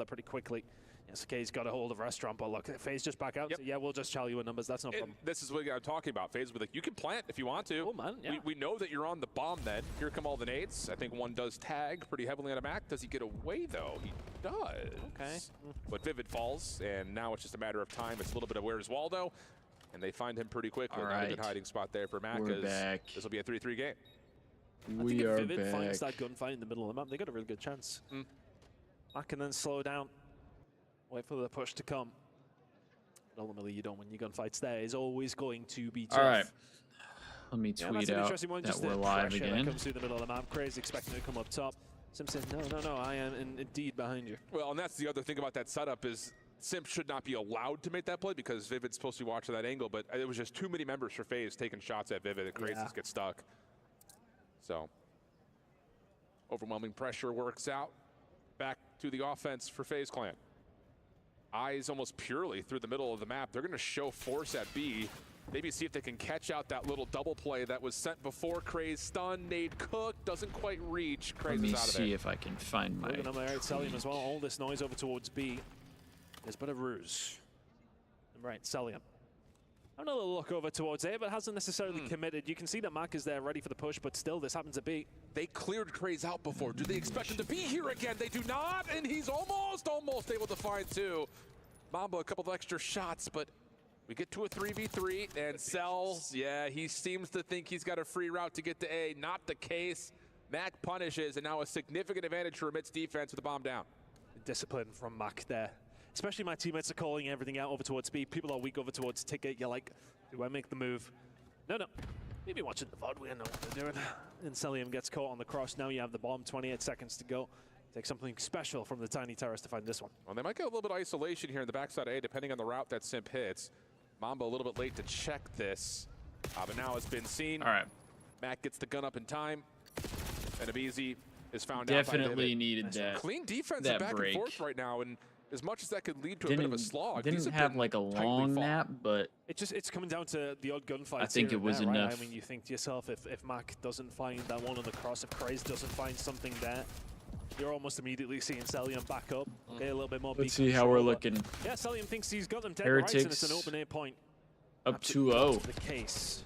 together pretty quickly. SK's got a hold of restaurant, but look, FaZe just back out. Yep. So yeah, we'll just tell you in numbers. That's no problem. This is what I'm talking about. FaZe with like, you can plant if you want to. Oh man, yeah. We know that you're on the bomb then. Here come all the nades. I think one does tag pretty heavily on a Mac. Does he get away though? He does. Okay. But Vivid falls, and now it's just a matter of time. It's a little bit of where's Waldo, and they find him pretty quickly. All Not right. a good hiding spot there for Mac. We're back. This will be a 3-3 game. I think We if are Vivid finds back. that gunfight in the middle of the map, they got a really good chance. Mac can then slow down, wait for the push to come. But ultimately, you don't win your gunfights there. It's always going to be tough. All right. Let me Yeah, tweet that's an out interesting one. that Just we're the live pressure that again. comes through the middle of the map. Crazy expecting to come up top. Sim says, no, I am indeed behind you. Well, and that's the other thing about that setup is Simp should not be allowed to make that play because Vivid's supposed to be watching that angle, but it was just too many members for FaZe taking shots at Vivid. It crazy get stuck. So, overwhelming pressure works out. Back to the offense for FaZe Clan. Eyes almost purely through the middle of the map. They're going to show force at B. Maybe see if they can catch out that little double play that was sent before. Craze stun, nade cook, doesn't quite reach. Craze Let is me out of see there. if I can find my Looking on there, it's Celium as well. tweet. All this noise over towards B is but a ruse. Right, Celium. Another look over towards A, but hasn't necessarily committed. You can see that Mac is there ready for the push, but still this happens at B. They cleared Craze out before. Do they expect him to be here again? They do not, and he's almost able to find two. Mamba, a couple of extra shots, but we get to a 3v3, and Cells, yeah, he seems to think he's got a free route to get to A. Not the case. Mac punishes, and now a significant advantage for Amit's defense with the bomb down. Discipline from Mac there. Especially my teammates are calling everything out over towards B. People are weak over towards Ticket. You're like, do I make the move? No. Maybe watching the VOD, we know what they're doing. And Celium gets caught on the cross. Now you have the bomb, 28 seconds to go. Take something special from the Tiny Terrace to find this one. Well, they might get a little bit of isolation here in the backside of A, depending on the route that Simp hits. Mamba a little bit late to check this, but now it's been seen. All right. Mac gets the gun up in time, and Abizi is found Definitely out by Vivid. needed that. Clean defense that and back break. and forth right now, and as much as that could lead to a bit of a slog, these Didn't have have been like a tightly long fought. nap, but It's coming down to the odd gunfight. I think it was right? enough. I mean, you think to yourself, if Mac doesn't find that one on the cross, if Craze doesn't find something there, you're almost immediately seeing Celium back up. Okay, a little bit more. let's see how we're looking. Yeah, Celium thinks he's got them dead right, and it's an Heretics open A point. Up Absolutely 2-0 not the case.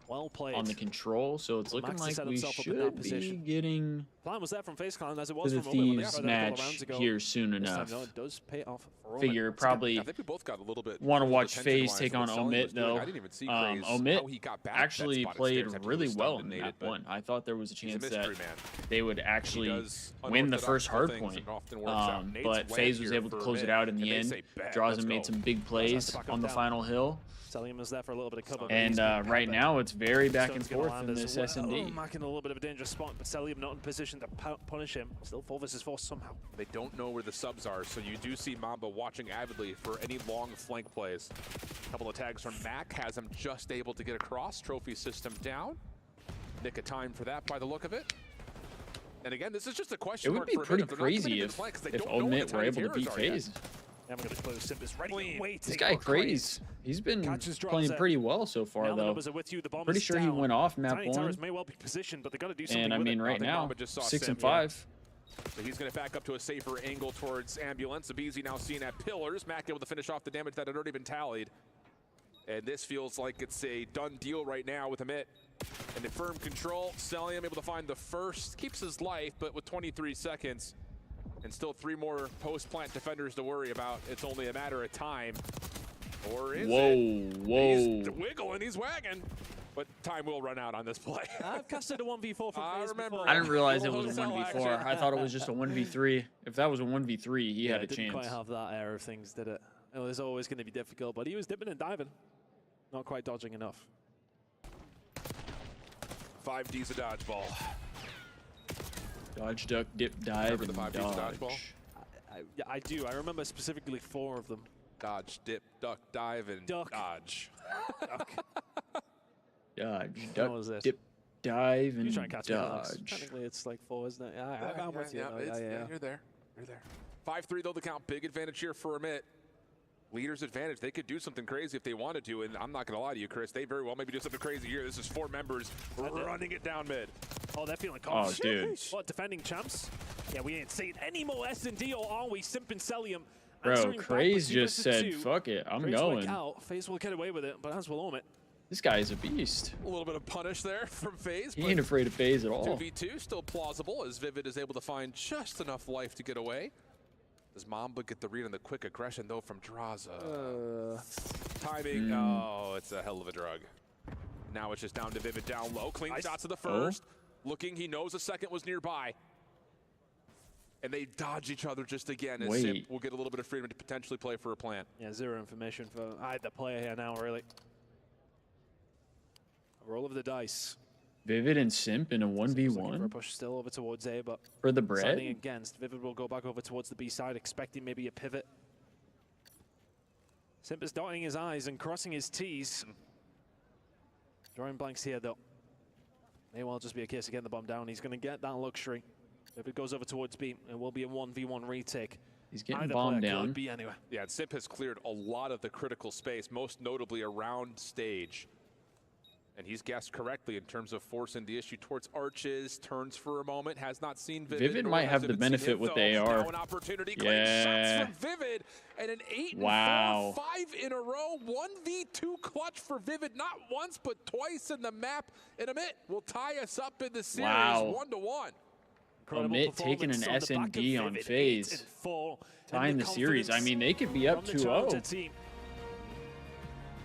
Well played. on the control, so it's looking Max has like set we himself up in that should be position. getting Plan was there from FaZe Clan as it to was the from Omen when they Thieves tried that a couple match rounds ago. here soon This time, enough. no, it does pay off for Omen. Figure That's good. probably I think we both got a little bit. want to watch attention-wise FaZe take for on what Sully Omit was doing. though. I didn't even see Craze, Omit how he got back that actually spot played upstairs after he really was well stunned in and that naded, but one. I thought there was a he's a chance mystery that man. they would actually does win the first hard unorthodox point. things and often works out. Nate's But went FaZe was here able to for close it Omit, out in and the they end. say, "Bet, Draws let's and made go." some big Has plays to back up on the down. final hill. Celium was there for a little bit of cover. And right now it's very back and forth in this Oh, S&D. Mac in a little bit of a dangerous spot, but Celium not in position to punish him. Still 4 versus 4 somehow. They don't know where the subs are, so you do see Mamba watching avidly for any long flank plays. A couple of tags from Mac has him just able to get across. Trophy system down. Nick of time for that by the look of it. And again, this is just a question It would mark be for pretty Omit. They're not committing crazy to if the flank 'cause they if don't know where Omit the were Tiny able to beat Terrors are yet. FaZe. Yeah, I'm going to close. Simp is ready. This Waiting guy for Craze. Craze, he's been Catches drops playing there. pretty well so far Now the though. numbers are with you. The bomb Pretty is sure he down. went off map Tiny 1. Terrace may well be positioned, but they got to do something And I with mean it. right think now, Mamba just saw 6 and Sam, yeah. 5. So he's going to back up to a safer angle towards Ambulance. Abizi now seen at pillars. Mac able to finish off the damage that had already been tallied. And this feels like it's a done deal right now with Amit. And in firm control, Celium able to find the first. Keeps his life, but with 23 seconds. And still 3 more post-plant defenders to worry about. It's only a matter of time. Or is it? He's wiggling, he's wagging. But time will run out on this play. I've casted a 1v4 for I FaZe remember. before. I didn't realize it Little was a hotel 1v4. action. I thought it was just a 1v3. If that was a 1v3, he had a it didn't quite chance. have that air of things, did it? It was always going to be difficult, but he was dipping and diving. Not quite dodging enough. 5D's a dodgeball. Dodge, duck, dip, dive, Remember and the 5 Ds of dodge. dodgeball? Yeah, I do. I remember specifically 4 of them. Dodge, dip, duck, dive, and Duck. dodge. Dodge, What was duck, this? dip, dive, You and try and catch me, Alex. dodge. Technically, it's like 4, isn't it? Yeah, I'm with you. though. it's- Yeah. You're there. You're there. 5-3 though the count. Big advantage here for Amit. Leader's advantage. They could do something crazy if they wanted to, and I'm not going to lie to you, Chris. They very well maybe do something crazy here. This is 4 members running it down mid. Oh, they're feeling Oh, confident. dude. What, defending champs? Yeah, we ain't seen any more S&D, or are we? Simp and Celium. Bro, answering back with Craze 2 just versus said, 2. fuck it, I'm Craze going. work out. FaZe will get away with it, but as will Omit. This guy is a beast. A little bit of punish there from FaZe. He ain't afraid of FaZe at all. 2v2 still plausible as Vivid is able to find just enough life to get away. Does Mamba get the read on the quick aggression though from Draza? Timing, oh, it's a hell of a drug. Now it's just down to Vivid down low. Clean shots of the first. Looking, he knows the second was nearby. And they dodge each other just again as Simp will get a little bit of freedom to potentially play for a plant. Yeah, zero information for either player here now, really. A roll of the dice. Vivid and Simp in a Looking for a 1v1 push still over towards A, but for the deciding bread. against. Vivid will go back over towards the B side, expecting maybe a pivot. Simp is dotting his I's and crossing his T's. Drawing blanks here, though. May well just be a case of getting the bomb down. He's going to get that luxury. If it goes over towards B, it will be a 1v1 retake. He's getting Either bombed player down. could be anywhere. Yeah, and Simp has cleared a lot of the critical space, most notably around stage. And he's guessed correctly in terms of forcing the issue towards arches, turns for a moment, has not seen Vivid. Vivid might have the benefit with the AR. Now an opportunity, great shots from Vivid, and an 8 and 4, 5 in a row, 1v2 clutch for Vivid, not once, but twice in the map. And Amit will tie us up in the series, 1-1. Amit taking an S&D on FaZe, tying the series. I mean, they could be up 2-0.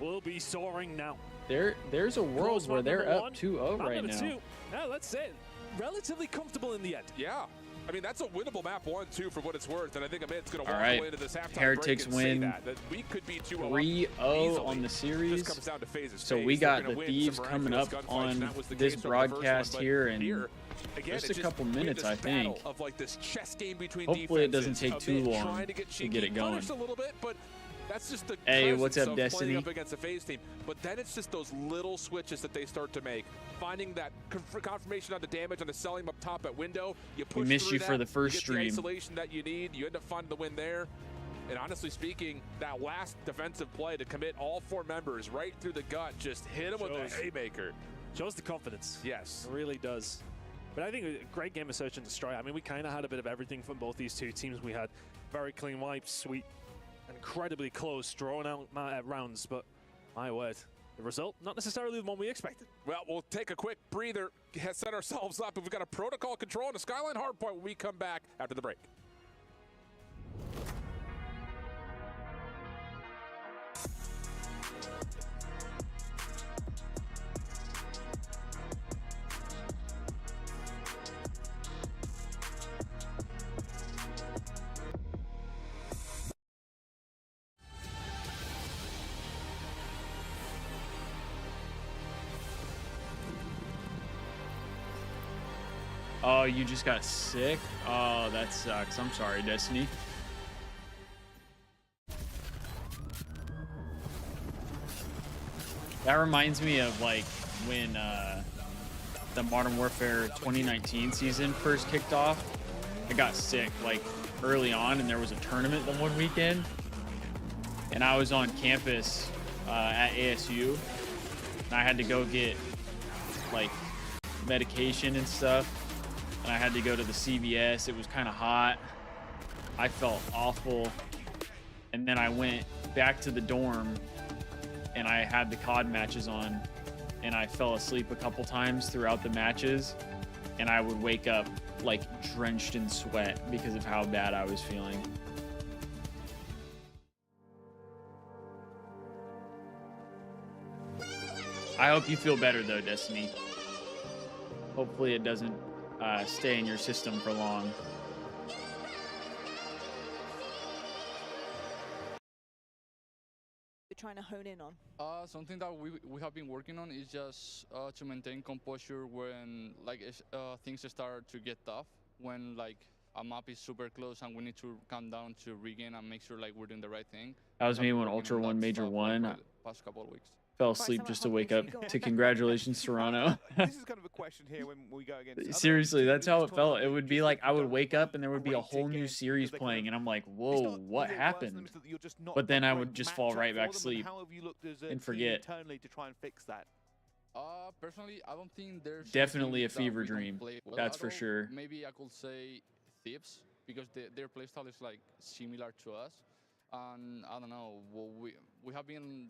We'll be soaring now. There's a world where they're up 2-0 right now. Yeah, let's say it. Relatively comfortable in the end. Yeah. I mean, that's a winnable map 1-2 for what it's worth, and I think Amit's going to walk away into this halftime Heretics break and win say that we could be 3-0 on the series. Comes down to phases. So we got the Thieves coming up on this broadcast here in just a couple minutes, I think. Of like this chess game between hopefully it doesn't take too long to get it going. A little bit, but that's just the hey, what's up, of Destiny? Up against a FaZe team. But then it's just those little switches that they start to make. Finding that confirmation on the damage on the selling up top at window. You push we missed through you for the first you get stream. The isolation that you need. You end up finding the win there. And honestly speaking, that last defensive play to commit all 4 members right through the gut, just hit them with a haymaker. Shows the confidence. Yes. It really does. But I think a great game of Search and Destroy. I mean, we kind of had a bit of everything from both these two teams. We had very clean wipes, sweet, incredibly close, drawn out rounds, but my word, the result, not necessarily the one we expected. Well, we'll take a quick breather, set ourselves up, and we've got a protocol control and a Skyline hardpoint when we come back after the break. Oh, you just got sick? Oh, that sucks. I'm sorry, Destiny. That reminds me of like when the Modern Warfare 2019 season first kicked off. I got sick like early on, and there was a tournament the one weekend, and I was on campus at ASU, and I had to go get like medication and stuff. And I had to go to the CVS. It was kind of hot. I felt awful. And then I went back to the dorm and I had the COD matches on, and I fell asleep a couple times throughout the matches, and I would wake up like drenched in sweat because of how bad I was feeling. I hope you feel better though, Destiny. Hopefully it doesn't stay in your system for long. You're trying to hone in on? Something that we have been working on is just to maintain composure when things start to get tough. When like a map is super close and we need to calm down to regain and make sure like we're doing the right thing. That was me when Ultra won Major 1. Past couple of weeks. Fell asleep just to wake up to congratulations, Toronto. This is kind of a question here when we go against. Seriously, that's how it felt. It would be like I would wake up and there would be a whole new series playing, and I'm like, whoa, what happened? But then I would just fall right back asleep and forget. Internally to try and fix that. Personally, I don't think there's Definitely a teams that fever we don't dream. play well That's at for all. sure. Maybe I could say Thieves because their playstyle is like similar to us, and I don't know. Well, we have been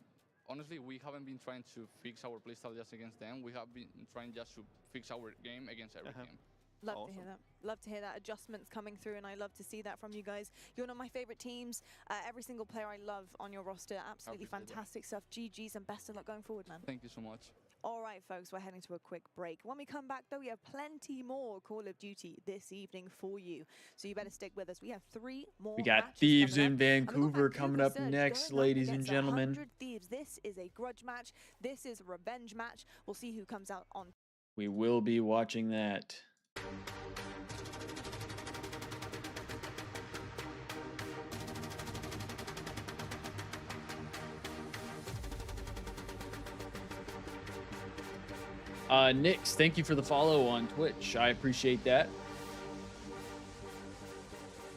honestly we haven't been trying to fix our playstyle just against them. We have been trying just to fix our game against every team. Love to hear that. Love to hear that. Adjustments coming through, and I love to see that from you guys. You're one of my favorite teams. Every single player I love on your roster. Absolutely fantastic stuff. GG's and best of luck going forward, man. Thank you so much. All right, folks, we're heading to a quick break. When we come back, though, we have plenty more Call of Duty this evening for you. So you better stick with us. We have 3 more We got matches Thieves coming in up. And we've got Vancouver coming up Surge next, going up ladies and against gentlemen. 100 Thieves. This is a grudge match. This is a revenge match. We'll see who comes out on. We will be watching that. Nix, thank you for the follow on Twitch. I appreciate that.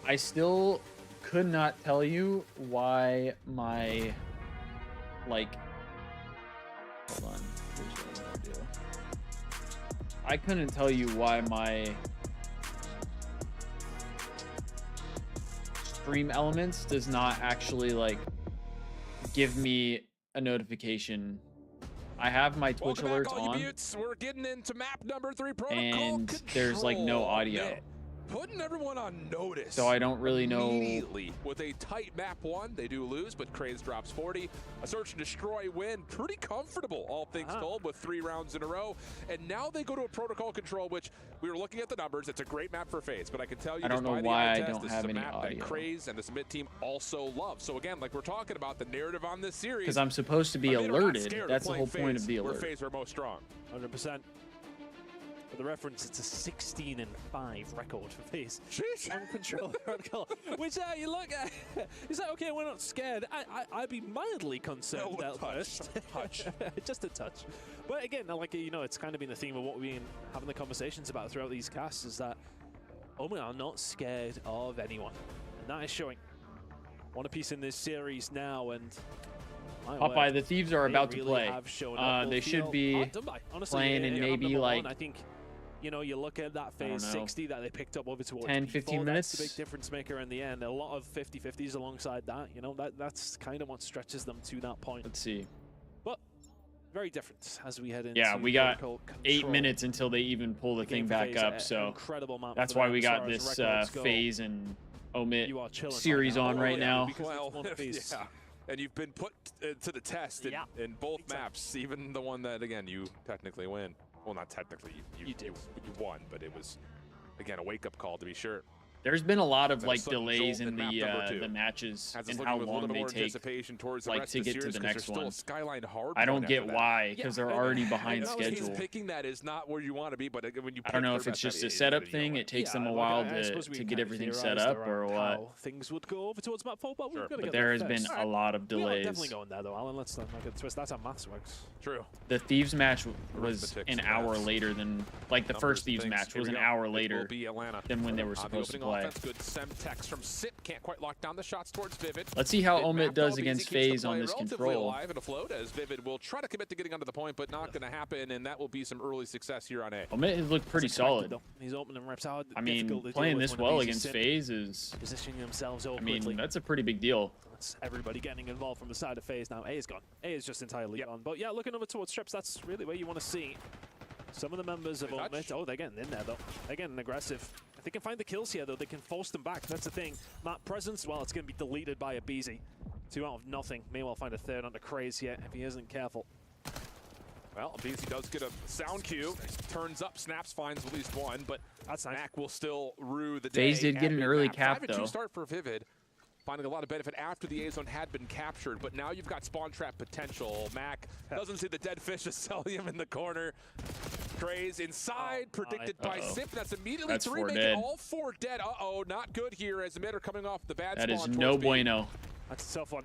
I still could not tell you why my, like, hold on. Here's what I'm gonna do. I couldn't tell you why my stream elements does not actually, like, give me a notification. I have my Twitch alerts on, we're getting into map number 3 protocol and there's like no audio. Man, putting everyone on notice. So I don't really know. Immediately with a tight map 1, they do lose, but Craze drops 40. A search and destroy win, pretty comfortable, all things told, with 3 rounds in a row. And now they go to a protocol control, which we were looking at the numbers. It's a great map for FaZe, but I can tell you, I don't know by the why eye I test, don't this have is a any map audio. that Craze and the Submit team also love. So again, like we're talking about, the narrative on this series, Because I'm supposed to be I mean, they're not alerted. scared of That's the playing whole point of the FaZe, where alert. FaZe are most strong. 100%. For the reference, it's a 16-5 record for FaZe. Sheesh. On control protocol. Which you look at, it's like, okay, we're not scared. I'd be mildly concerned at first. Touch. Just a touch. But again, like, you know, it's kind of been the theme of what we've been having the conversations about throughout these casts, is that Omen are not scared of anyone. And that is showing. One apiece in this series now, and Popeye, the Thieves are about to really play. have shown up. They should Feel be hard done by. Honestly, playing in on maybe number like, one, I think, you know, you look at that don't phase know, 60 that they picked up over towards 10, P4, 15 that's minutes. the big difference maker in the end. A lot of 50-50s alongside that, you know, that's kind of what stretches them to that point. Let's see. But very different as we head into Yeah, we got protocol 8 control. minutes until they even pull the thing game for back FaZe, up. an So incredible map that's for why them we as got far as this records go. FaZe and Omit You are chilling series right on now. right now. Because it's Well, one piece. yeah. And you've been put to the test in both maps, even the one that, again, you technically win. Well, not technically, you won, but it was, again, a wake-up call to be sure. There's been a lot of Then a like sudden delays jolt in in map number 2. the matches Has us and looking how with a long little they more take, anticipation towards the like, rest to of the get to series, the 'cause next there's still one. a Skyline hardpoint I don't get after that. why, because they're already behind I know he's schedule. picking that is not where you want to be, but when you I don't know pick if third it's best, just that a is setup what you thing. want. It takes them a like, while I suppose we to get kind of everything set theorized up or around what. how things would go over towards map 4, but we've got to But get there has there been first. a lot of We are delays. definitely going there though, Alan. Let's not make a twist. That's how maths works. True. The Thieves match was Arithmetic an and hour maths. later than, like, the Numbers, first Thieves things. match Here was we an go. hour It will later be Atlanta. than when they were On the supposed to opening play. offense, good Semtex from Sip. Can't quite lock down the shots towards Vivid. Let's see how Mid Omit map, does though, against BZ keeps the FaZe on play this relatively control. alive and afloat, as Vivid will try to commit to getting under the point, but not going to happen, and that will be some early success here on A. Omit has looked pretty That's expected, solid. though. He's opening reps out. I mean, difficult to deal playing with this when well Abizi's against sitting, FaZe is, positioning themselves I awkwardly. mean, that's a pretty big deal. That's everybody getting involved from the side of FaZe now. A is gone. A is just entirely gone. But yeah, looking over towards Strips, that's really where you want to see some of the members of Good Omit. Oh, they're getting in there though. They're getting aggressive. If they can find the kills here though, they can force them back. That's the thing. Map presence, well, it's going to be deleted by Abizi. 2 out of nothing. May well find a third under Craze here if he isn't careful. Well, BZ does get a sound cue, turns up, snaps, finds at least one, but That's nice. Mac will still rue the day. FaZe did get at an early mid-map. cap, 5-2 though. start for Vivid, finding a lot of benefit after the A zone had been captured, but now you've got spawn trap potential. Mac doesn't see the dead fish of Celium in the corner. Craze inside, predicted by Sip. That's immediately That's 3, 4 making dead. all 4 dead. Uh-oh, not good here as the mid are coming off the bad That spawn is towards no B. bueno. That's a tough one.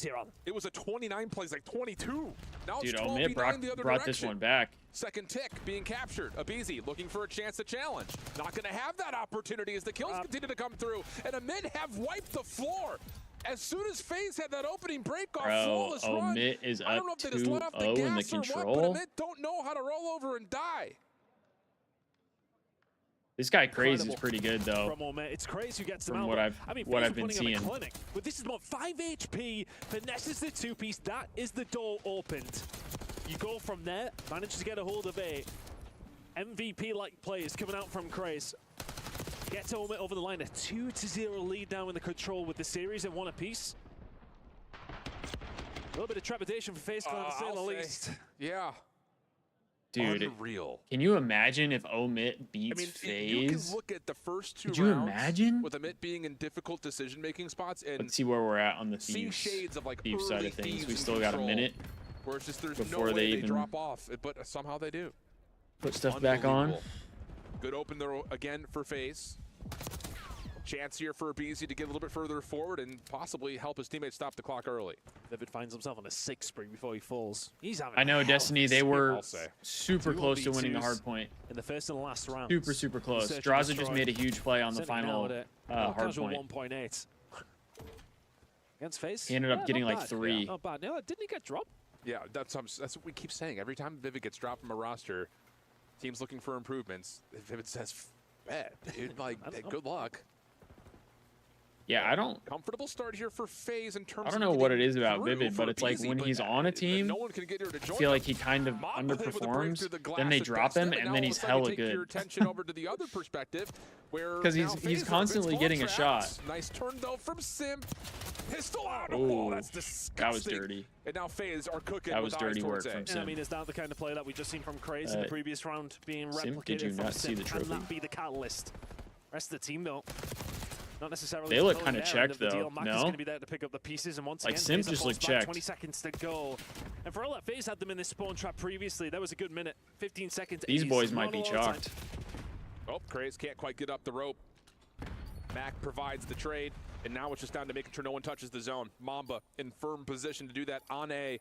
Thieves here on. It was a 29 plays, like 22. Now Dude, it's Omid 12v9 the other brought this direction. one back. Second tick being captured. Abizi looking for a chance to challenge. Not going to have that opportunity as the kills continue to come through. And Amid have wiped the floor. As soon as FaZe had that opening break off, Bro, flawless run. Omit is I up don't know if they just let off the 2-0 in the gas or what, but control. Omit don't know how to roll over and die. This guy Craze is pretty good though. From Omit. It's crazy who gets them From out. what I've I mean, what FaZe I've been putting on a seeing. clinic. But this is about 5 HP. Finesses the 2-piece. That is the door opened. You go from there, manage to get a hold of a MVP-like players coming out from Craze. Get to Omit over the line. A 2-0 lead now in the control with the series at 1 apiece. A little bit of trepidation for FaZe Clan, to say the least. Yeah. Dude, Unreal. can you imagine if Omit beats I mean, FaZe? you can look at the first 2 Could you rounds imagine? with Omit being in difficult decision-making spots and Let's see where we're at on the see Thieves, shades of like Thieves side early of things. Thieves We in still got a control, minute where it's just there's before no they way they even drop off, but somehow they do. put stuff back on. Unbelievable. Good open there again for FaZe. Chance here for BZ to get a little bit further forward and possibly help his teammates stop the clock early. Vivid finds himself on a 6 spree before he falls. He's having I know a hell Destiny, of a they season, were I'll say. super close to winning the 2v2s hard point. in the first and the last round. Super close. Search and Draza just destroy. made a huge play on the Certainly final nailed it. hard Casual point. 1.8. Against FaZe? He ended up getting not like bad. 3. Yeah, not bad. No, didn't he get dropped? Yeah, that's what we keep saying. Every time Vivid gets dropped from a roster, teams looking for improvements, Vivid says, "Bet, dude, like, good luck." Yeah, I don't Comfortable start here for FaZe in terms. I don't of know what it getting is about through Vivid, for but it's like BZ, when but he's on a team, no one can get here to I join feel like them. he kind of Mob with a break underperforms. through the glass Then they at drop best, him, now and all then of a he's sudden hella take your good. attention over to the other perspective, where 'Cause now he's FaZe constantly are getting a traps. shot. Nice turn though from Sim. Pistol out of Ooh, wall. That's disgusting. that was dirty. And now FaZe are cooking. That was with eyes dirty towards work A. from And I Sim. mean, is that the kind of play that we just seen from Craze in the previous round being Sim, replicated did you from not Sim? see the Can trophy? that be the catalyst? Rest of the team, though. Not necessarily. They look kind kinda of checked, though. Mac is No? going to be there to pick up the pieces, and once Like, again, Sim FaZe just falls looked back, checked. 20 seconds to go. And for all that, FaZe had them in this spawn trap previously. That was a good minute. 15 seconds. These is boys not might be a lot of time. chalked. Oh, Craze can't quite get up the rope. Mac provides the trade, and now it's just down to making sure no one touches the zone. Mamba in firm position to do that on A.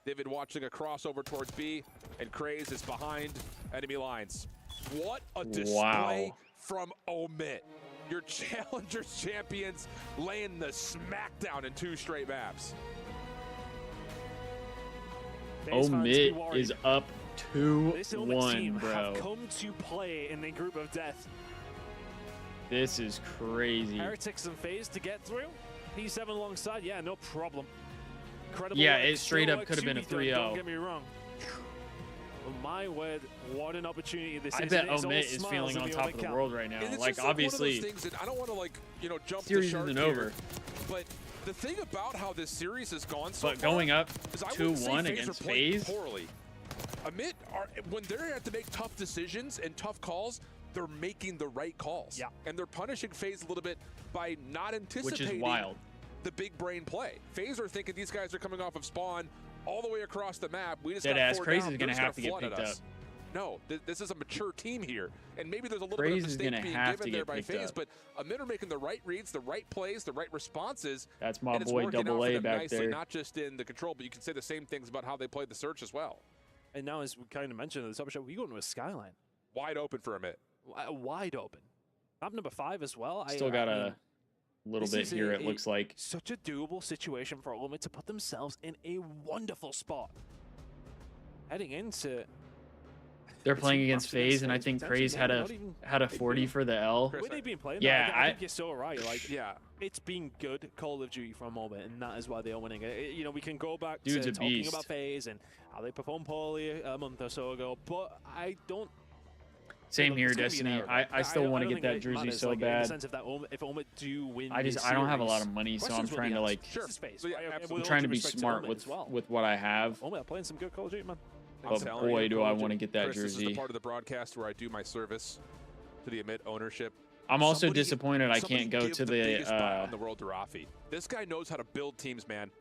David watching a crossover towards B, and Craze is behind enemy lines. What a display from Omit. Your Challengers champions laying the smackdown in 2 straight maps. FaZe fans, be Omit worried. is up This Omit 2-1, team bro. have come to play in the group of death. This is crazy. Heretics and FaZe to get through. P7 alongside, yeah, no problem. Incredible Yeah, work. it straight Still up work could have been a to be done, 3-0. Don't get me wrong. But my word, what an opportunity this I is. bet and it's all Omit is smiles feeling in on the top Omit of the camp. world right now. And it's Like, just one of those obviously, things that I don't want to, like, you know, jump series the shark isn't here, over. But the thing about how this series has gone so But far going up is I wouldn't say 2-1 FaZe are against playing FaZe, poorly. Omit are, when they're have to make tough decisions and tough calls, they're making the right calls. Yeah. And they're punishing FaZe a little bit by not which anticipating is wild. the big brain play. FaZe are thinking these guys are coming off of spawn all the way across the map. We just got Deadass 4 Crazy down. is They're gonna just have to get flood at picked us. No, this is a mature team here, and maybe there's a little Crazy bit is of mistake gonna being have given to there get by picked FaZe, up. but Omit are making the right reads, the right plays, the right responses. That's my and it's boy working out Double for A them back nicely, there. not just in the control, but you can say the same things about how they played the search as well. And now, as we kind of mentioned at the top of the show, we go into a Skyline. Wide open for Omit. Wide open. Map number 5 as well. Still got a little this bit is here, it looks like. Such a doable situation for Omit to put themselves in a wonderful spot. Heading into... They're playing rough against FaZe, and I think Craze had a 40 for the L. The way they've been playing, Yeah, I think you're so right. Like, Yeah. it's been good Call of Duty from Omit, and that is why they are winning. You know, we can go back Dude's to a talking beast. about FaZe and how they performed poorly a month or so ago, but I don't... Same Look, here, it's gonna be an Destiny. error. I still want to don't get think that it jersey matters, so like, in the bad. sense of that if Omit do win I this don't have a lot series, of money, so I'm questions will trying be to asked. like Sure. This is FaZe, So, yeah, right? absolutely. I'm With trying all to due be respect to smart Omit as well. with what I have. Omit are playing some good Call of Duty, man. I'm But telling boy, you, do I want to get that Chris, This is jersey. the part of the broadcast where I do my service to the Omit ownership. I'm also Somebody- disappointed I somebody can't go give to biggest buy the on the world to Rafi. This guy knows how to build teams, man.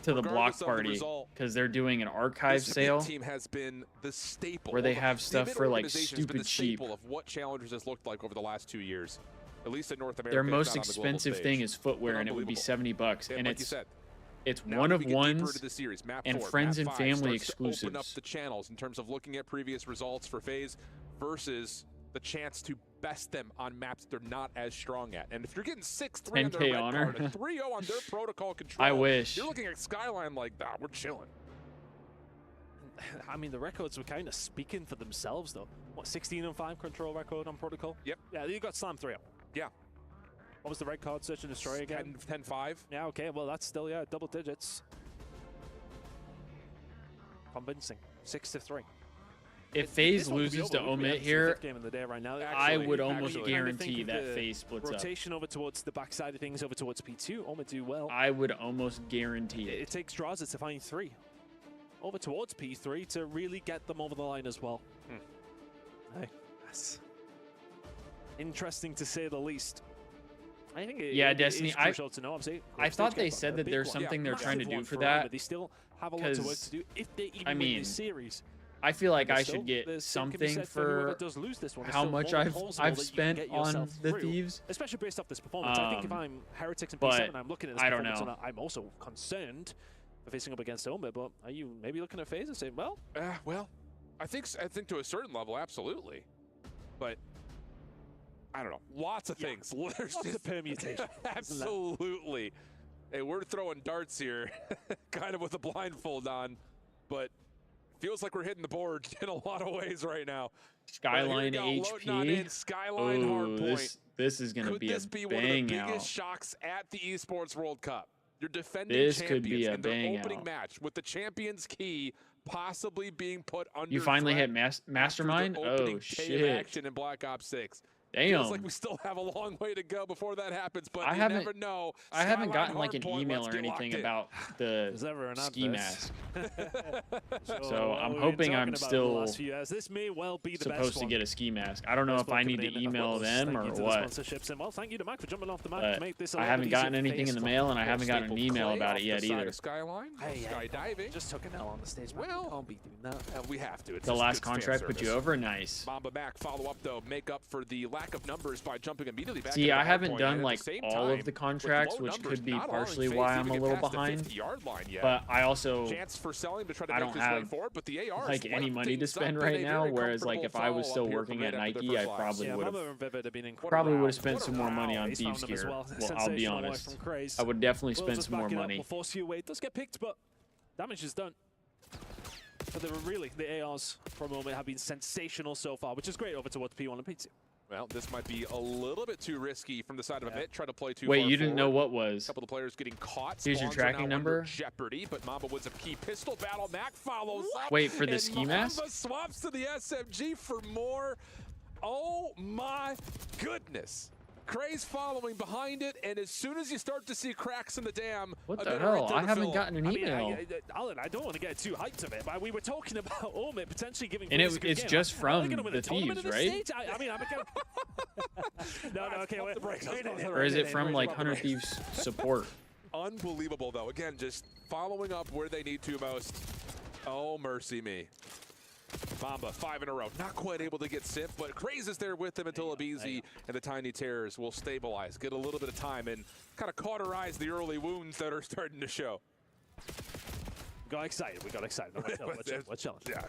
block regardless of the party result, because they're doing an archive This sale. Omit team has been the staple where they over- have the stuff Omit for, like, organization has been the stupid cheap. staple of what Challengers has looked like over the last 2 years, at least in North America. Their if most not on the global expensive stage. thing is footwear, and it would be Unbelievable. $70, and like you it's said, it's now one that of we get deeper ones. into the series, map and 4, friends map and 5 family starts to open up exclusives. the channels in terms of looking at previous results for FaZe versus the chance to best them on maps they're not as strong at. And if you're getting 6-3 on their 10K red honor. card, and 3-0 on their protocol control, I wish. you're looking at Skyline like, nah, we're chilling. I mean, the records were kind of speaking for themselves, though. What, 16-5 control record on protocol? Yep. Yeah, you got slammed 3-0. Yeah. What was the red card? Search and destroy again? 10-5. Yeah, okay, well, that's still, yeah, double digits. Convincing. 6-3. If FaZe This one could be loses to over. We Omit have the here, fifth game of the day right now. I would almost actually. guarantee Kind of think that of the FaZe splits up. rotation over towards the backside of things, over towards P2. Omit do well. I would almost guarantee It it. takes Draza to find 3. Over towards P3 to really get them over the line as well. Hey, that's interesting to say the least. I think it, Yeah, it Destiny, is crucial to know. I'm saying, I thought they game, said a that big there's one. something they're Massive trying to do one for Omit. that. They still have a lot of work 'cause, to do if they even I win mean, this series. I feel like But I still, should get the same can be something said whoever for does lose this one. It's how still much more I've plausible that you can spent get on yourself the through, Thieves. especially based off this performance. I think if I'm Heretics and P7, but I'm looking at this I don't performance know. and I'm also concerned for facing up against Omit. But are you maybe looking at FaZe and saying, well, Well, I think to a certain level, absolutely. But I don't know. Lots of things. There's lots of permutations. absolutely. Hey, we're throwing darts here, kind of with a blindfold on, but feels like we're hitting the board in a lot of ways right now. Skyline But here we go, loading on in, HP. Skyline Oh, hardpoint. this is going to Could be this a be one of the bang biggest out. shocks at the Esports World Cup? You're defending This champions could be a in their bang opening out. match with the champions key possibly being put under You finally threat hit after the Mastermind? opening Oh, day of shit. action in Black Ops 6. Feels like Damn. we still have a long way to go before that happens, but I you haven't- never know. I haven't Skyline gotten like an hardpoint, email let's or get locked anything in. about the there's ever an ski adverse. mask. So I'm we've been hoping talking I'm about the still last few years. This may well be the Supposed best to one. get a ski mask. I don't know if I need to email them or Thank you to what. the sponsorships. And well, thank you to Mac for jumping off the mic But to make this a I little haven't bit gotten easier to anything in the face. mail, and I haven't gotten an Staple email Clay about off it yet the side either. of Skyline, Hey, skydiving. Just took an L on the stage. Man. Well, We can't be doing that. We have to. It's The just last good fan contract put you service. over? Nice. Mamba Mac follow up though, make up for the lack of numbers by jumping immediately back. See, into the I haven't hardpoint, done and at like the same all time, of the with contracts, low which numbers, could be not allowing partially FaZe why to I'm a even little get past the behind. 50-yard line yet. But I also Chance for selling to try to I make don't this run have, forward, but the AR like any money to spend right now. Whereas like if I was still working at Nike, I probably Yeah, would Mamba have and Vivid have been incredible. probably would have What spent a some more money on He's found Thieves them as gear. well. Well, I'll be Sensational work honest. from Craze. I would definitely Will's spend just some more backing up. money. Will force you away. It does get picked, but damage is done. But the ARs for a moment have been sensational so far, which is great over towards P1 and P2. Well, this might be a little bit too risky from the side of a bit. Try to play too Wait, far you didn't know forward. what was? A couple of players getting caught. Here's your Spawns are tracking now under number. Jeopardy, but Mamba wins a key pistol battle. Mac follows up. Wait, for the and ski mask? Mamba swaps to the SMG for more. Oh my goodness. Craze following behind it, and as soon as you start to see cracks in the dam, What a the bit hell? right there I to haven't fill. gotten an I mean, email. Alan, I don't want to get too hyped of it, but we were talking about Omit potentially giving And Craze a good it's game. just Are from they gonna win a the tournament Thieves, at this right? stage? I mean, I'm okay. No, okay, wait. Or is it from like 100 Thieves support? Unbelievable, though. Again, just following up where they need to most. Oh, mercy me. Mamba, 5 in a row. Not quite able to get Simp, but Craze is there with him until Abizi and the Tiny Terrors will stabilize, get a little bit of time, and kind of cauterize the early wounds that are starting to show. Got excited. We got excited. We're chilling. Yeah.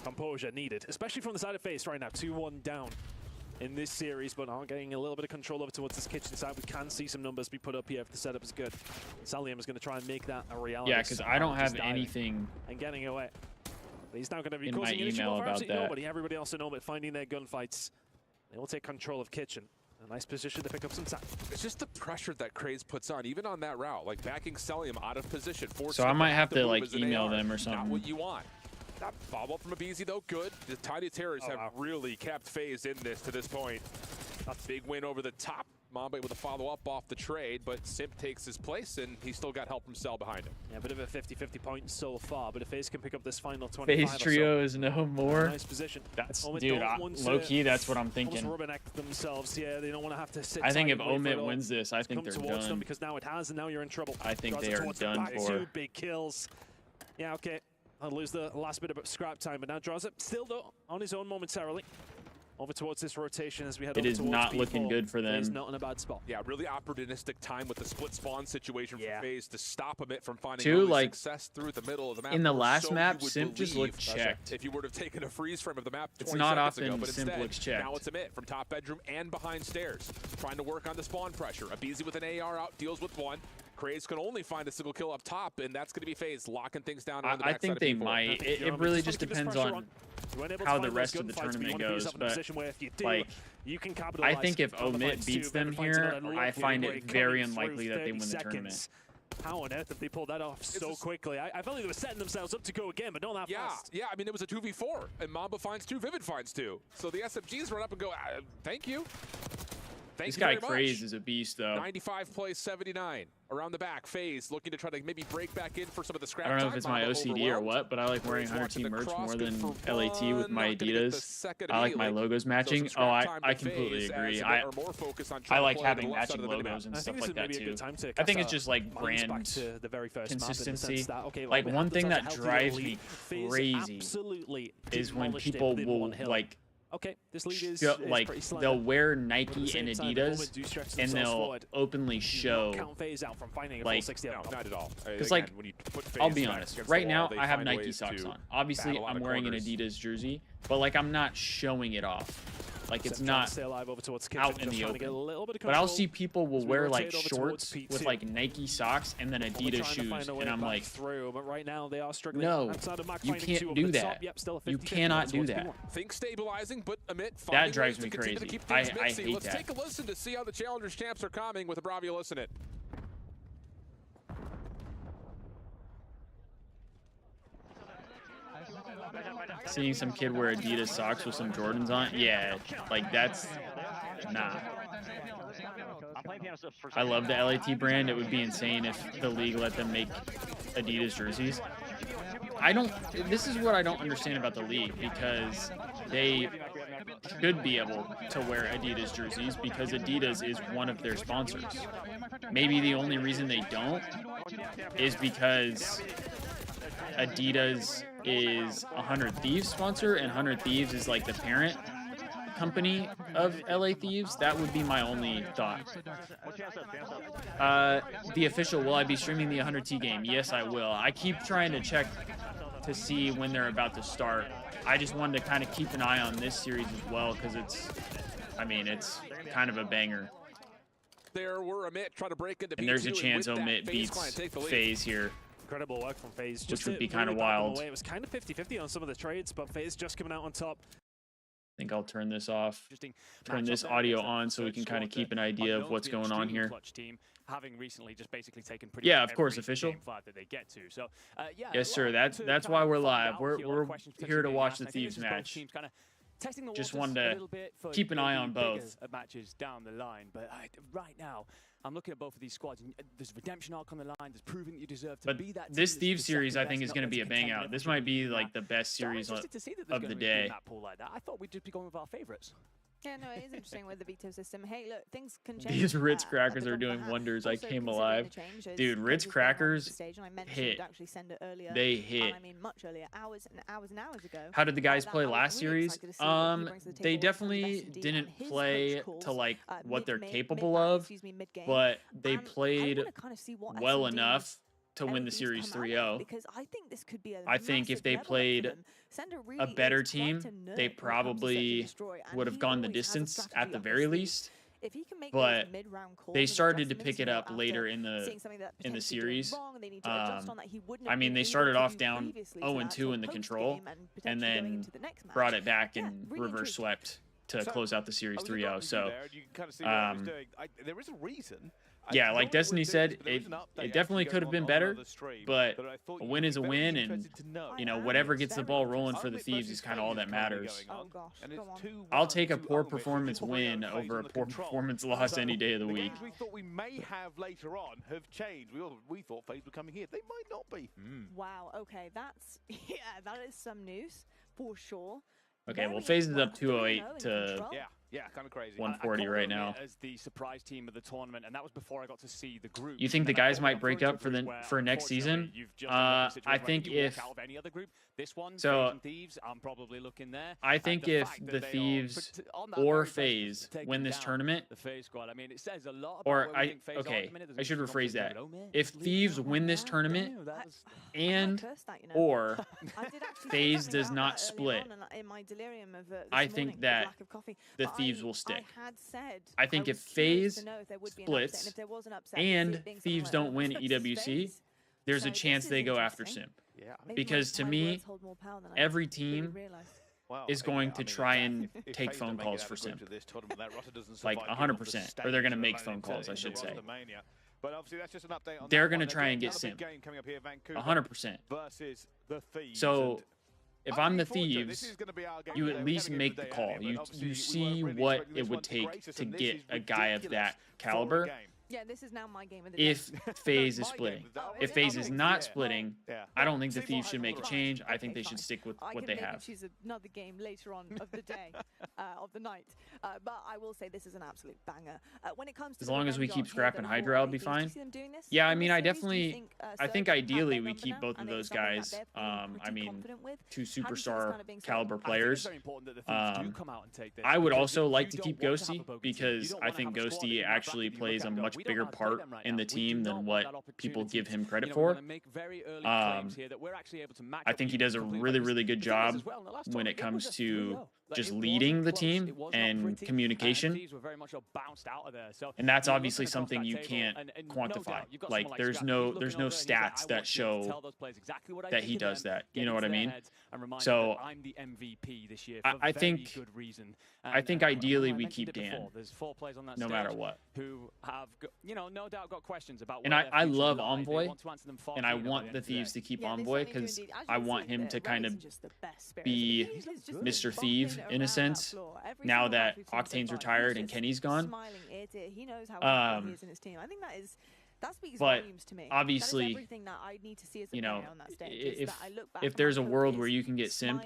Composure needed, especially from the side of FaZe right now. 2-1 down in this series, but are getting a little bit of control over towards this kitchen side. We can see some numbers be put up here if the setup is good. Salium is going to try and make that a reality. Yeah, because I don't have anything. And getting away. But he's now going to be In my causing an issue email for about absolutely that. nobody. Everybody else in Omit finding their gunfights. They will take control of kitchen. A nice position to pick up some time. It's just the pressure that Craze puts on, even on that route, like backing Celium out of position. So I might have to move like as an email AR. them or Not something. what you want. That follow up from Abizi though, good. The Tiny Terrors have really kept FaZe in this to this point. A big win over the top. Mamba able to follow up off the trade, but Simp takes his place, and he's still got help from Cell behind him. Yeah, a bit of a 50-50 point so far, but if FaZe can pick up this final 25 FaZe or so, trio is no more. nice position. That's Omit dude. don't want to Low key, that's what I'm almost thinking. rubberneck themselves. Yeah, they don't want to have to sit I think tight if and wait for Omit it all wins this, I to think come they're towards them, done. because now it has, and now you're in trouble. I think Draws it they are towards the done back, for. 2 big kills. Yeah, okay. I'll lose the last bit of scrap time, but now draws it. Still though, on his own momentarily. over towards this rotation as we head It over is towards not B4. looking good for them. FaZe not in a bad spot. Yeah, really opportunistic time with the split spawn situation for FaZe to stop Amit from finding Two, early like, success through the middle of the map. in the Or last so map, you would Simp just believe looked checked. If you would have taken a freeze frame of the map 20 It's not seconds ago, often but Simp instead, looks checked. now it's Amit from top bedroom and behind stairs, trying to work on the spawn pressure. Abizi with an AR out, deals with one. Craze can only find a single kill up top, and that's going to be FaZe locking things down on the I backside think of they P4. might. It really just depends on how the rest of the tournament goes. But like, I think if Omit beats them here, I find it very unlikely that they win the tournament. How on earth did they pull that off so quickly? I felt like they were setting themselves up to go again, but not that fast. Yeah, I mean, it was a 2v4, and Mamba finds 2, Vivid finds 2. So the SMGs run up and go, thank you. This guy Craze is a beast, though. 95 plays 79. Around the back, FaZe looking to try to maybe break back in for some of the scrap I don't know time. if it's my OCD or what, but I like wearing 100-team merch more than LAT with my Adidas. I like my logos matching. Oh, I completely agree. I like having matching logos and stuff like that, too. I think it's just like brand consistency. Like, one thing that drives me crazy is when people will, like, okay, this lead is like pretty slim. they'll wear Nike and Adidas and they'll openly show like, not at all. Because like, I'll be honest, right now I have Nike socks on. Obviously I'm wearing an Adidas jersey, but like I'm not showing it off. Like it's not out in the open. But I'll see people will wear like shorts with like Nike socks and then Adidas shoes, and I'm like, no, you can't do that. You cannot do that. Think stabilizing, but Amit that drives me crazy. I hate Let's that. take a listen to see how the Challengers champs are coming with a Bravia Listen It. Seeing some kid wear Adidas socks with some Jordans on, yeah, like that's, nah. I love the LAT brand. It would be insane if the league let them make Adidas jerseys. This is what I don't understand about the league, because they should be able to wear Adidas jerseys because Adidas is one of their sponsors. Maybe the only reason they don't is because Adidas is a 100 Thieves sponsor, and 100 Thieves is like the parent company of LA Thieves. That would be my only thought. The official, will I be streaming the 100T game? Yes, I will. I keep trying to check to see when they're about to start. I just wanted to kind of keep an eye on this series as well, because it's kind of a banger. There were Amit trying to break into and there's a chance Omit beats FaZe here. Incredible work from FaZe. Which would be kind of wild. It was kind of 50-50 on some of the trades, but FaZe just coming out on top. I think I'll turn this off, turn this audio on so we can kind of keep an idea of what's going on here. Having recently just basically taken pretty yeah, of course, official. That they get to. So, yeah, yes, sir. That's why we're live. We're here to watch the Thieves match. Just wanted to keep an eye on both. Matches down the line, but right now I'm looking at both of these squads. And there's a redemption arc on the line. There's proving that you deserve to be that. This Thieves series, I think, is going to be a bang out. This might be like the best series of the day. I thought we'd just be going with our favorites. Yeah, no, it is interesting with the veto system. Hey, look, things can change. These Ritz crackers are doing wonders. I came alive. Dude, Ritz crackers hit. They hit. I mean, much earlier, hours and hours and hours ago. How did the guys play last series? They definitely didn't play to like what they're capable of, but they played well enough to win the series 3-0. I think if they played a better team, they probably would have gone the distance at the very least. But they started to pick it up later in the series. I mean, they started off down 0-2 in the control, and then brought it back and reverse swept to close out the series 3-0. So there is a reason. Yeah, like Destiny said, it definitely could have been better, but a win is a win, and you know, whatever gets the ball rolling for the Thieves is kind of all that matters. I'll take a poor performance win over a poor performance loss any day of the week. We thought we may have later on have changed. We thought FaZe were coming here. They might not be. Wow. Okay, that is some news for sure. Okay, well, FaZe is up 208 to Yeah, kind of crazy. 140 right now. As the surprise team of the tournament, and that was before I got to see the group. You think the guys might break up for next season? I think if this one, so, Thieves, I'm probably looking there. I think if the Thieves or FaZe win this tournament, the FaZe squad, I mean, it says a lot. Or I should rephrase that. If Thieves win this tournament and or FaZe does not split, I think that the Thieves will stick. I think if FaZe splits and Thieves don't win EWC, there's a chance they go after Simp. Because to me, every team is going to try and take phone calls for Simp. Like 100%. Or they're going to make phone calls, I should say. But obviously that's just an update on they're going to try and get Simp. 100%. So if I'm the Thieves, you at least make the call. You see what it would take to get a guy of that caliber. Yeah, this is now my game of the day. If FaZe is splitting. If FaZe is not splitting, I don't think the Thieves should make a change. I think they should stick with what they have. Choose another game later on of the day, of the night. But I will say this is an absolute banger. When it comes to as long as we keep scrapping Hydra, I'll be fine. Yeah, I mean, I think ideally we keep both of those guys. I mean, two superstar caliber players. I would also like to keep Ghosty because I think Ghosty actually plays a much bigger part in the team than what people give him credit for. I think he does a really, really good job when it comes to just leading the team and communication. And that's obviously something you can't quantify. Like there's no stats that show that he does that. You know what I mean? So I think ideally we keep Dan no matter what. Who have no doubt got questions about. And I love Envoy, and I want the Thieves to keep Envoy because I want him to kind of be Mr. Thieve in a sense. Now that Octane's retired and Kenny's gone. He knows how he is in his team. I think that speaks volumes to me. Obviously, if there's a world where you can get Simp,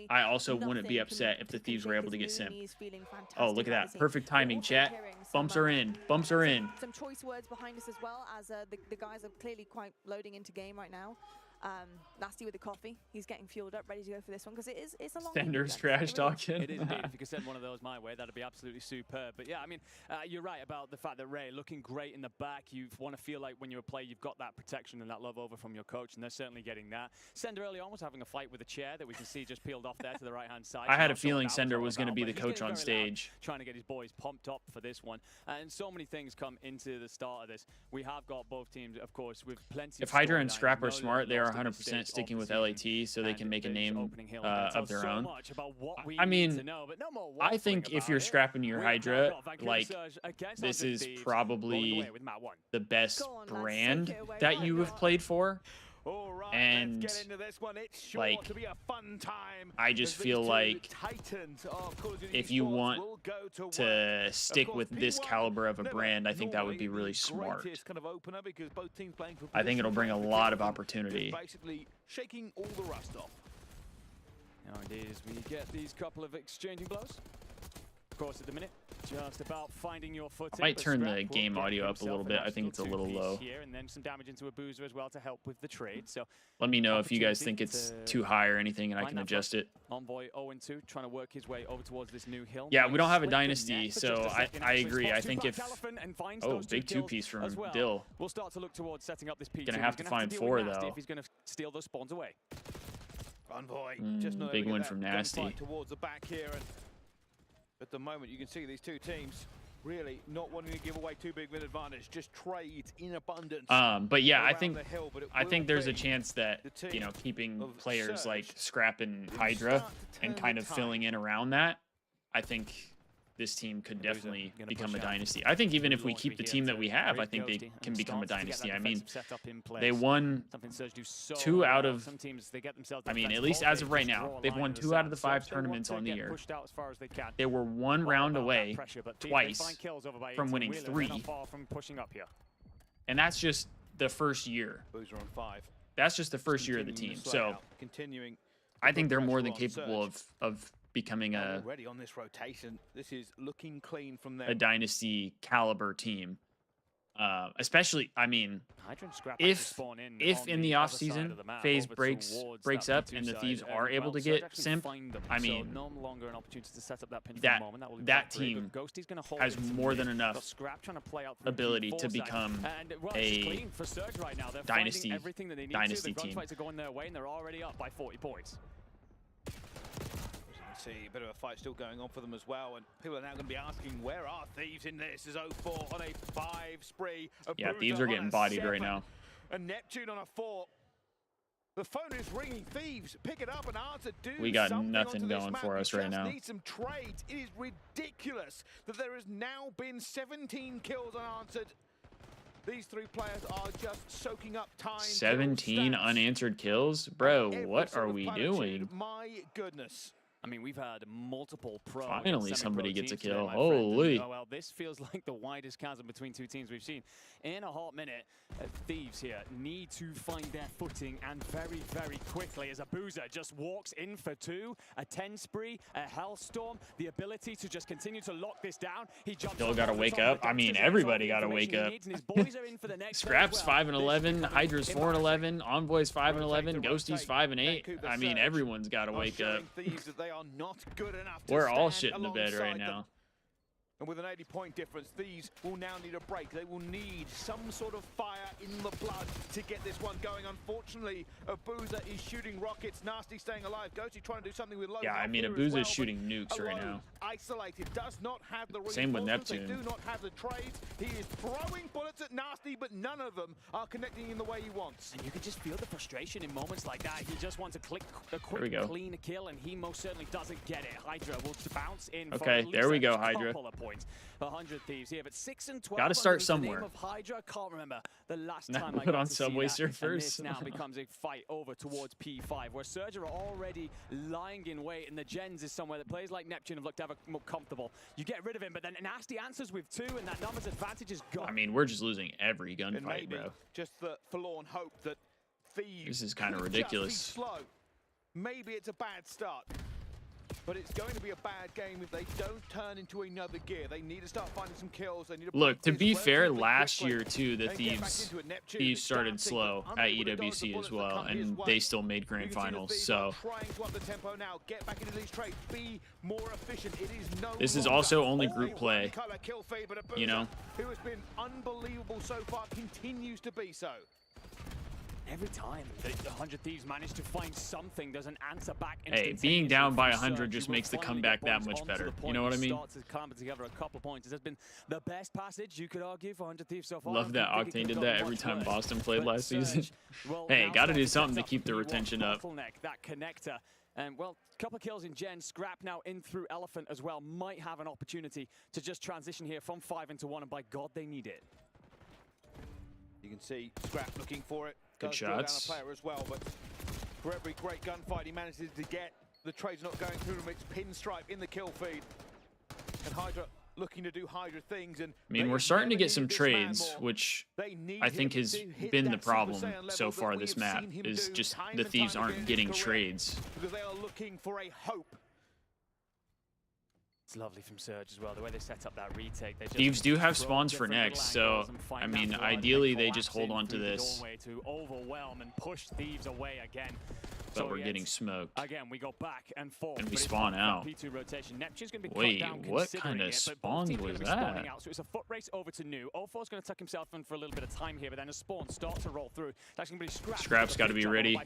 I also wouldn't be upset if the Thieves were able to get Simp. Oh, look at that. Perfect timing, chat. Bumps are in. Bumps are in. Some choice words behind us as well, as the guys are clearly quite loading into game right now. Nasty with the coffee. He's getting fueled up, ready to go for this one because it's a long. Sender's trash talking. It is indeed. If you could send one of those my way, that'd be absolutely superb. But yeah, I mean, you're right about the fact that Ray looking great in the back. You want to feel like when you're a player, you've got that protection and that love over from your coach, and they're certainly getting that. Sender early on was having a fight with a chair that we can see just peeled off there to the right-hand side. I had a feeling Sender was going to be the coach on stage. Trying to get his boys pumped up for this one. And so many things come into the start of this. We have got both teams, of course, with plenty. If Hydra and Scrap are smart, they are 100% sticking with LAT so they can make a name of their own. I mean, I think if you're scrapping your Hydra, like, this is probably the best brand that you have played for. And like, I just feel like if you want to stick with this caliber of a brand, I think that would be really smart. I think it'll bring a lot of opportunity. Shaking all the rust off. Now it is, we get these couple of exchanging blows. Of course, at the minute, just about finding your footing. I might turn the game audio up a little bit. I think it's a little low. Here, and then some damage into a boozer as well to help with the trade. So let me know if you guys think it's too high or anything, and I can adjust it. Envoy 0-2, trying to work his way over towards this new hill. Yeah, we don't have a dynasty, so I agree. I think if big two-piece from Dill. We'll start to look towards setting up this P2. Gonna have to find 4 though. If he's gonna steal those spawns away. Envoy, big win from Nasty. Towards the back here, and at the moment you can see these two teams really not wanting to give away too big of an advantage, just trade in abundance. But yeah, I think there's a chance that, keeping players like Scrap and Hydra and kind of filling in around that, I think this team could definitely become a dynasty. I think even if we keep the team that we have, I think they can become a dynasty. I mean, they won 2 out of, I mean, at least as of right now, they've won 2 out of the 5 tournaments on the year. They were 1 round away twice from winning 3. And that's just the first year. That's just the first year of the team. So I think they're more than capable of becoming already on this rotation. This is looking clean from them. a dynasty caliber team. Especially, I mean, Hydra and Scrap if actually spawn if on in the other off side season of the map FaZe over breaks towards that up P2 and the side, Thieves and, are able well, to Surge get actually simp, find them, I so mean, no longer an opportunity to set up that pin for that the moment. Will be that very team good. Ghosty's gonna hold has it to more mid. than enough Got Scrap trying to play out through ability to P4 become side. And, well, a it's clean for Surge right now. They're dynasty- finding everything that they need dynasty to. The team. gunfights are going their way, and they're already up by 40 points. See a bit of a fight still going on for them as well, and people are now going to be asking, where are Thieves in this? As 0-4 on a 5 spree. Yeah, Bruiser Thieves are on getting a bodied 7, right now. and Neptune on a 4. The phone is ringing. Thieves, pick it up and answer. Do We got something nothing onto this going map. for We us right just now. Need some trades. It is ridiculous that there has now been 17 kills unanswered. These 3 players are just soaking up time. 17 unanswered kills, bro. Every What sort are of we platitude. doing? My goodness. I mean, we've had multiple pro. Finally and somebody semi-pro gets a teams today, kill. my friend, and, Holy. well, this feels like the widest chasm between 2 teams we've seen in a hot minute. Thieves here need to find their footing, and very, very quickly, as Abuza just walks in for 2, a 10 spree, a hellstorm, the ability to just continue to lock this down. He jumps. Still gotta wake up. I mean, everybody gotta wake up. Scraps 5 and 11, Hydra's 4 and 11, Envoy's 5 and 11, Ghosty's 5 and 8. I mean, everyone's gotta wake up. We're all shit in the bed right now. And with an 80-point difference, these will now need a break. They will need some sort of fire in the blood to get this one going. Unfortunately, Abuza is shooting rockets. Nasty staying alive. Ghosty trying to do something with low. Yeah, I mean, Abuza's shooting nukes right now. Isolated, does not have the Same with reinforcements. Neptune. They do not have the trades. He is throwing bullets at Nasty, but none of them are connecting in the way he wants. And you can just feel the frustration in moments like that. He just wants a quick, clean kill, and he most certainly doesn't get it. Hydra will bounce in. Okay, there we go, Hydra. 100 Thieves here, but 6 and 12. Gotta start somewhere. The name of Hydra, can't remember the last Not time I put got on to Subway see that. Surfers. And this now becomes a fight over towards P5, where Surge are already lying in wait, and the Gens is somewhere that players like Neptune have looked ever more comfortable. You get rid of him, but then Nasty answers with 2, and that numbers advantage is gone. I mean, we're just losing every And gunfight, maybe bro. just the forlorn hope that Thieves This is kind of could just be ridiculous. slow. Maybe it's a bad start, but it's going to be a bad game if they don't turn into another gear. They need to start finding some kills. They need to Look, to break be this fair, relatively last quickly year too, the and get back Thieves into it. Neptune Thieves started dancing, slow but at unable to dodge the EWC bullets as that well, come his and way. they still made You grand can see the finals. Thieves So are trying to up the tempo now, get back into these trades, be more efficient. It is no this is longer also only all group play, one colour kill feed, but you know? Abuza, who has been unbelievable so far, continues to be so. Every time the 100 Thieves manage to find something, there's an answer back. Hey, being down by 100 just makes the comeback that much better. You know what I mean? Start to come together a couple of points. This has been the best passage you could argue for 100 Thieves so far. Love that Octane did that every time Boston played last season. Hey, gotta do something to keep the retention up. That connector. And, well, a couple of kills in Gen. Scrap now in through Elephant as well. Might have an opportunity to just transition here from 5 into 1, and by God, they need it. You can see Scrap looking for it. Good Does draw down shots. a player as well, but for every great gunfight he manages to get, the trade's not going through him. It's pinstripe in the kill feed. And Hydra looking to do Hydra things. And I mean, we're starting to get some trades, which I think has been the problem so far this map, is just the Thieves aren't getting trades. Because they are looking for a hope. It's lovely from Surge as well, the way they set up that retake. They just Thieves do have throw spawns for different next, little so angles and find I that mean, blood, ideally and they just collapse hold in on to through the this, doorway to overwhelm and push Thieves away again. but we're yes, getting smoked. Again, we go back and forth. And we but it's spawn not out. P2 rotation. Neptune's going to be Wait, cut down what considering kind of it, but both spawns teams are was gonna be spawning that? out, so it's a foot race over to New. 0-4's going to tuck himself in for a little bit of time here, but then a spawn starts to roll through. It's actually going to be Scrap. Scrap's got to be ready.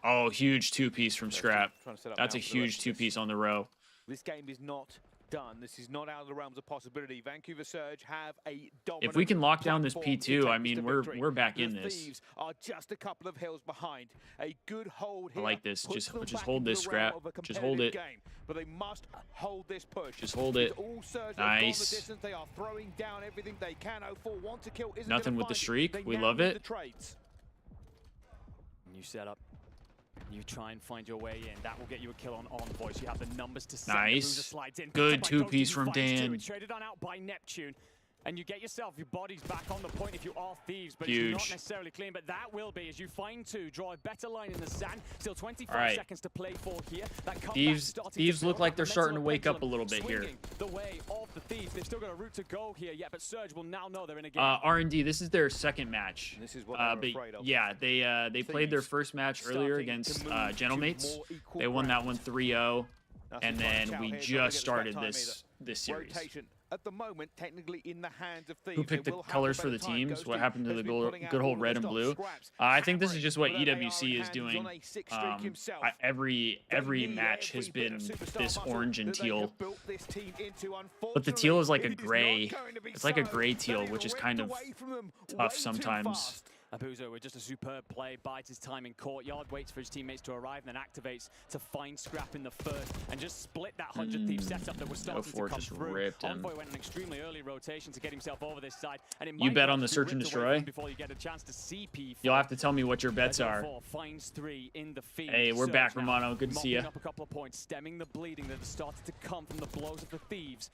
Oh, huge 2-piece from Scrap. That's a huge 2-piece on the row. This game is not done. This is not out of the realms of possibility. Vancouver Surge have a dominant If we can lock down this platform to P2, take I this mean, to we're victory. back in The this. Thieves are just a couple of hills behind. A good hold here. I like this. puts Just them back hold into this, the realm Scrap. of a Just hold competitive it. Game, but they must hold this push. Just hold it. It's all Surge that have gone the Nice. distance. They are throwing down everything they can. 0-4 want to kill. Isn't Nothing gonna with the find it. streak. They We now love need it. the trades. New setup. You try and find your way in. That will get you a kill on Envoy. So you have the numbers to send. Nice. Abuza slides in. Good Picked up by 2-piece Ghosty, from who finds two. Dan. It's traded on out by Neptune. and you get yourself your bodies back on the point if you are Thieves, but Huge. it's not necessarily clean. But that will be as you find two, draw a better line in the sand. Still 25 right. seconds to play for here. That Thieves look like they're starting to wake up a little bit here. The way of the Thieves, they've still got a route to go here yet, but Surge will now know they're in a game. R&D, this is their second match. And this is what they're but afraid of. yeah, they played their first match earlier against Gentlemates. They won that one 3-0, and then we just started this series. Rotation at the moment technically in the hands of Thieves. Who picked the colors for the teams? What happened to the good old red and blue? I think this is just what EWC is doing. Every match has been this orange and teal, but the teal is like a gray. It's like a gray teal, which is kind of tough sometimes. Abuzo with just a superb play, bides his time in courtyard, waits for his teammates to arrive, and then activates to find Scrap in the first, and just split that 100 Thief setup that was starting to come through. Ripped him. Envoy went an extremely early rotation to get himself over this side, and it You bet on the search and destroy? Before you get a chance to see P4. You'll have to tell me what your bets are. Finds 3 in the feed. Hey, we're back, Romano. Good to see you. Up a couple of points, stemming the bleeding that has started to come from the blows of the Thieves.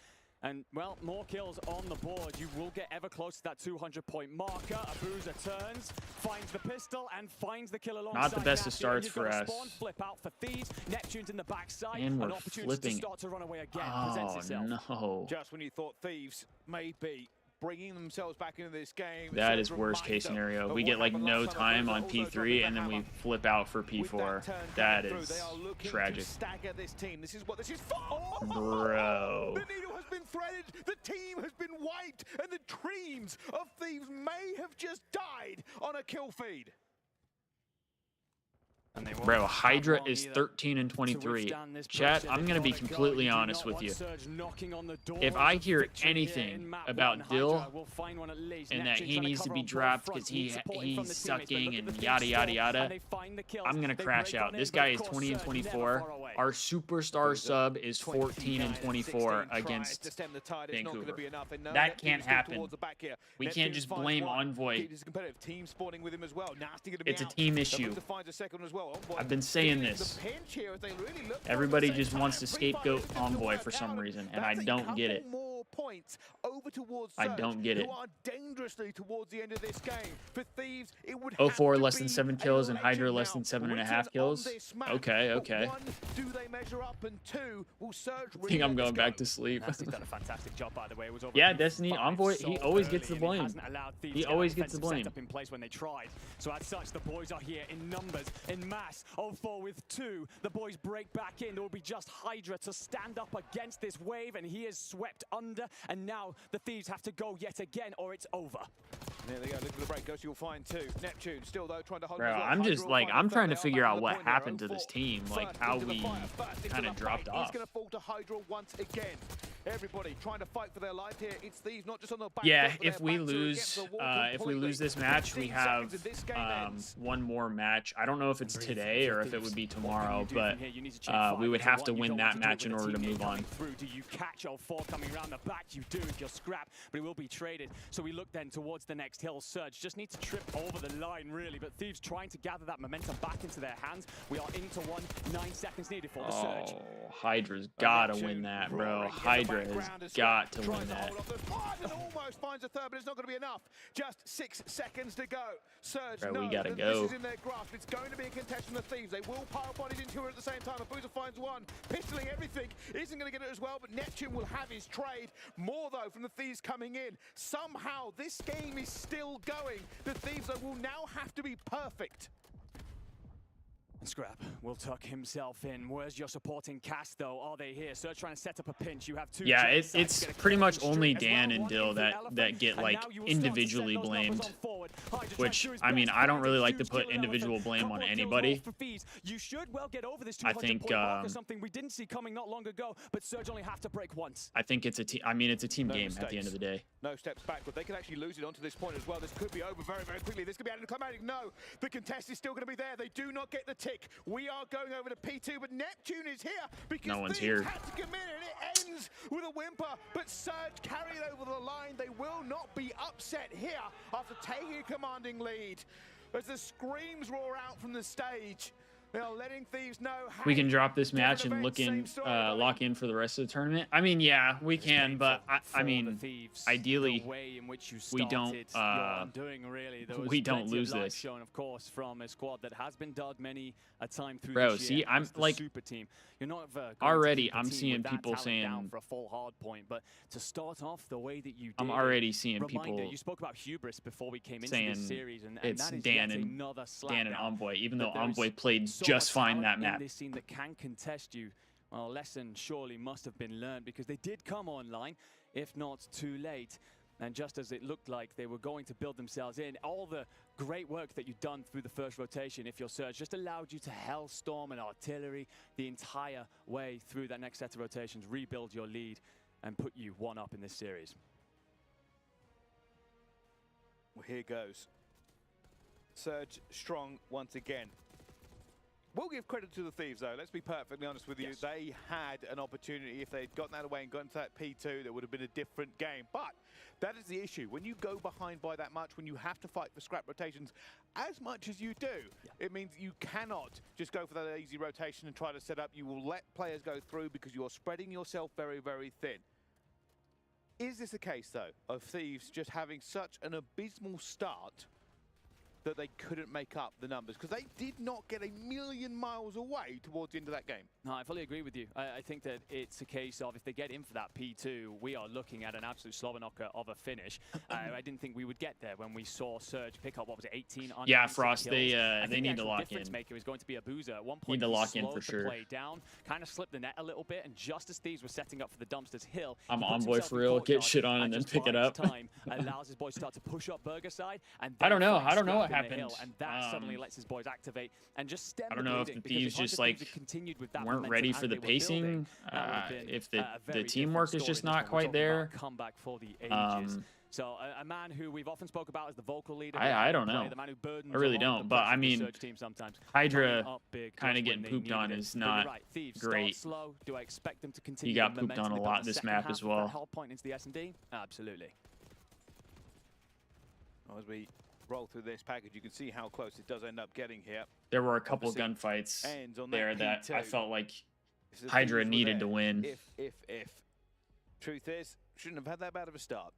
And, well, more kills on the board. You will get ever close to that 200-point marker. Abuza turns, finds the pistol, and finds the kill alongside. Not the best of starts for us. Flip out for Thieves. Neptune's in the backside. And we're an opportunity flipping. to start to run away again presents itself. No. Just when you thought Thieves may be bringing themselves back into this game. That is worst case scenario. We get like no time on P3 and then we flip out for P4. That is tragic. This team. This is what this is for. Bro. The needle has been threaded. The team has been wiped, and the dreams of Thieves may have just died on a kill feed. Bro, Hydra is 13 and 23. Chat, I'm going to be completely honest with you. If I hear anything about Dill and that he needs to be dropped because he's sucking and yada, yada, yada, I'm going to crash out. This guy is 20 and 24. Our superstar sub is 14 and 24 against Vancouver. That can't happen. We can't just blame Envoy. It's a team issue. I've been saying this. Everybody just wants to scapegoat Envoy for some reason, and I don't get it. I don't get it. 04 less than 7 kills and Hydra less than 7.5 kills. Okay, okay. I think I'm going back to sleep. He's done a fantastic job, by the way. Yeah, Destiny Envoy, he always gets the blame. He always gets the blame. In place when they tried. So as such, the boys are here in numbers, in mass. 04 with 2. The boys break back in. There will be just Hydra to stand up against this wave, and he is swept under. And now the Thieves have to go yet again, or it's over. There they go. Look at the break. You'll find 2. Neptune still though trying to hold. Bro, I'm just like I'm trying to figure out what happened to this team, like how we kind of dropped off. He's going to fall to Hydra once again. Everybody trying to fight for their life here. It's Thieves, not just on the back. Yeah, if we lose this match, we have one more match. I don't know if it's today or if it would be tomorrow, but we would have to win that match in order to move on. Do you catch 04 coming around the back? You do if you're Scrap, but it will be traded. So we look then towards the next hill. Surge just need to trip over the line, really, but Thieves trying to gather that momentum back into their hands. We are into 9 seconds needed for the Surge. Oh, Hydra's gotta win that, bro. Hydra has got to win that. Almost finds a third, but it's not going to be enough. Just 6 seconds to go. Surge, bro, we gotta this go. is in their grasp. It's going to be a contest from the Thieves. They will pile bodies into her at the same time. Abuza finds one, pistoling everything. Isn't going to get it as well, but Neptune will have his trade. More though from the Thieves coming in. Somehow this game is still going. The Thieves will now have to be perfect. Scrap will tuck himself in. Where's your supporting cast, though? Are they here? Surge trying to set up a pinch. You have 2. Yeah, it's pretty much only Dan and Dill that get like individually blamed. Which I mean, I don't really like to put individual blame on anybody. You should well get over this I think something we didn't see coming not long ago, but Surge only have to break once. I think it's a team. I mean, it's a team game at the end of the day. No steps backward. They can actually lose it onto this point as well. This could be over very, very quickly. This could be anticlimactic. No, the contest is still going to be there. They do not get the tick. We are going over to P2, but Neptune is here because no one's here. Had to come in, and it ends with a whimper. But Surge carried over the line. They will not be upset here after taking a commanding lead. As the screams roar out from the stage, They are letting Thieves know, we can hey, drop this different match and events, look in, same story, buddy. lock in for the rest of the tournament? I mean, yeah, we can, but I mean, ideally, the way in which you we don't, your undoing, really. There was we don't plenty of lose life this. shown, of course, from a squad that has been dug many a time through Bro, this year. see, I'm It's the like, super team. You're not going already, to keep a I'm team seeing with that people talent saying, down for a full hard point, but to start off the way that you did, I'm already seeing reminder, people you spoke about hubris before we came into saying this series, and it's that is Dan yet and another Dan and slapdown. Envoy, even though That there is Envoy played so just much fine that talent map. in this team that can contest you. Well, a lesson surely must have been learned, because they did come online, if not too late. And just as it looked like they were going to build themselves in, all the great work that you've done through the first rotation, if your surge just allowed you to hellstorm and artillery the entire way through that next set of rotations, rebuild your lead, and put you 1-up in this series. Well, here goes. Surge strong once again. We'll give credit to the Thieves, though. Let's be perfectly honest with you. Yes. They had an opportunity. If they'd gotten that away and gotten to that P2, there would have been a different game. But that is the issue. When you go behind by that much, when you have to fight for scrap rotations as much as you do, it means you cannot just go for that easy rotation and try to set up. You will let players go through because you're spreading yourself very, very thin. Is this a case, though, of Thieves just having such an abysmal start that they couldn't make up the numbers? Because they did not get a million miles away towards the end of that game. No, I fully agree with you. I think that it's a case of, if they get in for that P2, we are looking at an absolute slobber knocker of a finish. I didn't think we would get there when we saw Surge pick up, what was it, 18 on Yeah, Frost, kills. they need to lock in. The maker is going to be a Boozer. At one point, Need to he lock in slowed for the sure. play down, kind of slipped the net a little bit, and just as Thieves were setting up for the dumpsters hill, I'm he puts Envoy himself for in real, courtyard get shit on and then just pick it buys up. time, allows his boys to start to push up Burger side, and I don't know. then I don't know what finds Scrap in the happened. hill, and that suddenly lets his boys activate and just stem I don't know if the Thieves just like weren't ready for the pacing, if the teamwork is just not quite there. Comeback for the ages. So a man who we've often spoke about as the vocal leader. I don't know. The man who burdens I really along don't. the But pressure I of the mean, Surge team sometimes. Hydra Coming up big kind of just when getting they pooped on needed it. is But you're not right, Thieves great. start slow. Do I expect them to continue? He got the pooped on momentum a they lot built this the map second as half of well. that hard point into the S&D? Absolutely. As we roll through this package, you can see how close it does end up getting here. There were a couple Obviously, gunfights ends on there that that I P2. felt like If the Hydra Thieves were needed to there, win. If. Truth is, shouldn't have had that bad of a start.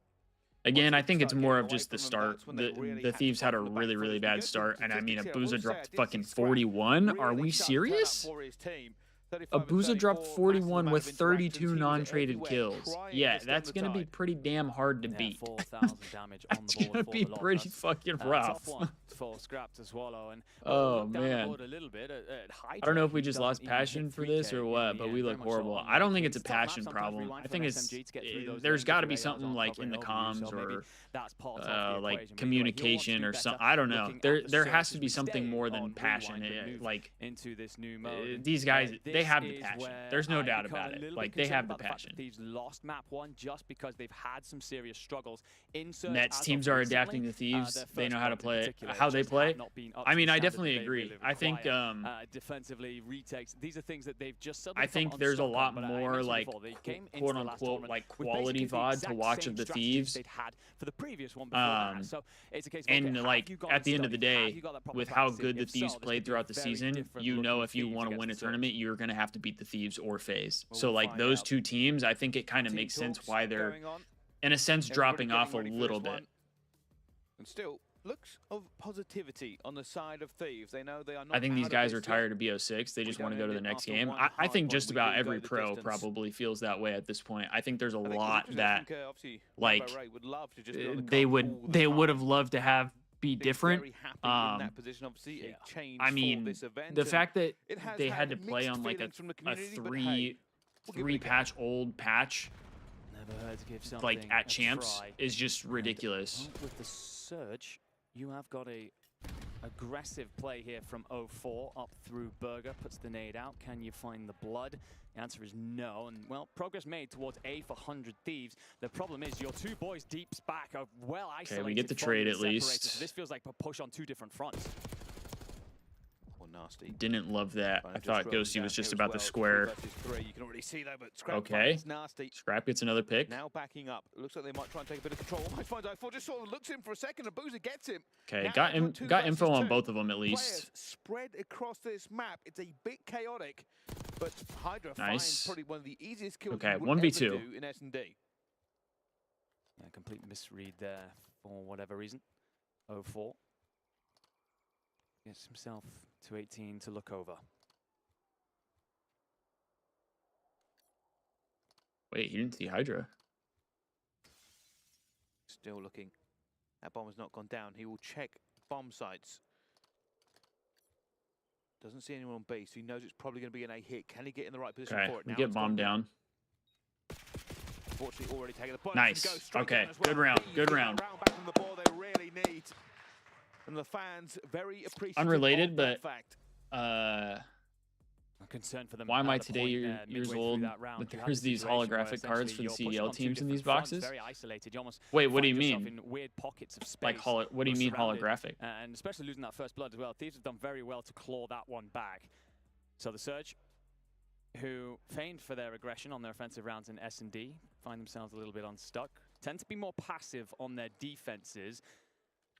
Again, Once I they think it's start more getting of away just the from them, start. that's when they really The had to Thieves fight had a from the back really, foot. really If we bad go to start, and I mean, statistics here, Abuza I will dropped say I did fucking see Scrap 41. Are really we start to turn up serious? for his team. 35 and Abuza dropped 34, 41 massive with amount of 32 interactions. He was non-traded everywhere, kills. trying Yeah, to stem that's the going to be tide. pretty damn hard to Yeah, beat. 4,000 damage on That's the board going to for be the Lost. pretty That's fucking a rough. tough one for Scrap to swallow. And Oh, look down the man. board a little bit at Hydra, I don't know if we he just doesn't lost even hit passion for 3K this or in what, the but end, we very look much so horrible. on I don't think the it's a tough map, passion sometimes problem. relying I for think an it's SMG to get through those there's lanes got to if be your ARs something aren't like covering in the over you, comms so maybe or that's part of the equation. like But you're right, he'll want to communication do or better something. I don't know. looking at There the has to surges be we something stay more than on passion. Rewind and move Like into this new mode. these guys, they This have the is passion. where There's no I doubt become about a it. little Like bit they have concerned the about fact passion. that Thieves lost map 1 just because they've had some serious struggles in Surge. Nets as of teams are recently. adapting to Thieves. Their They first know how to point in play, particular how they just play. have not been up I to mean, the I standard definitely that they agree. really I think require. Defensively retakes. These are things that they've just suddenly I think come there's a unstuck lot on, but I more mentioned like before, they came into quote the last unquote tournament like with quality basically the VOD to exact watch same of the strategies Thieves. they'd had for the previous one before that. So it's a case of, And okay, like have you gone at the end of and the studied? Have day, you got that proper with how practice? good the If so, Thieves this played could be throughout the very season, different you know looking if you Thieves want to against win a the Surge. tournament, you're going to have to beat the Thieves or FaZe. Well, So we'll like find those out. two teams, I think it kind of Team makes sense talks why they're going on. in a sense Everybody dropping off a getting ready for little this bit. one. And still, looks of positivity on the side of Thieves. They know they are not I think these out of guys this are yet. tired of BO6. They just We want to don't go to end the it next after game. one I hard think point. just We about do every go the pro distance. probably feels that way at this point. I think there's a I think it's lot interesting. that I think, obviously, like, Rambo Ray would love to just be on the they court would all the they would time. have loved to have be Being different. very happy in that position, obviously, yeah. a change I mean, for this event. the and fact that it has they had to had play mixed on like feelings from the a community, but three hey, we'll give it a go. patch old patch Never heard to give something like at a champs try. is just ridiculous. Well, with the Surge, you have got a aggressive play here from 04 up through Burger, puts the nade out. Can you find the blood? The answer is no, and well, progress made towards A for 100 Thieves. The problem is your two boys deeps back are well isolated. we get the from trade the at least. separators, so this feels like a push on 2 different fronts. Nasty. Didn't love that. Trying I to just thought throw them Ghosty down was just here as about the well. square. 3 versus 3. You can already see that, but Scrap Okay. finds Nasty. Scrap gets another pick. Now backing up. It looks like they might try and take a bit of control. Almost finds I4, just sort of looks in for a second, and Boozer gets him. Okay, Now got they've got 2 got info versus on 2. both of them at least. Players spread across this map. It's a bit chaotic, but Hydra Nice. finds probably one of the easiest kills Okay, you would 1v2. ever do in S&D. Yeah, complete misread there for whatever reason. 0-4. Gets himself to 18 to look over. Wait, he didn't see Hydra. Still looking. That bomb has not gone down. He will check bomb sites. Doesn't see anyone on B, so he knows it's probably going to be an A hit. Can he get in the right position Okay, for it? we Now get it's gone bombed down. Unfortunately, already taken the point. Nice. Go straight Okay, down as well. good round, Thieves good get that round. Back from the ball they really need. And the fans very appreciative Unrelated, of that but fact. A concern for them. Why am I at the today point years there, midway through old, that round. but You have there's the these situation where holographic cards for the essentially you're CDL pushed on 2 teams in these different fronts, boxes? Very isolated. You almost Wait, what do you find yourself mean? in weird pockets of space. Like, what do you mean surrounded, holographic? and especially losing that first blood as well. Thieves have done very well to claw that one back. So the Surge, who feigned for their aggression on their offensive rounds in S&D, find themselves a little bit unstuck. Tend to be more passive on their defenses.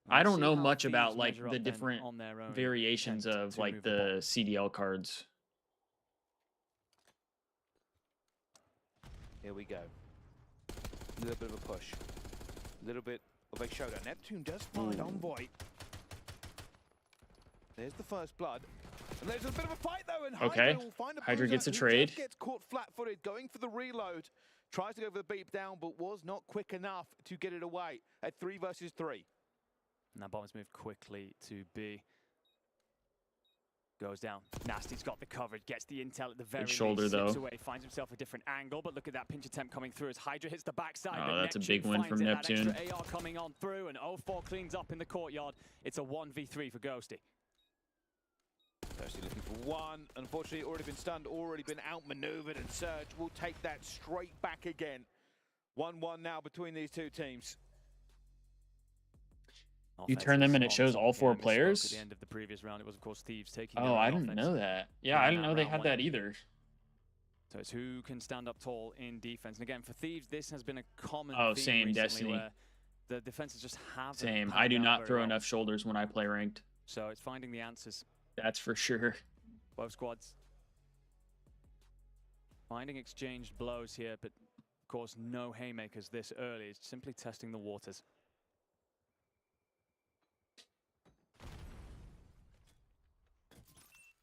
I don't See know how much Thieves about like measure the up then different on their own variations attempt of to like move the ball. the CDL cards. Here we go. A little bit of a push. A little bit of a showdown. Neptune does find Envoy. There's the first blood. And there's a bit of a fight though, and Okay. Hydra will find a Hydra Boozer gets a who trade. just gets caught flat-footed, going for the reload. Tries to go for the beat down, but was not quick enough to get it away at 3 versus 3. And that bomb has moved quickly to B. Goes down. Nasty's got the coverage, gets the intel at the very shoulder, least, slips though. away, finds himself a different angle, but look at that pinch attempt coming through as Hydra hits the backside. Oh, but that's a Neptune big win finds from it, Neptune. That extra AR coming on through, and 0-4 cleans up in the courtyard. It's a 1v3 for Ghosty. Ghosty looking for one. Unfortunately, already been stunned, already been outmaneuvered, and Surge will take that straight back again. 1-1 now between these two teams. You turn them and it shows all 4 At players? the end of the previous round, it was of course Thieves taking. Oh, their I own didn't offense. know that. Yeah, I didn't know they had that either. So it's who can stand up tall in defense. And again, for Thieves, this has been a common Oh, theme same, recently Destiny. where the defenses just haven't Same. I panned do out not very throw well. enough shoulders when I play ranked. So it's finding the answers. That's for sure. Both squads finding exchanged blows here, but of course no haymakers this early. It's simply testing the waters.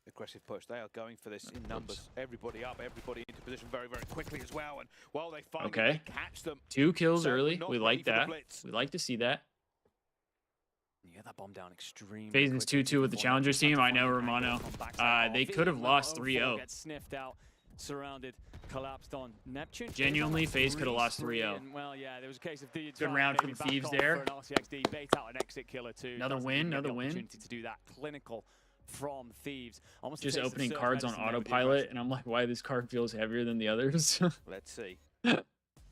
Aggressive push. They are going for this in numbers. Everybody up, everybody into position very, very quickly as well. And while they find it, Okay. they catch them. 2 kills So early. not We ready like for the that. blitz. We like to see that. You get that bomb down extremely FaZe is quickly 2-2 with the before Challengers they team. try I to know, find an Romano. angle from backside. They could have Even lost 0-4 3-0. Gets sniffed out, surrounded, collapsed on Neptune. Genuinely, is on a FaZe could have lost 3-3, 3-0. and, well, yeah, there was a case of Thieves. Good trying round maybe from back Thieves off there. for an RCXD, bait out an exit killer too. Another Doesn't win, even get the another win. opportunity to do that. Clinical from Thieves. Almost a Just taste of opening Surge cards on medicine there with the autopilot, aggression. and I'm like, why this card feels heavier than the others? Let's see.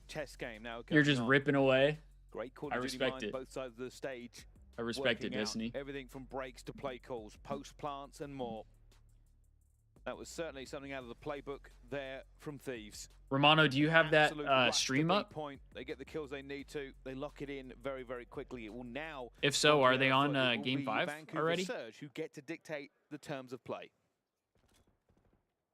Chess game now. You're going just on. ripping away. Great Call I of Duty respect mind, it. both sides of the stage. I respect it, working out Destiny. Everything from breaks to play calls, post plants and more. That was certainly something out of the playbook there from Thieves. Romano, do you have that Absolute rush to stream B up? Point. They get the kills they need to. They lock it in very, very quickly. It will now. If so, go are to they their on foot. It will Game be 5 Vancouver already? Surge who get to dictate the terms of play.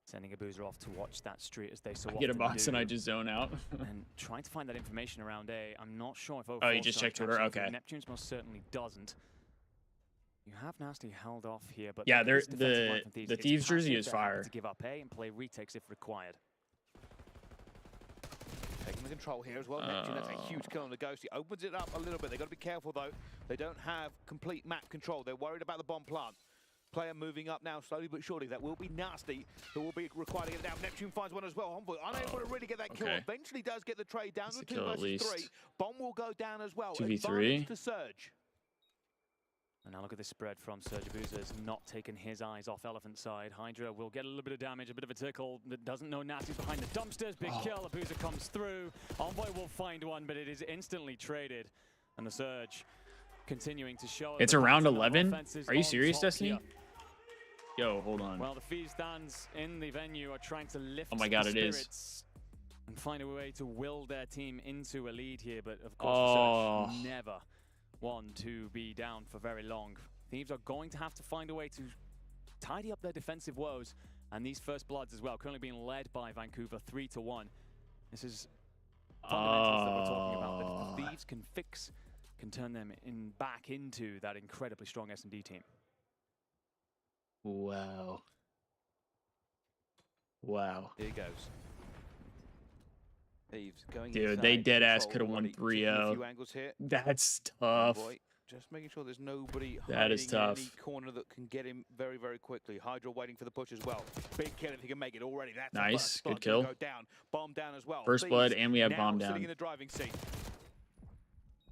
Sending a boozer off to watch that street as they so I get a often box do. and I just zone out. And trying to find that information around A. I'm not sure if 0-4 Oh, you just starts checked Twitter? catching through. Okay. Neptune's most certainly doesn't. You have Nasty held off here, but Yeah, this they're- defensive line from the it's Thieves jersey passive. is They're happy fire. to give up A and play retakes if required. Taking the control here as well. Neptune, that's a huge kill on the Ghost. He opens it up a little bit. They've got to be careful, though. They don't have complete map control. They're worried about the bomb plant. Player moving up now, slowly but surely. That will be Nasty, who will be required to get it down. Neptune finds one as well. Envoy unable to really get that kill. okay. Eventually does get the trade down That's to a 2 kill at versus least. 3. Bomb will go down as well. 2v3. Advantage to Surge. And now look at this spread from Serge Abuza. Has not taken his eyes off Elephant side. Hydra will get a little bit of damage, a bit of a tickle. That doesn't know Nasty's behind the dumpsters. Big kill. Abuza comes through. Envoy will find one, but it is instantly traded. And the Surge continuing to show. It's the around pattern of 11? offenses Are you on serious, top Destiny? here. Yo, hold on. Well, the FaZe stands in the venue are trying to lift Oh my God, the it is. spirits and find a way to will their team into a lead here. But of course, the Surge never one to be down for very long. Thieves are going to have to find a way to tidy up their defensive woes, and these first bloods as well, currently being led by Vancouver 3-1. This is fundamentals that we're talking about that the Thieves can fix, can turn them back into that incredibly strong S&D team. Wow. Wow. Here goes. Thieves going Dude, inside, they dead ass control could have won already, taking a 3-0. few angles here. That's tough. Boy, just making sure there's nobody That is hiding in tough. any corner that can get him very, very quickly. Hydra waiting for the push as well. Big kill if he can make it already. That's the Nice, first good blood kill. gonna Go down. Bomb down as well. First Thieves blood, and we have now bomb sitting down. in the driving seat.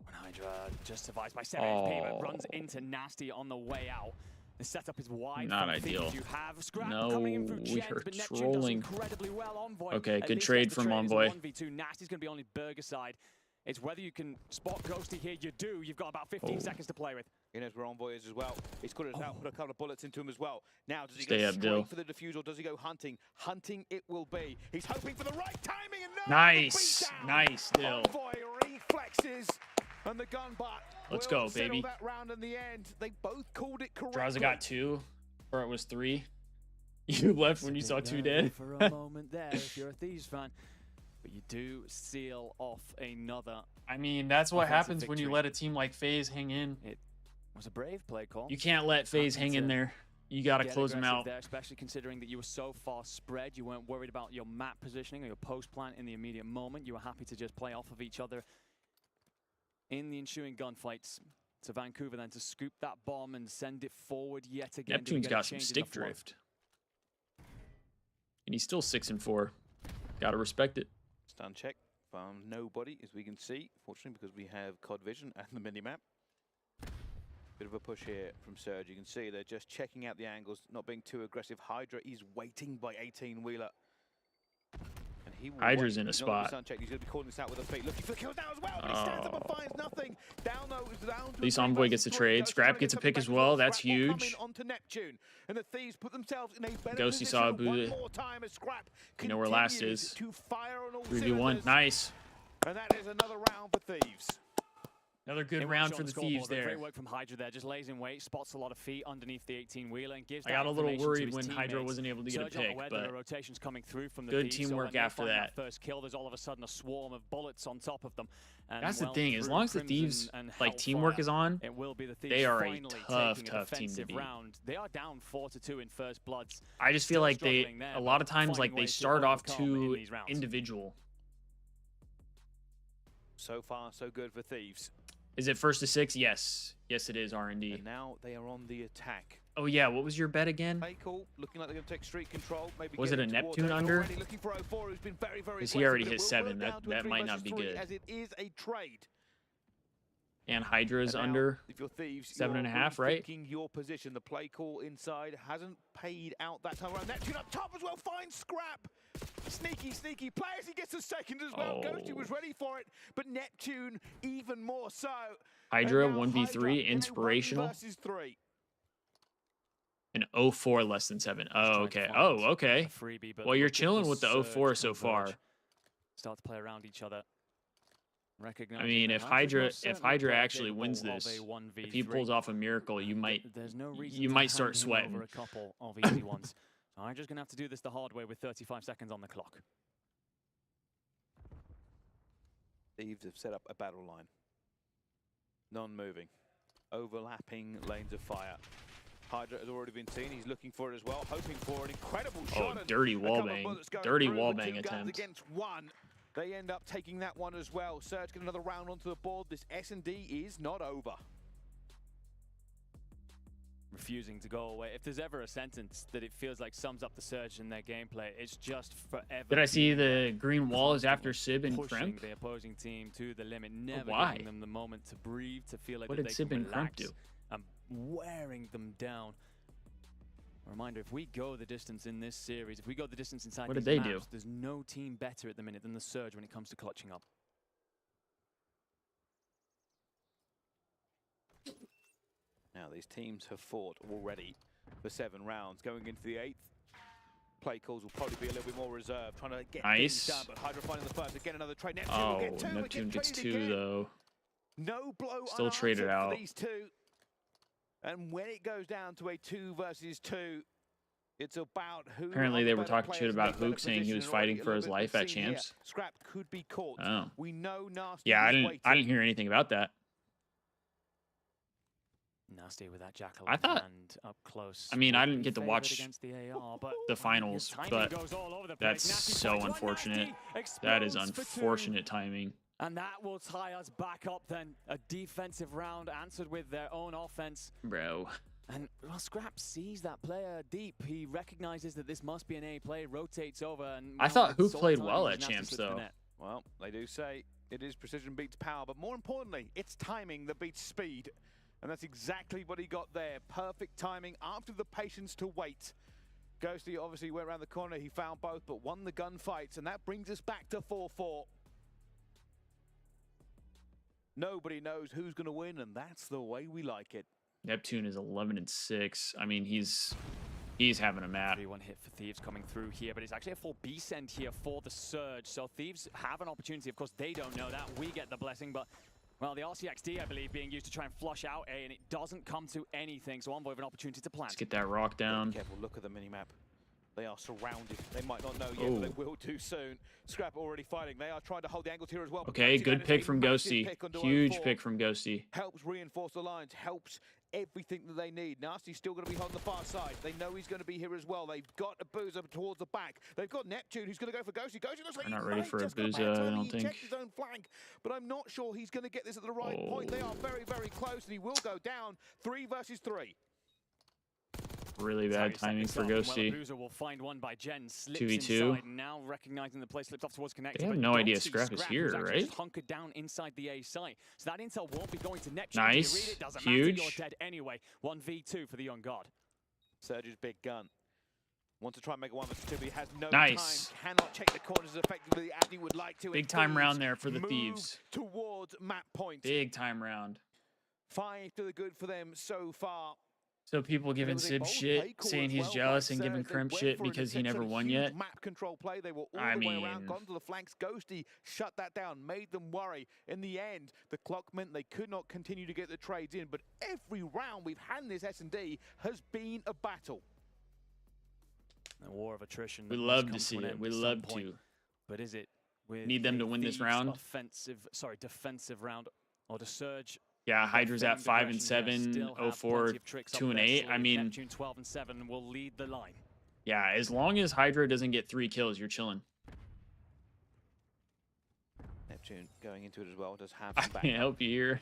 And Hydra just survives by 7 HP, but runs into Nasty on the way out. The setup is wide. Not from ideal. Thieves. You have Scrap No, coming in through we Chen, are but Neptune trolling. does incredibly well. Envoy Okay, at good least trade gets the from trade. Envoy. It's 1v2. Nasty's going to be on his burger side. It's whether you can spot Ghosty here. You do. You've got about 15 seconds to play with. He knows where Envoy is as well. He's got to put a couple of bullets into him as well. Now, does he Stay go up, straight Dill. for the defuse or does he go hunting? Hunting it will be. He's hoping for the right timing and Nice. Nice, Dill. Envoy reflexes and the gun butt. Let's will go, settle baby. that round in the end. They both called it correctly. Draza got 2, or it was 3. You left when you saw 2 dead. For a moment there, if you're a Thieves fan. But you do seal off another. I mean, that's what Offensive happens when you victory. let a team like FaZe hang in. It was a brave play call. You can't let FaZe hang in there. You got to Get close them aggressive out. there, especially considering that you were so far spread. You weren't worried about your map positioning or your post plant in the immediate moment. You were happy to just play off of each other in the ensuing gunfights. To Vancouver then to scoop that bomb and send it forward yet again. Neptune's got some stick drift. And he's still 6-4. Got to respect it. Stun check. Found nobody, as we can see, fortunately, because we have COD Vision and the minimap. Bit of a push here from Surge. You can see they're just checking out the angles, not being too aggressive. Hydra is waiting by 18-wheeler. And he will Hydra's wait. in a He's not gonna spot. stun check. He's going to be calling this out with the feet. Looking for the kills now as well, but he stands up and finds nothing. Down though, it's down to At least a 3 Envoy versus gets a 3. trade. Ghosty Scrap trying to gets a get pick something as back well. Scrap That's will come huge. in onto Neptune. And the Thieves put themselves in a better Ghosty position saw one Abu. more time as Scrap You know where last continues is. to fire on all 3v1. cylinders. Nice. And that is another round for Thieves. Another good round for the Thieves there. Great work from Hydra there, just lays in wait, spots a lot of feet underneath the 18-wheeler and gives I got that a little information to worried his when Hydra teammates. wasn't able to get a Surge aren't pick, aware that but a rotation's coming through from the good Thieves, so teamwork when they after find that. First kill, there's all of a sudden a swarm of bullets on top of them. And That's the well, thing. As through long as the Crimson Thieves, and like, teamwork Hellfire, is on, it will be the Thieves they are a finally tough, taking tough an team to offensive beat. round. They are down 4-2 in first bloods. I just feel Still like struggling there, a lot of but times, like, finding they ways to start off overcome in too these rounds. individual. So far, so good for Thieves. Is it 1st to 6? Yes. Yes, it is, R&D. And now they are on the attack. Oh, yeah. What was your bet again? Play call, looking like they're going to take street control. Maybe Was get it a into Neptune water. under? Already looking for 04, who's been very, very Because he aggressive, already but hit it will 7. boil down to a That 3 might not versus be 3 good. As it is a trade. And Hydra's And now, under. if you're Thieves, 7.5, you're right? rethinking your position. The play call inside hasn't paid out that time around. Neptune up top as well, finds Scrap. Sneaky, sneaky play as he gets a second as well. Oh. Ghosty was ready for it, but Neptune even more so. Hydra, And now 1v3, Hydra in a 1 inspirational. versus 3. An 04 less than 7. Oh, Trying to okay. find Oh, okay. a freebie, but Well, you're look at chilling with the Surge 04 so converge. far. Start to play around each other. I mean, if Hydra actually wins this, if he pulls off a miracle, you might there's no reason you to might start hand him sweating. over a couple of easy ones. So Hydra's going to have to do this the hard way with 35 seconds on the clock. Thieves have set up a battle line. Non-moving. Overlapping lanes of fire. Hydra has already been seen. He's looking for it as well, hoping for an incredible shot. Oh, dirty and a couple of wallbang. bullets going Dirty through, but wallbang 2 guns attempt. against 1. They end up taking that one as well. Surge get another round onto the board. This S&D is not over. Refusing to go away. If there's ever a sentence that it feels like sums up the Surge in their gameplay, it's just forever. Did I see the green wall is after Sib and pushing Kremp? the opposing team to the limit, never Why? giving them the moment to breathe, to feel like What that did they Sib can and Kremp relax, do? and wearing them down. A reminder, if we go the distance in this series, if we go the distance inside What did these they do? maps, there's no team better at the minute than the Surge when it comes to clutching up. Now, these teams have fought already for 7 rounds. Going into the 8th, play calls will probably be a little bit more reserved, trying to get things done, but Hydra finding the first, again another trade. Neptune will get 2, Neptune gets 2 again. though. No blow Still traded out. for these two. And when it goes down to a 2 versus 2, it's about who. Apparently they were talking shit about Hook, saying he was fighting for his life at Champs. Scrap could be caught. Oh. We know Nasty. Yeah, I didn't hear anything about that. Nasty with that jackal I thought- and up close. I mean, I Will didn't be get to favoured watch against the AR, but the finals, his timing but goes all over the that's place. Nasty so finds one, unfortunate. Nasty That is explodes for 2. unfortunate timing. And that will tie us back up then. A defensive round answered with their own offense. Bro. And well, Scrap sees that player deep. He recognizes that this must be an A play, rotates over. And I thought with Hook sole played timing, well at Nasty Champs, slips the though. net. Well, they do say it is precision beats power, but more importantly, it's timing that beats speed. And that's exactly what he got there. Perfect timing after the patience to wait. Ghosty obviously went around the corner. He found both, but won the gunfights. And that brings us back to 4-4. Nobody knows who's going to win, and that's the way we like it. Neptune is 11-6. I mean, he's having a map. 3-1 hit for Thieves coming through here, but it's actually a full B send here for the Surge. So Thieves have an opportunity. Of course, they don't know that. We get the blessing, but well, the RCXD, I believe, being used to try and flush out A, and it doesn't come to anything. So Envoy have an opportunity to plant. Let's get that rock down. Careful, look at the minimap. They are surrounded. They might not know yet, but they will do soon. Scrap already fighting. They are trying to hold the angles here as well. Okay, good pick from Ghosty. Huge pick from Ghosty. Helps reinforce the lines, helps everything that they need. Nasty's still going to be on the far side. They know he's going to be here as well. They've got a Boozer towards the back. They've got Neptune who's going to go for Ghosty. Ghosty looks like They're not he ready might for a just go Boozer, back. I don't He think. checked his own flank, but I'm not sure he's going to get this at the right point. They are very, very close, and he will go down 3 versus 3. Really bad timing for Ghosty. Well, Boozer will find one by Jen. Slips 2v2. inside, now recognizing the play, slips off towards connector. They have but no don't idea see Scrap is here, who's actually right? just hunkered down inside the A site. So that intel won't be going to Neptune. Nice. Do you read it? Doesn't Huge. matter, you're dead anyway. 1v2 for the young god. Surge's big gun. Wants to try and make a 1 versus 2, but he has no Nice. time. Cannot check the corners as effectively as he would like to. Big And time Thieves round there for the move Thieves. towards map point. Big time round. 5 to the good for them so far. So people giving was a Sib bold shit, play call saying as he's well by jealous and Surge. giving They Crimp went shit for an because he never intentional won huge yet. Map control play. They were all I the way around, mean- gone to the flanks. Ghosty shut that down, made them worry. In the end, the clock meant they could not continue to get the trades in. But every round we've had in this S&D has been a battle. A war of attrition. We that love must to come see an it. end We at some love point. to. But is it with Need them a to win this Thieves round? defensive round, or the Surge? Yeah, Hydra's at famed 5 and aggression here, 7, still have 04, plenty of tricks up 2 and their 8. sleeve. I mean, Neptune 12 and 7 will lead the line. yeah, as long as Hydra doesn't get 3 kills, you're chilling. Neptune going into it as well, does have I some back. can't help you here.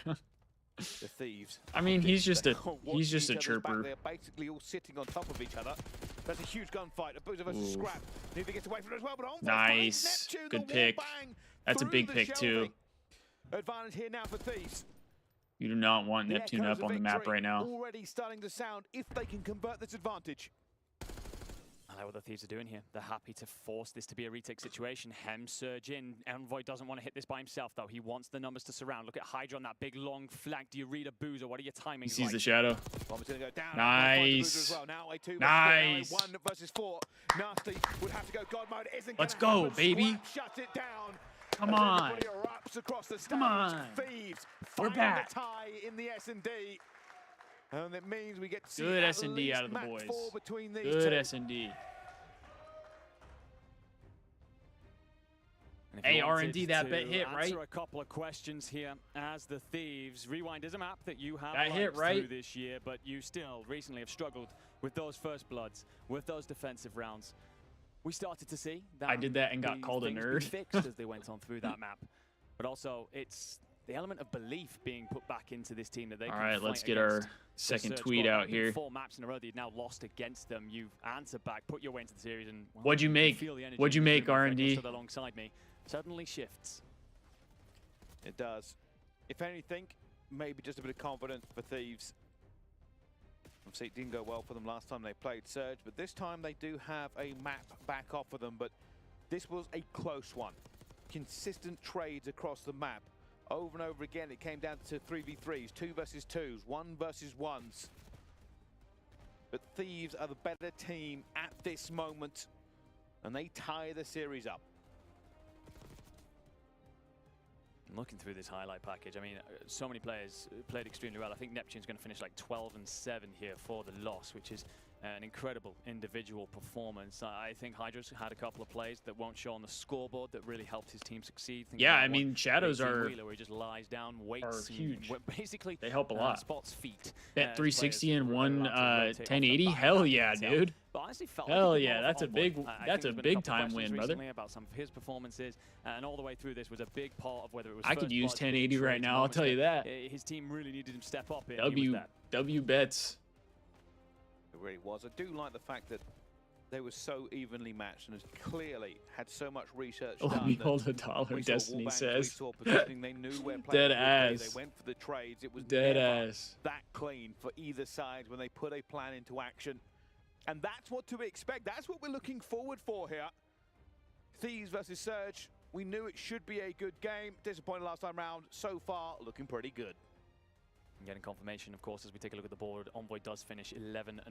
The Thieves. I mean, he's just a Watching he's just a each other's back. chirper. They're basically all sitting on top of each other. That's a huge gunfight. A Boozer versus Ooh. Scrap. Neither gets away from it as well, but on Nice. Neptune, Good the pick. wall-bang That's a through big the pick, too. shelving. Advantage here now for Thieves. You do not want The Neptune echoes up of on the map victory right now. Already starting to sound if they can convert this advantage. I know what the Thieves are doing here. They're happy to force this to be a retake situation. Hem surge in. Envoy doesn't want to hit this by himself, though. He wants the numbers to surround. Look at Hydra on that big, long flank. Do you read a Boozer? What are your timings He sees like? the shadow. Bomb's going to go down. Nice. As well. Now a 2 Nice. versus 4, now a 1 versus 4. Nasty would have to go God mode. Isn't Let's gonna go, happen. baby. Scrap shuts it down. Come As on. everybody erupts across the stage. Come on. Thieves We're find back. the tie in the S&D. And it means we get to see Good at S&D least out of the match boys. 4 between these Good two. S&D. And if you Hey, wanted R&D, that bet to hit, right? Answer a couple of questions here as the Thieves. Rewind is a map that you have That hit, liked right? through this year, but you still recently have struggled with those first bloods, with those defensive rounds. We started to see that I did that and got these called a things nerd. be fixed as they went on through that map. But also, it's the element of belief being put back into this team that they All can right, fight let's get against our the second Surge tweet squad. out here. 4 maps in a row that you've now lost against them. You've answered back, put your way into the series, and well, What'd you can make? feel the energy What'd you in this make, room. R&D? Nicholas stood alongside me. Suddenly shifts. It does. If anything, maybe just a bit of confidence for Thieves. Obviously, it didn't go well for them last time they played Surge, but this time they do have a map back off for them. But this was a close one. Consistent trades across the map. Over and over again, it came down to 3v3s, 2 versus 2s, 1 versus 1s. but Thieves are the better team at this moment, and they tie the series up. Looking through this highlight package, I mean, so many players played extremely well. I think Neptune's going to finish like 12-7 here for the loss, which is an incredible individual performance. I think Hydra's had a couple of plays that won't show on the scoreboard that really helped his team succeed. Think yeah, I mean, shadows are Wheeler, where he just lies down, waits, huge. Basically, they help a lot. Spots feet. Bet 360 and 1080. Hell yeah, dude. But honestly, felt hell like yeah, that's a big time win, brother. About some of his performances, and all the way through this was a big part of whether it was. I could use 1080 right now. I'll tell you that. His team really needed him to step up. W bets. It really was. I do like the fact that they were so evenly matched and clearly had so much research done. Let me hold $1, Destiny says. They knew where Dead ass. They went for the trades. It was dead never ass. that clean for either side when they put a plan into action. And that's what to expect. That's what we're looking forward for here. Thieves versus Surge. We knew it should be a good game. Disappointed last time round. So far, looking pretty good. Getting confirmation, of course, as we take a look at the board. Envoy does finish 11-5.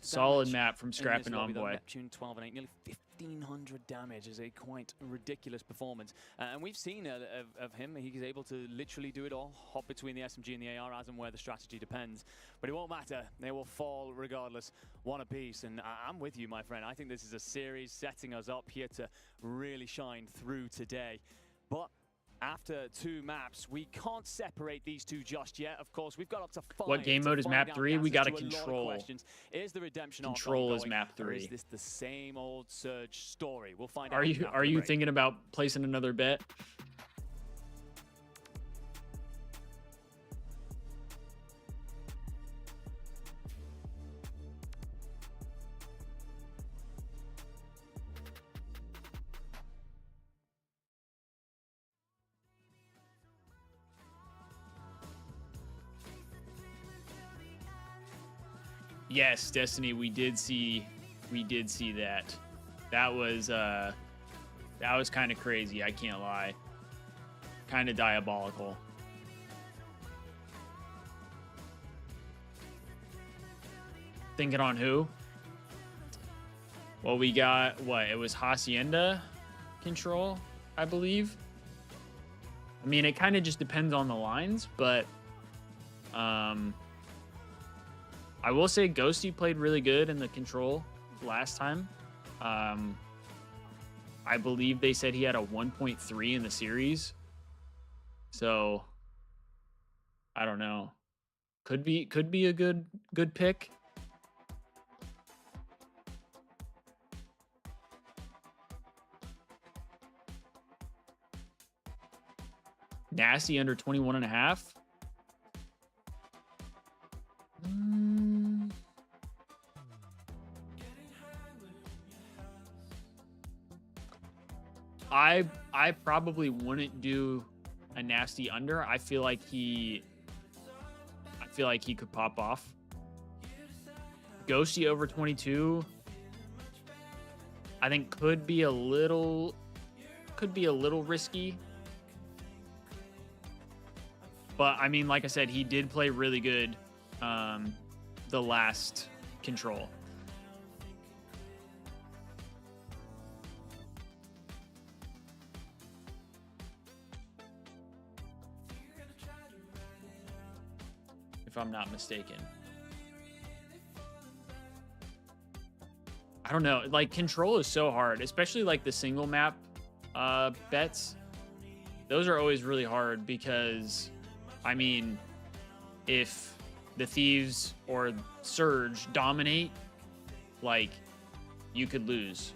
Solid map from Scrap and Envoy. Neptune 12-8, nearly 1,500 damage is a quite ridiculous performance. And we've seen of him, he's able to literally do it all, hop between the SMG and the AR as and where the strategy depends. But it won't matter, they will fall regardless, one apiece. And I'm with you, my friend. I think this is a series setting us up here to really shine through today. But after 2 maps, we can't separate these two just yet. Of course, we've got up to 5. What game mode is map 3? We got to control. Is the redemption control is map 3? Or is this the same old Surge story? We'll find out. Are you thinking about placing another bet? Yes, Destiny, we did see that. That was kind of crazy, I can't lie. Kind of diabolical. Thinking on who? Well, we got what? It was Hacienda control, I believe. I mean, it kind of just depends on the lines, but I will say Ghosty played really good in the control last time. I believe they said he had a 1.3 in the series. So I don't know. Could be a good pick. Nasty under 21.5. I probably wouldn't do a Nasty under. I feel like he could pop off. Ghosty over 22. I think could be a little risky. But I mean, like I said, he did play really good the last control. If I'm not mistaken. I don't know. Like, control is so hard, especially like the single map bets. Those are always really hard because, I mean, if the Thieves or Surge dominate, like, you could lose.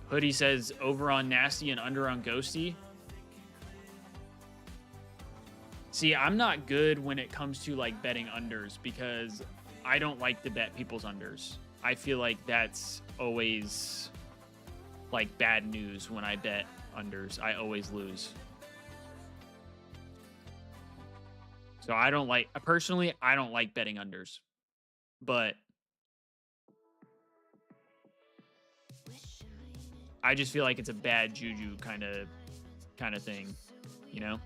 Hoodie says over on Nasty and under on Ghosty. See, I'm not good when it comes to like betting unders because I don't like to bet people's unders. I feel like that's always like bad news when I bet unders. I always lose. So I don't like, personally, I don't like betting unders. But I just feel like it's a bad juju kind of thing, you know?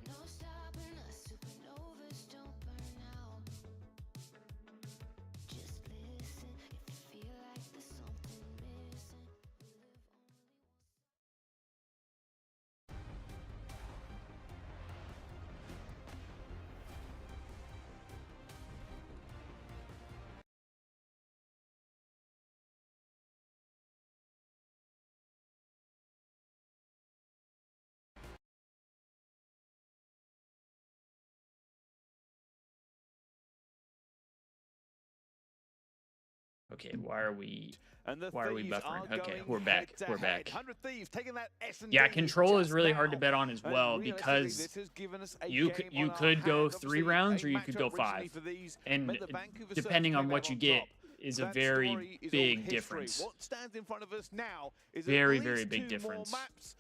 Okay, why are we And the buffering? Thieves are Okay, going we're back. head to We're head. back. 100 Thieves taking that S&D Yeah, control is just really hard to now. bet on as And well realistically, because this has given us a you game on our could go hands. 3 Obviously, rounds a or you could go matchup originally 5. for these And meant that Vancouver depending certainly on came what out you on get top. is a That very story is all big history. difference. What stands in front of us now is Very, at very least big 2 difference. more maps,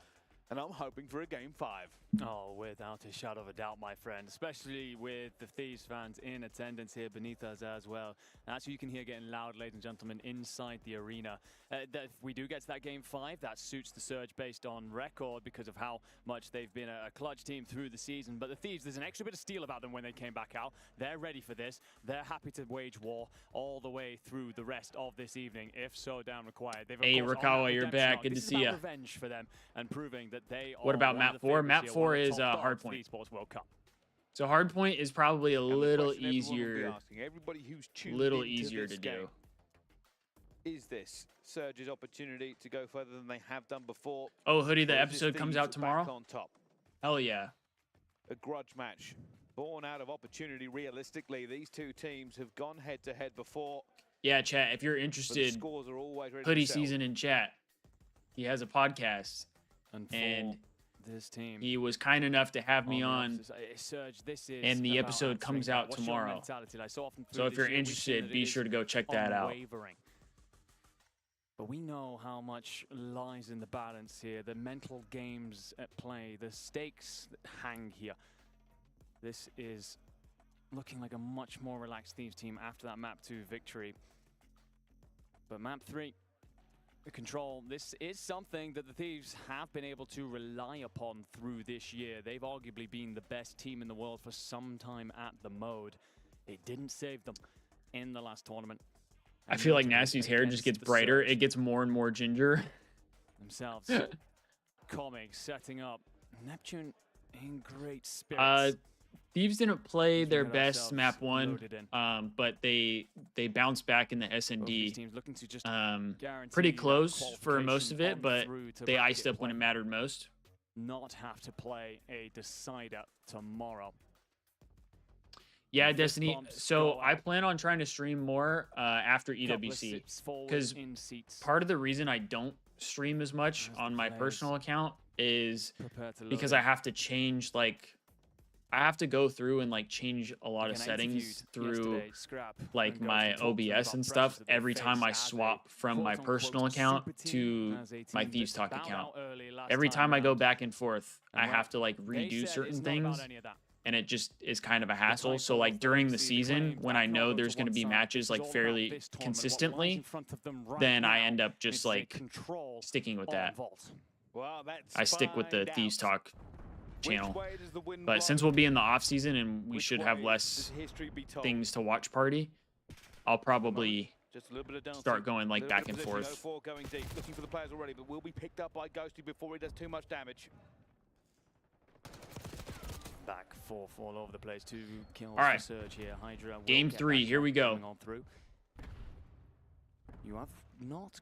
and I'm hoping for a game 5. Oh, without a shadow of a doubt, my friend, especially with the Thieves fans in attendance here beneath us as well. That's who you can hear getting loud, ladies and gentlemen, inside the arena. If we do get to that game 5, that suits the Surge based on record because of how much they've been a clutch team through the season. But the Thieves, there's an extra bit of steel about them when they came back out. They're ready for this. They're happy to wage war all the way through the rest of this evening, if so down required. They've, of Hey, course, on Rakawa, that you're redemption back. arc. Good to This is see about ya. revenge for them and proving that they are What about one of map the 4? favorites Map here, 4 one of the is top dogs hardpoint. for the Esports World Cup. So hardpoint is probably a And the little question everyone will be easier, asking, everybody who's tuned little into easier this to game, do. is this Surge's opportunity to go further than they have done before? Oh, Hoodie, the Or is this episode comes Thieves out back tomorrow? on top? Hell yeah. A grudge match born out of opportunity. Realistically, these two teams have gone head to head before, Yeah, chat, if you're but the interested, scores are always ready Hoodie to sell. Season in chat. He has a podcast, And for and this team, he was kind enough to have me the on. opposite side, Surge, this is and the about episode answering comes back. out What's your tomorrow. mentality like? So often So through if this you're year, we've seen interested, that be it sure is to go check that out. unwavering. But we know how much lies in the balance here, the mental games at play, the stakes that hang here. This is looking like a much more relaxed Thieves team after that map 2 victory. But map 3, the control, this is something that the Thieves have been able to rely upon through this year. They've arguably been the best team in the world for some time at the mode. It didn't save them in the last tournament. I feel like Notably Nasty's hair just against gets the brighter. Surge It gets more and more ginger. themselves. Comics setting up. Neptune in great spirits. Thieves didn't play As we their get best ourselves map 1, loaded in. but they bounced back in the Both these S&D. teams looking to just Pretty guarantee close that for most of qualification it, but on through to they bracket iced up when it play. mattered most. Not have to play a decider tomorrow. Yeah, And fist Destiny. bumps So go I out. plan on trying to stream more after Couple of EWC. sips forward 'cause in seats. Part of the reason I don't stream as much As on the my players personal account is Prepare to because load I in. have to change, like, I have to go through and, like, change a lot of Again, I settings interviewed through, yesterday Scrap like, and my Ghost talked to them OBS about and pressures stuff that they every time face I as a swap from my quote-unquote personal account super team, to as a my team Thieves that Talk bowed account. out early last Every time I go round. back and forth, I And have to, like, they redo said certain it's not about things, any of that. and it just is kind of a hassle. type So, of like, during the authority, the season, claim, when that I know cannot go there's to going to one be side. matches, It's like, all about fairly this tournament. What lies consistently, in front of them right then I now end up is just, the like, control sticking with on that. Vault. Well, let's I stick with the find Thieves out. Talk Which channel. way does the wind But blow? since we'll be in the off season and we Which should have way less does history be told? things to watch party, I'll probably Just a little bit of dancing, start going, like, little bit back of and position. forth. 0-4 going deep, looking for the players already, but will be picked up by Ghosty before he does too much damage. Back 4 all over the place. 2 kills All right. for Surge here. Hydra will Game get 3, back here up, we go. coming on through. You have not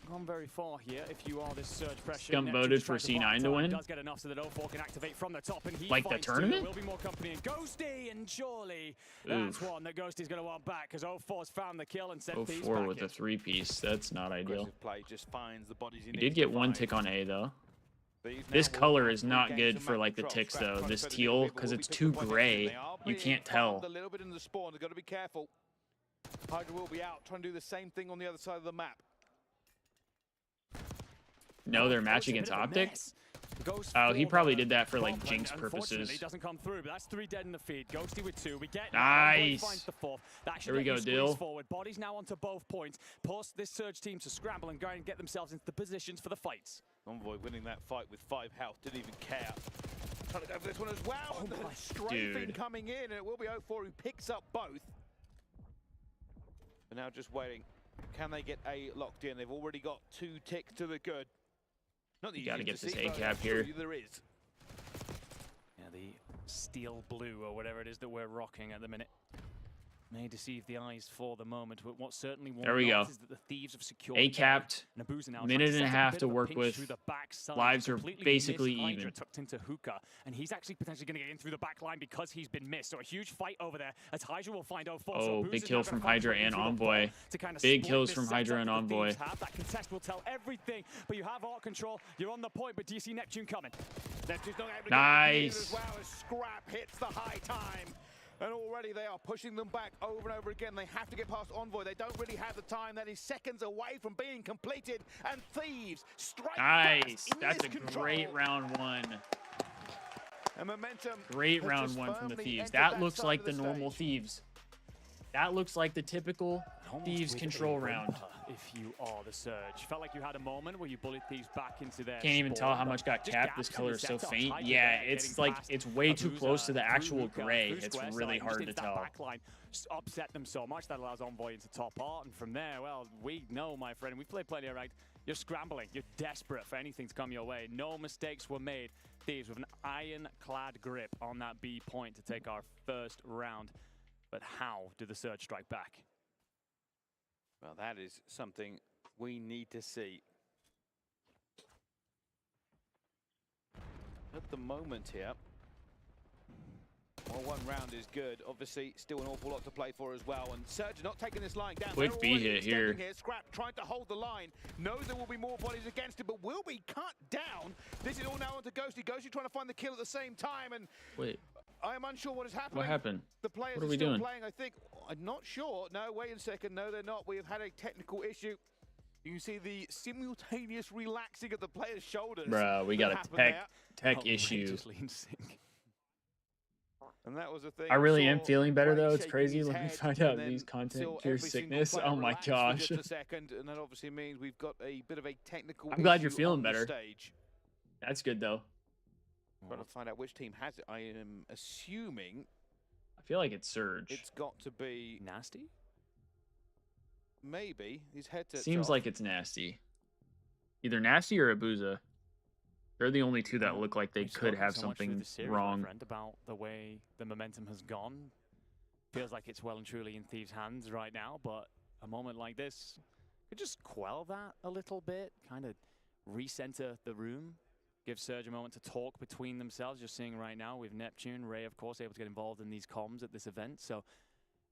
gone very far here if you are this Surge pressure. Scum Neptune's voted for trying C9 to buy win. time, does get enough so that 0-4 can activate from the top, and he Like the fights too. tournament? There will be more company in Ghosty, and surely that's one that Ghosty's going to want back because 0-4's found the kill and sent Thieves 04 back with in. a 3-piece. That's not ideal. Aggressive play just finds the bodies he We needs did get to 1 find. tick on A, though. These This now color will is have not three good games for, of like, the control. ticks, Scrap though. trying to This set it teal, in, but 'cause will it's be too picked up by gray, Neptune. They are you being can't tell. farmed a little bit in the spawn. They've got to be careful. Hydra will be out trying to do the same thing on the other side of the map. No, their Oh, match it's a bit against of a Optic. mess. Goes Oh, he for probably the did that for, like, bomb, jinx and unfortunately, purposes. He doesn't come through, but that's 3 dead in the feed. Ghosty with 2. We get Nice. finds the 4th. That should Here we let you go, squeeze Dill. forward. Bodies now onto both points. Force this Surge team to scramble and go and get themselves into the positions for the fights. Envoy winning that fight with 5 health, didn't even care. Trying to go for this one as well. Oh The my. strafing Dude. coming in, and it will be 0-4 who picks up both. But now just waiting. Can they get A locked in? They've already got 2 ticks to the good. Not that You gotta easy to get this see, but A-cap I'm sure here. there is. Yeah, the steel blue or whatever it is that we're rocking at the minute. may deceive the eyes for the moment, but what certainly will There we not go. is that the Thieves have secured A-capped. and Abuza now Minute trying and a set half bit to of a work pinch with. through the backside. Lives are Completely basically missed Hydra, even. tucked into Hookah, and he's actually potentially going to get in through the back line because he's been missed. So a huge fight over there as Hydra will find 0-4. Oh, So big Abuza's kill now from gonna find Hydra his way and through the Envoy. ball to kind of Big split kills this from setup Hydra and that the Envoy. Thieves have. That contest will tell everything, but you have art control. You're on the point, but do you see Neptune coming? Neptune's not able to Nice. get as well as Scrap hits the high time. And already they are pushing them back over and over again. They have to get past Envoy. They don't really have the time. That is seconds away from being completed. And Thieves strike Nice. fast in That's this a control. great round one. And momentum Great has round just one from the firmly Thieves. entered That that looks side like of the normal stage. Thieves. That looks like the typical Almost Thieves with control a round. whimper, if you are the Surge. Felt like you had a moment where you bullied Thieves back into their Can't even tell spawn, how but much got just capped. This gaps in the color is so setup. faint. Hydra Yeah, there it's getting like past it's way too close to the Abuza, actual through gray. through It's square really side, just hard to into that tell. back line, upset them so much that allows Envoy into top art, and from there, well, we know, my friend, we've played plenty of ranked. You're scrambling. You're desperate for anything to come your way. No mistakes were made. Thieves with an ironclad grip on that B point to take our first round. But how do the Surge strike back? Well, that is something we need to see. At the moment here, well, one round is good. Obviously, still an awful lot to play for as well. And Surge not taking this line down. Quick They're B already hit here. extending Scrap trying to hold the line. Knows there will be more bodies against it, but will be cut down. This is all now onto Ghosty. Ghosty trying to find the kill at the same time. And Wait, I am unsure what is happening. what happened? The players What are are we still doing? playing, I think. I'm not sure. No, wait a second. No, they're not. We have had a technical issue. You can see the simultaneous relaxing of the players' shoulders. Bruh, we that got a happened tech there. issue. Outrageously in sync. And that was a thing. I really am saw feeling better Ray though. It's shaking crazy. his Let me head, find and out then these content saw cures every single sickness. player Oh my relax for gosh. just a second, and that obviously means we've got a bit of a technical I'm glad you're issue feeling on the better. stage. That's good though. Trying to find out which team has it. I am assuming I feel like it's Surge. it's got to be Nasty? maybe his headset. Seems like it's Nasty. Either Nasty or Abuza. They're the only two that Well, look like they we've could spoken have so much through something the series, my wrong. friend, about the way the momentum has gone. Feels like it's well and truly in Thieves' hands right now, but a moment like this could just quell that a little bit, kind of recenter the room, give Surge a moment to talk between themselves. You're seeing right now with Neptune, Ray, of course, able to get involved in these comms at this event, so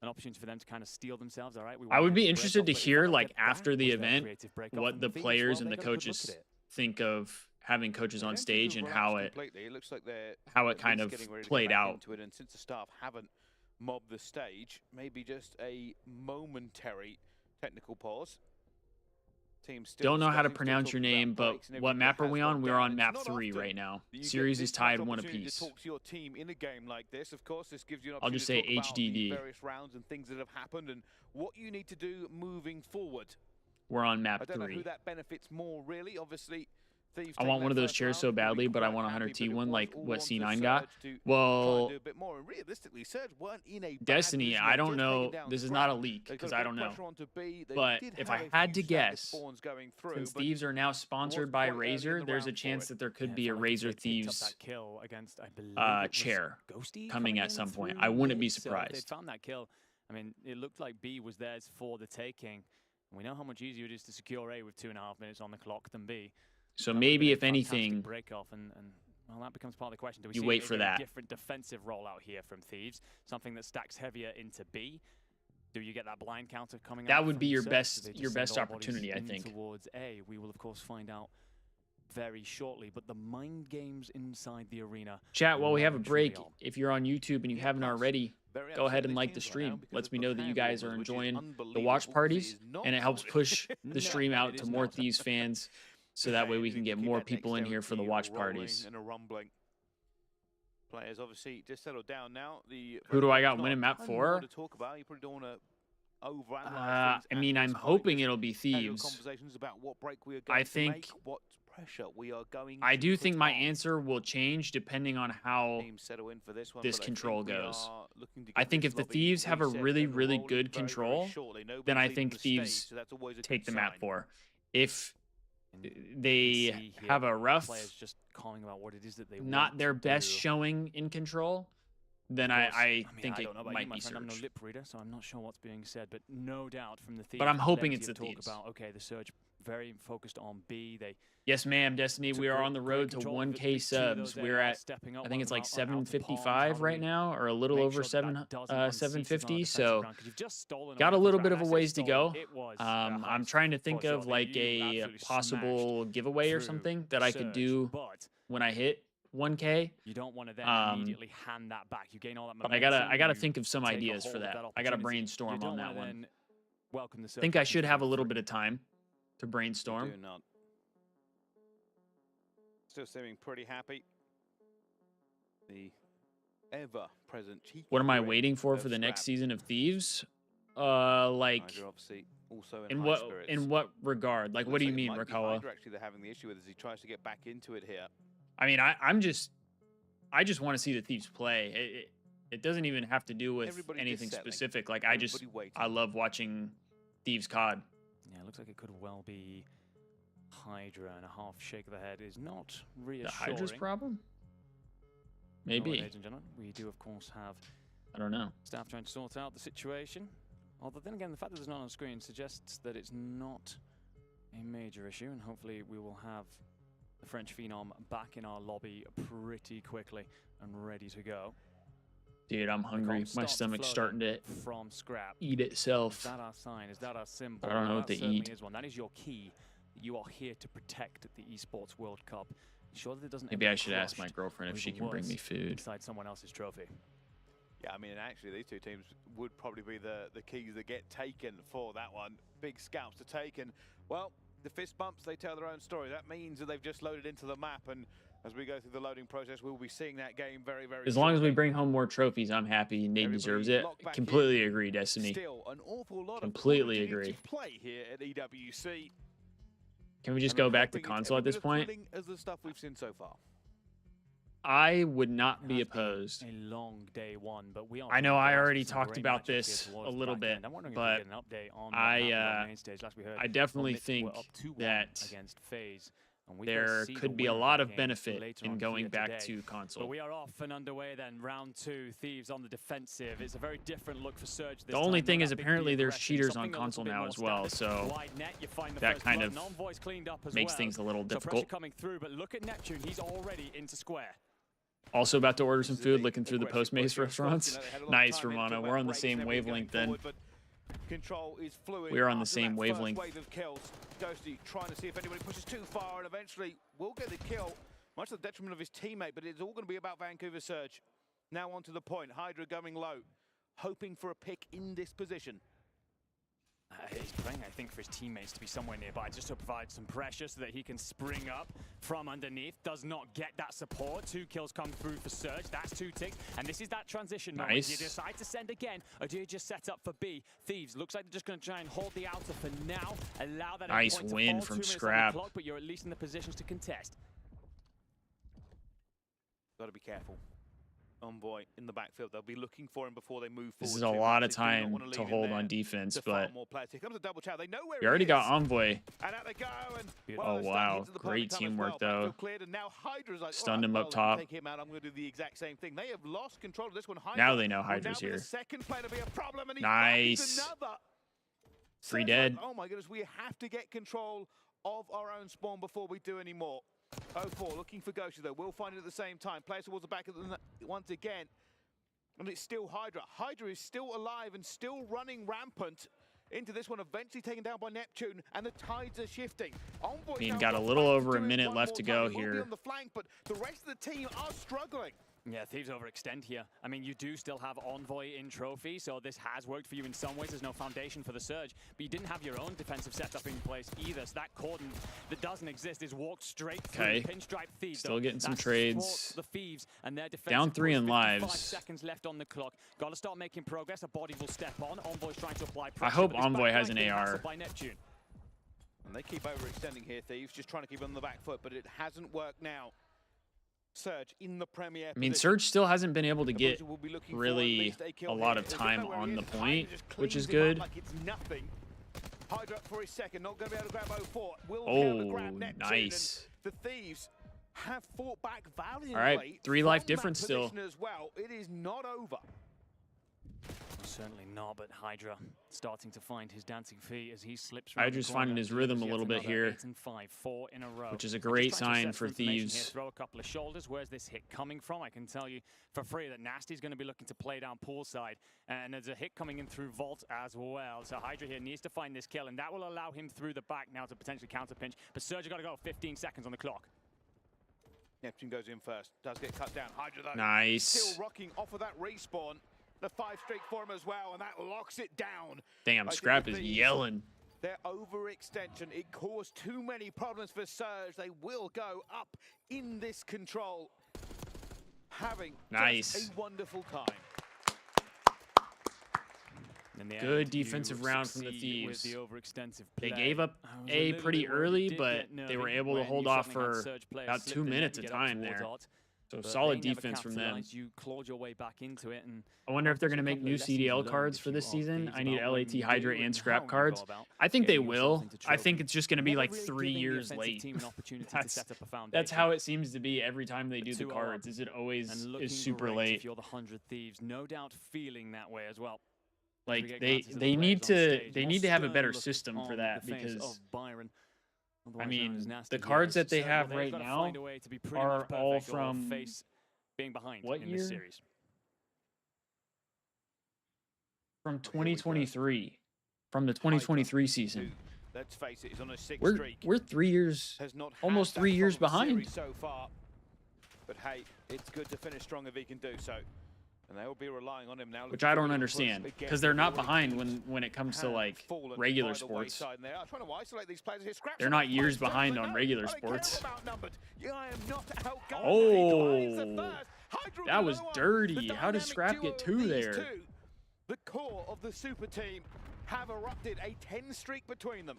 an opportunity for them to kind of steel themselves. All right, we I would be want interested to break off, but if hear, they don't like, get that, after the was their event, creative break off what from the Thieves? players Well, and they the got a good look coaches at it. think of having coaches They on don't seem stage to and have how relaxed it completely. It looks like they're how it at kind least of getting ready to get played back out. into it. And since the staff haven't mobbed the stage, maybe just a momentary technical pause. Team still Don't know how to discussing, still pronounce your talking about name, but breaks and what everything map that are has we gone on? We're down. on It's map not 3 often right now. that you get Series this is type tied of 1 opportunity apiece. to talk to your team in a game like this. Of course, this gives you an I'll just opportunity say to talk about the HDD. various rounds and things that have happened and what you need to do moving forward. We're on I map don't know who 3. that benefits more, really. Obviously, Thieves I taking want one that of those first chairs round, so probably badly, but I quite want a happy, 100T but it one was like all what onto C9 got. Surge to try and Well, do a bit more. And realistically, Surge weren't in a bad Destiny, position. I They'd don't just know. taken down This is Scrap. not a leak They got because a I bit don't of know. pressure onto B. They But did if have I a had few to staggered guess, spawns going through, since but Thieves are now sponsored by quite early in Razer, the there's a round chance for that there Yeah, could it be a felt like Razer they picked up Thieves that kill against, I believe it was chair Ghosty coming at in some point. through I wouldn't be mid, so if surprised. they'd found that kill. I mean, it looked like B was theirs for the taking. And we know how much easier it is to secure A with 2.5 minutes on the clock than B. So That would've maybe, been a if fantastic anything, break off, and well, that becomes part of the question. Do we You see wait a for very that. different defensive rollout here from Thieves? Something that stacks heavier into B. Do you get that blind counter coming That out would from be your Surge? best- Do they your just send best all bodies opportunity, I in think. Towards A, we will of course find out very shortly. But the mind games inside the arena. chat while we have a well and truly break. on. If you're on YouTube and you haven't already, very go ahead upset and these like the teams right now stream. because Lets of me the know that you guys are handovers, which is enjoying the unbelievable. watch This parties, is not and it helps good. push the No, stream it out is to more not. Thieves fans, so that way we can get more people in here for the watch parties. And a rumbling. Players obviously just settled down now. Who do I got There's winning not a map ton more 4? to talk about. You probably don't want to overanalyze things I at mean, this I'm point. hoping Just it'll be have your Thieves. conversations about what break we are going I to think- make, what pressure we are going I to do put think my on. answer will change depending on how Teams settle in for this one, this but I control think we goes. are looking to I get think this if the lobby Thieves have a reset really, and really rolling good very, very control, shortly. then Nobody's I leaving think the Thieves stage, so that's always a take good the map sign. 4. If And you they see here have a rough, players just calling about what it is that they not want their to best do. showing in control, then I think I it don't know about might you, my be friend. I'm no Surge. lip reader, so I'm not sure what's being said, but no doubt from the Thieves. But I'm hoping plenty it's of the talk Thieves. about, okay, the Surge very focused on B. They Yes, ma'am, Destiny. We are on the road to 1K subs. We're at, I think it's like 755 right now, or a little over 750. So got a little bit of a ways to go. I'm trying to think of like a possible giveaway or something that I could do when I hit 1K. You don't want to then immediately hand that back. You gain all that But momentum. I gotta think of some ideas for that. I gotta brainstorm on that one. Welcome the I think I should have a little bit of time to brainstorm. Do not. Still seeming pretty happy. The ever-present cheeky What am I grin waiting for of the next Scrap. season of Thieves? Like Hydra obviously also in high what spirits. regard? Like, Looks what do you it mean, might be Rakawa? Hydra actually they're having the issue with as he tries to get back into it here. I mean, I just want to see the Thieves play. It doesn't even have to do with Everybody anything just settling. specific. Like, Everybody waiting. I love watching Thieves COD. Yeah, it looks like it could well be Hydra, and a half shake of the head is not reassuring. The Hydra's problem? Well, Maybe. ladies and gentlemen, we do of course have I don't know. staff trying to sort out the situation. Although then again, the fact that there's not on screen suggests that it's not a major issue, and hopefully we will have the French Phenom back in our lobby pretty quickly and ready to go. Dude, I'm hungry. My Start to stomach's flow starting to from Scrap. eat Is itself. that our sign? Is that our symbol? I don't know Well, what that to certainly eat. Is one. That is your key. You are here to protect the Esports World Cup. Ensure that it doesn't. Maybe end I up should ask my crushed girlfriend or if she even can bring worse, me food. inside someone else's trophy. Yeah, I mean, and actually these two teams would probably be the keys that get taken for that one. Big scalps to take, and well, the fist bumps, they tell their own story. That means that they've just loaded into the map, and as we go through the loading process, we'll be seeing that game very, very As long as we shortly. bring home more trophies, I'm happy. Nate Everybody deserves it. locked back Completely in. agree, Destiny. Still an awful lot Completely of opportunity agree. to play here at EWC. Can we just And go I'm back to hoping it's console at every this bit as point? thrilling as the stuff we've seen so far. I would not be Has been opposed. A long day one, but we are. I know I blessed already with some talked great about matchups here this towards a the little back bit, end. I'm wondering but if we get an update on what I, happened on the main stage. Last we heard, I definitely Omnip were think up 2-1 that against FaZe, and we will there see the could be a winner lot that of game benefit later in on going here back today. to But console. we are off and underway then. Round 2, Thieves on the defensive. It's a very different look for Surge this The only time, thing though, is that big apparently there's aggression, cheaters on something a little console bit now more as well, standard. so Wide net, you find the that first kind blood, of and Envoy's cleaned up as makes well. things a little So difficult. pressure coming through, but look at Neptune. He's already into square. Also about to order some This is food, the looking through the aggressive Postmates push here. restaurants. You know, they had a lot of Nice, time in Romano. talking We're about on the breaks same and everything going wavelength then. forward, but control is fluid. We are on the after same that wavelength. First wave of kills. Ghosty trying to see if anybody pushes too far, and eventually will get the kill, much to the detriment of his teammate, but it's all going to be about Vancouver Surge. Now on to the point. Hydra going low, hoping for a pick in this position. He's praying, I think, for his teammates to be somewhere nearby, just to provide some pressure so that he can spring up from underneath. Does not get that support. 2 kills come through for Surge. That's 2 ticks. And this is that transition moment. Nice. Do you decide to send again, or do you just set up for B? Thieves, looks like they're just going to try and hold the outer for now. Allow that Nice endpoint to win fall. from 2 minutes on the Scrap. clock, but you're at least in the positions to contest. Got to be careful. Envoy in the backfield. They'll be looking for him before they move forward. This is a too lot much. of They do not time want to leave him hold there on defense, to farm but more players. Here comes a double chow. They know where we he already got is. Envoy. And out they go. And Oh, they're starting wow. into the Great perfect time as teamwork, well. though. Backfield cleared, and now Hydra's like, Stunned all him right, up well, top. Take him out. I'm going to do the exact same thing. They have lost control of this one. Hydra Now they know will Hydra's now be here. the second player to be a problem, and he's Nice. another. Free Surge dead. like, oh my goodness, we have to get control of our own spawn before we do any more. 0-4, looking for Ghosty though. We'll find it at the same time. Players towards the back of the once again. And it's still Hydra. Hydra is still alive and still running rampant into this one, eventually taken down by Neptune, and the tides are shifting. Envoy's We've now got a got little flank over a do it minute one left more to time. go He will be here. on the flank, but the rest of the team are struggling. Yeah, Thieves overextend here. I mean, you do still have Envoy in trophy, so this has worked for you in some ways. There's no foundation for the Surge, but you didn't have your own defensive setup in place either, so that cordon that doesn't exist is walked straight through. Okay. Pinstripe Thieves, Still though. getting some That's trades. The Thieves and their defensive Down 3 push. in 55 lives. seconds left on the clock. Got to start making progress. A body will step on. Envoy's trying to apply pressure. I hope but this Envoy back has line an being AR. hassled by Neptune. And they keep overextending here, Thieves, just trying to keep it on the back foot, but it hasn't worked now. Surge in the Premier. I mean, position. Surge still hasn't been able to The get Butcher will be looking for at really least a kill a lot here. of They time don't know where on he the is. point, Hydra just which is cleans him up good. Like it's nothing. Hydra for his second, not going to be able to grab 0-4. Will be able to grab Oh, Neptune, nice. and the Thieves have fought back valiantly. All right, 3 life from that difference still. position as well. It is not over. Certainly not, but Hydra starting to find his dancing feet as he slips. Hydra's finding his rhythm a little bit here, 8 and 5, 4 in a row, which is a great sign for Thieves. Here, throw a couple of shoulders. Where's this hit coming from? I can tell you for free that Nasty's going to be looking to play down poolside, and there's a hit coming in through Vault as well. So Hydra here needs to find this kill, and that will allow him through the back now to potentially counter pinch. But Surge got to go. 15 seconds on the clock. Neptune goes in first. Does get cut down. Hydra though, Nice. still rocking off of that respawn. The 5 streak for him as well, and that locks it down. Damn, Scrap is yelling. Their overextension, it caused too many problems for Surge. They will go up in this control, having just a wonderful time. Good defensive round from the Thieves. They gave up A A pretty early, but they were able to hold off for about 2 minutes of time there. So solid defense from them. You clawed your way back into it, and I wonder if they're going to make new CDL cards for this season. I need LAT, Hydra, and Scrap cards. I think they will. I think it's just going to be like 3 years late. That's how it seems to be every time they do the cards. Is it always is super late? If you're the 100 Thieves, no doubt feeling that way as well. Like they need to have a better system for that, because I mean the cards that they have right now are all from being behind what in year? This series. From 2023, from the 2023 season. Let's face it, he's on a 6 We're streak. 3 years, Has not almost had 3 that years from the behind. series so far. But hey, it's good to finish strong if he can do so. And they will be relying on him now. Which I don't understand, because they're not behind when it comes to like regular sports. They're not years behind on regular sports. Oh, that was dirty. How did Scrap get 2 there? The core of the super team have erupted, a 10 streak between them.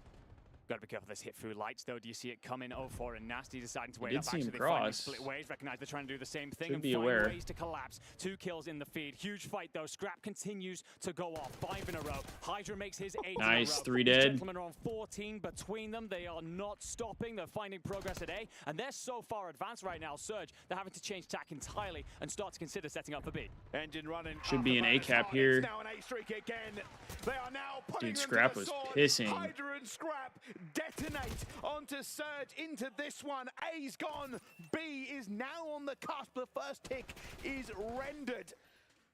Got to be careful this hit through lights, though. Do you see it coming? 0-4 and Nasty deciding to wait Did up. see him Actually, cross. Split ways. Recognize they're trying to do the same thing. Should and be find aware. ways to collapse. 2 kills in the feed. Huge fight, though. Scrap continues to go off. 5 in a row. Hydra makes his 8 Nice, in a row. 3 These dead. gentlemen are on 14 between them. They are not stopping. They're finding progress at A, and they're so far advanced right now. Surge, they're having to change tack entirely and start to consider setting up for B. Engine running. Should be an A cap here. Now an A streak again. They are now putting Dude, them Scrap to the was sword. pissing. Hydra and Scrap detonate onto Surge into this one. A's gone. B is now on the cusp. The first tick is rendered.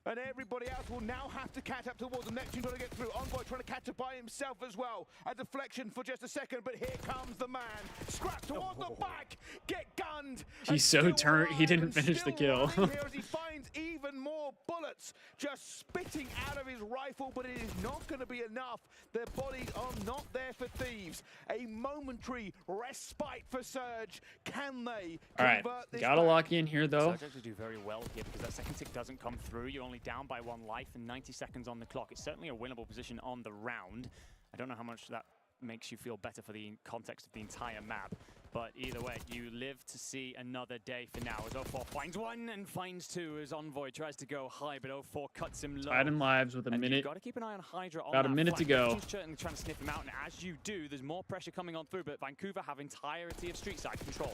And everybody else will now have to catch up towards them. Neptune got to get through. Envoy trying to catch up by himself as well. A deflection for just a second, but here comes the man. Scrap towards the back. Get gunned. He's so turned. He didn't finish the kill. Here as he finds even more bullets just spitting out of his rifle, but it is not going to be enough. Their bodies are not there for Thieves. A momentary respite for Surge. Can they convert this? Gotta lock in here though. Surge actually do very well here because that second tick doesn't come through. You're only down by 1 life and 90 seconds on the clock. It's certainly a winnable position on the round. I don't know how much that makes you feel better for the context of the entire map, but either way, you live to see another day for now. As 0-4 finds 1 and finds 2 as Envoy tries to go high, but 0-4 cuts him low. Tied in lives with a And minute. You've got to keep an eye on Hydra on About a that minute to flank. go. Neptune's certainly trying to sniff him out, and as you do, there's more pressure coming on through, but Vancouver have entirety of street side control.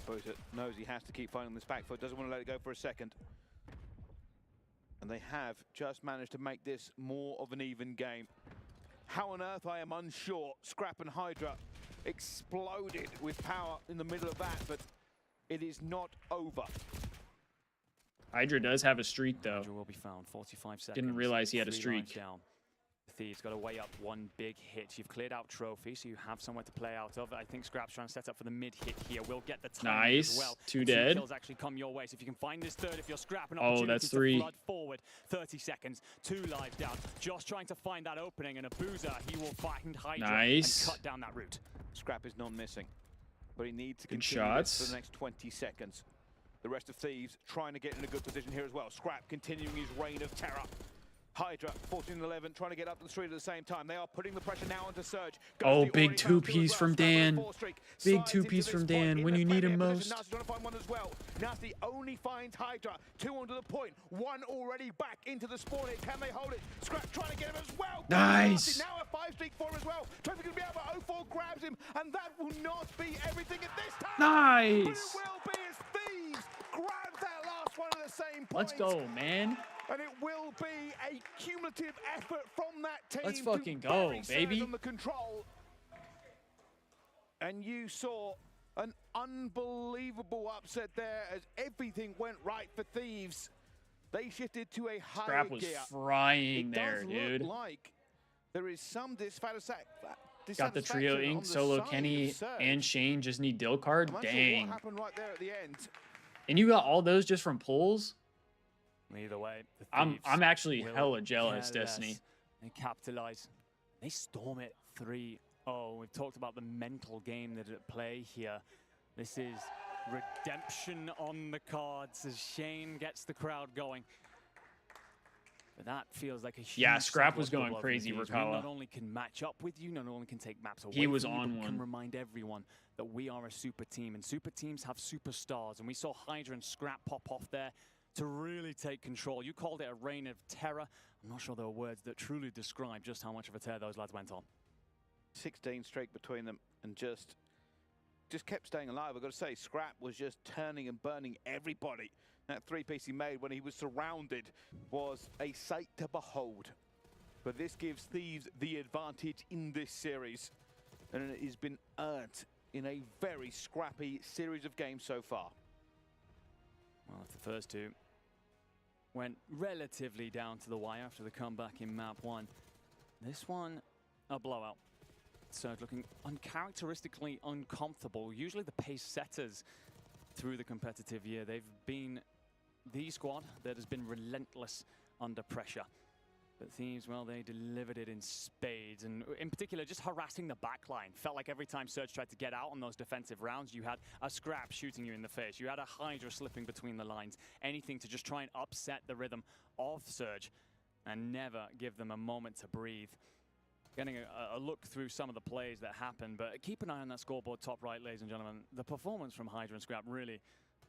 Boza knows he has to keep fighting this back foot, doesn't want to let it go for a second. And they have just managed to make this more of an even game. How on earth, I am unsure. Scrap and Hydra exploded with power in the middle of that, but it is not over. Hydra does have a streak though. Hydra will be found, 45 seconds. Didn't realize he had a 3 streak. lives down. Thieves got to weigh up 1 big hit. You've cleared out trophy, so you have somewhere to play out of. I think Scrap's trying to set up for the mid hit here. We'll get the time Nice. as well. 2 And dead. 2 kills actually come your way. So if you can find this third, if you're Scrap, an Oh, opportunity that's to 3. flood forward. 30 seconds, 2 lives down. Just trying to find that opening, and a boozer, he will find Hydra Nice. and cut down that route. Scrap is not missing, but he needs to Good continue shots. this for the next 20 seconds. The rest of Thieves trying to get in a good position here as well. Scrap continuing his reign of terror. Hydra, 14-11, trying to get up the street at the same time. They are putting the pressure now onto Surge. Oh, big 2-piece from Dan. Big 2-piece from Dan when you need him most. Nasty's trying to find 1 as well. Nasty only finds Hydra. 2 onto the point. 1 already back into the spawn hit. Can they hold it? Scrap trying to get him as well. Nice. Now a 5 streak for him as well. Trophy going to be out, but 0-4 grabs him, and that will not be everything at this time. Nice. But it will be as Thieves grab that last one at the same point. Let's go, man. And it will be a cumulative effort from that team. Let's fucking to go, bury Surge baby. on the control. And you saw an unbelievable upset there as everything went right for Thieves. They shifted to a higher Scrap was gear. frying It there, does dude. look like there is some dissatisfaction. Got the trio ink, Solo, Kenny, and Shane just need deal card. Dang. What happened right there at the end? And you got all those just from pulls? Either way, the I'm Thieves actually will hella jealous, care Destiny. less. They capitalize. They storm it 3-0. We've talked about the mental game that is at play here. This is redemption on the cards as Shane gets the crowd going. But that feels like a huge Yeah, Scrap was psychological going blow for the crazy, Thieves. Rakawa. We not only can match up with you, not only can take maps away He was from you, on but can one. remind everyone that we are a super team, and super teams have superstars. And we saw Hydra and Scrap pop off there to really take control. You called it a reign of terror. I'm not sure there are words that truly describe just how much of a tear those lads went on. 16 straight between them and just kept staying alive. I've got to say, Scrap was just turning and burning everybody. That three-piece he made when he was surrounded was a sight to behold. But this gives Thieves the advantage in this series. And it has been earned in a very scrappy series of games so far. Well, if the first two went relatively down to the wire after the comeback in map 1, this one, a blowout. Surge looking uncharacteristically uncomfortable. Usually the pace setters through the competitive year, they've been the squad that has been relentless under pressure. But Thieves, well, they delivered it in spades, and in particular, just harassing the backline. Felt like every time Surge tried to get out on those defensive rounds, you had a Scrap shooting you in the face. You had a Hydra slipping between the lines. Anything to just try and upset the rhythm of Surge and never give them a moment to breathe. Getting a look through some of the plays that happened, but keep an eye on that scoreboard top right, ladies and gentlemen. The performance from Hydra and Scrap, really,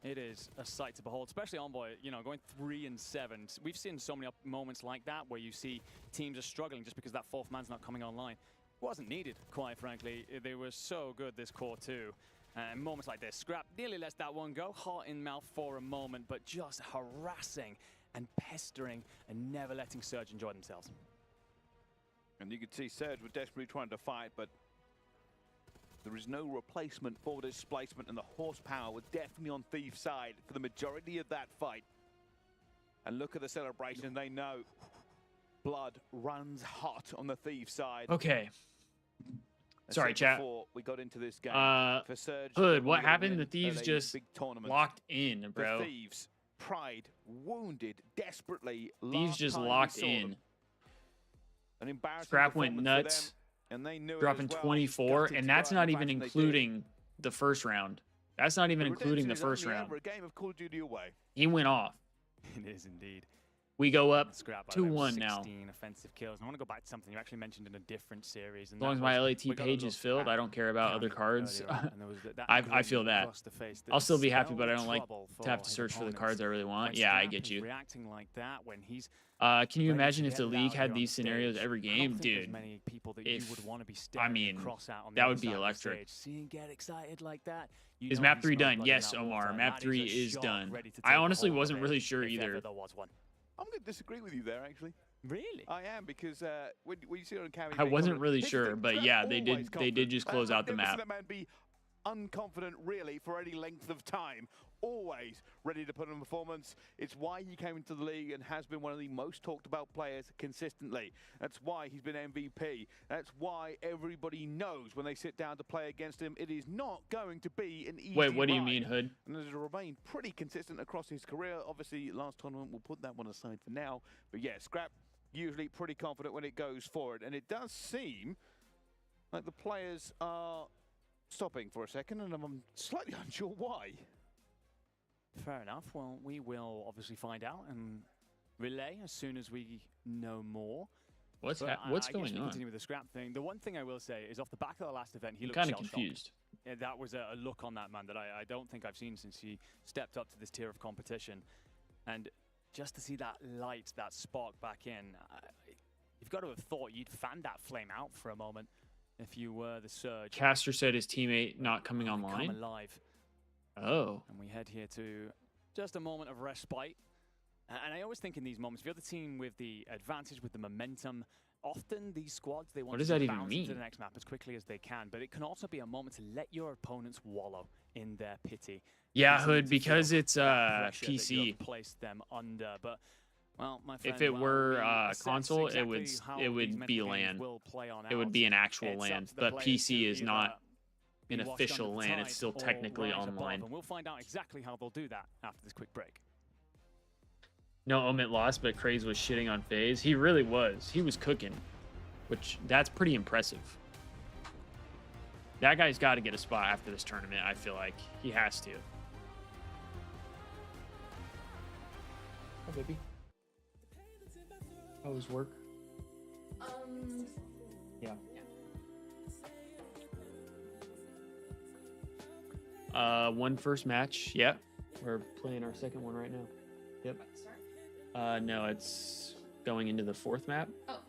it is a sight to behold, especially Envoy, you know, going 3-7. We've seen so many moments like that where you see teams are struggling just because that fourth man's not coming online. It wasn't needed, quite frankly. They were so good this core too. And moments like this, Scrap nearly lets that one go, heart in mouth for a moment, but just harassing and pestering and never letting Surge enjoy themselves. And you could see Surge were desperately trying to fight, but there is no replacement for displacement, and the horsepower was definitely on Thieves' side for the majority of that fight. And look at the celebration. They know blood runs hot on the Thieves' side. Okay. I Sorry, said chat. before we got into this game, for Surge, Hood, they what were happened? gonna The Thieves win a just big tournament. locked in, bro. The Thieves, pride wounded desperately. Thieves last just time we locked saw in. them. An embarrassing Scrap went performance for nuts, them, and they knew it dropping as well. 24, Gutted and to that's go not out in the even fashion they did. including the first round. That's not even The including the redemption is first only round. ever a game of Call of Duty away. He went off. It is indeed. We go up Scrap, by the way, 2-1 now. 16 offensive kills. And I want to go back to something you actually mentioned in a different series. As long as my LAT page is filled, I don't care about other cards. I feel that. I'll still be happy, but I don't like to have to search for the cards I really want. Yeah, I get you. Reacting like that when he's Can you imagine if the league had these scenarios every game, dude? Many people that If- you would want to be I mean, across out on that the would other be side of the electric. stage. Seeing get excited like that. You Is know map he's 3 not done? blood in Yes, that Omar. water. Map That 3 a is shot done. ready to I take the honestly whole wasn't of it, really sure if either. ever there was one. I'm going to disagree with you there, actually. Really? I am, because when you see it on camera, I wasn't really sure, but yeah, they did just close out the map. That man be unconfident, really, for any length of time. Always ready to put on a performance. It's why he came into the league and has been one of the most talked about players consistently. That's why he's been MVP. That's why everybody knows when they sit down to play against him, it is not going to be an easy Wait, what do you ride. mean, Hood? And has remained pretty consistent across his career. Obviously, last tournament, we'll put that one aside for now. But yeah, Scrap usually pretty confident when it goes forward. And it does seem like the players are stopping for a second, and I'm slightly unsure why. Fair enough. Well, we will obviously find out and relay as soon as we know more. What's But what's I guess going we on? continue with the Scrap thing. The one thing I will say is off the back of the last event, he I'm looked kind of shell-shocked. confused. Yeah, that was a look on that man that I don't think I've seen since he stepped up to this tier of competition. And just to see that light, that spark back in, you've got to have thought you'd fanned that flame out for a moment. if you were the Surge. Caster said his teammate not coming Come online. alive. Oh. And we head here to just a moment of respite. And I always think in these moments, if you're the team with the advantage, with the momentum, often these squads, they want What does to that even bounce mean? into the next map as quickly as they can. But it can also be a moment to let your opponents wallow in their pity. Yeah, Easy Hood, to because feel it's that pressure that you PC. have placed them under. But well, my friend, If it while were we assess console, it exactly would how it these would be mental games LAN. will play on It would out, be an actual it's up LAN, to the but players PC to is either not be an washed official under the LAN. It's tide still or technically rise above, online. and we'll find out exactly how they'll do that after this quick break. No, Omit lost, but Craze was shitting on FaZe. He really was. He was cooking, which that's pretty impressive. That guy's got to get a spot after this tournament, I feel like. He has to. Oh, baby. How was work? Yeah. One first match. Yeah. We're playing our second one right now. Yep. No, it's going into the fourth map. Oh.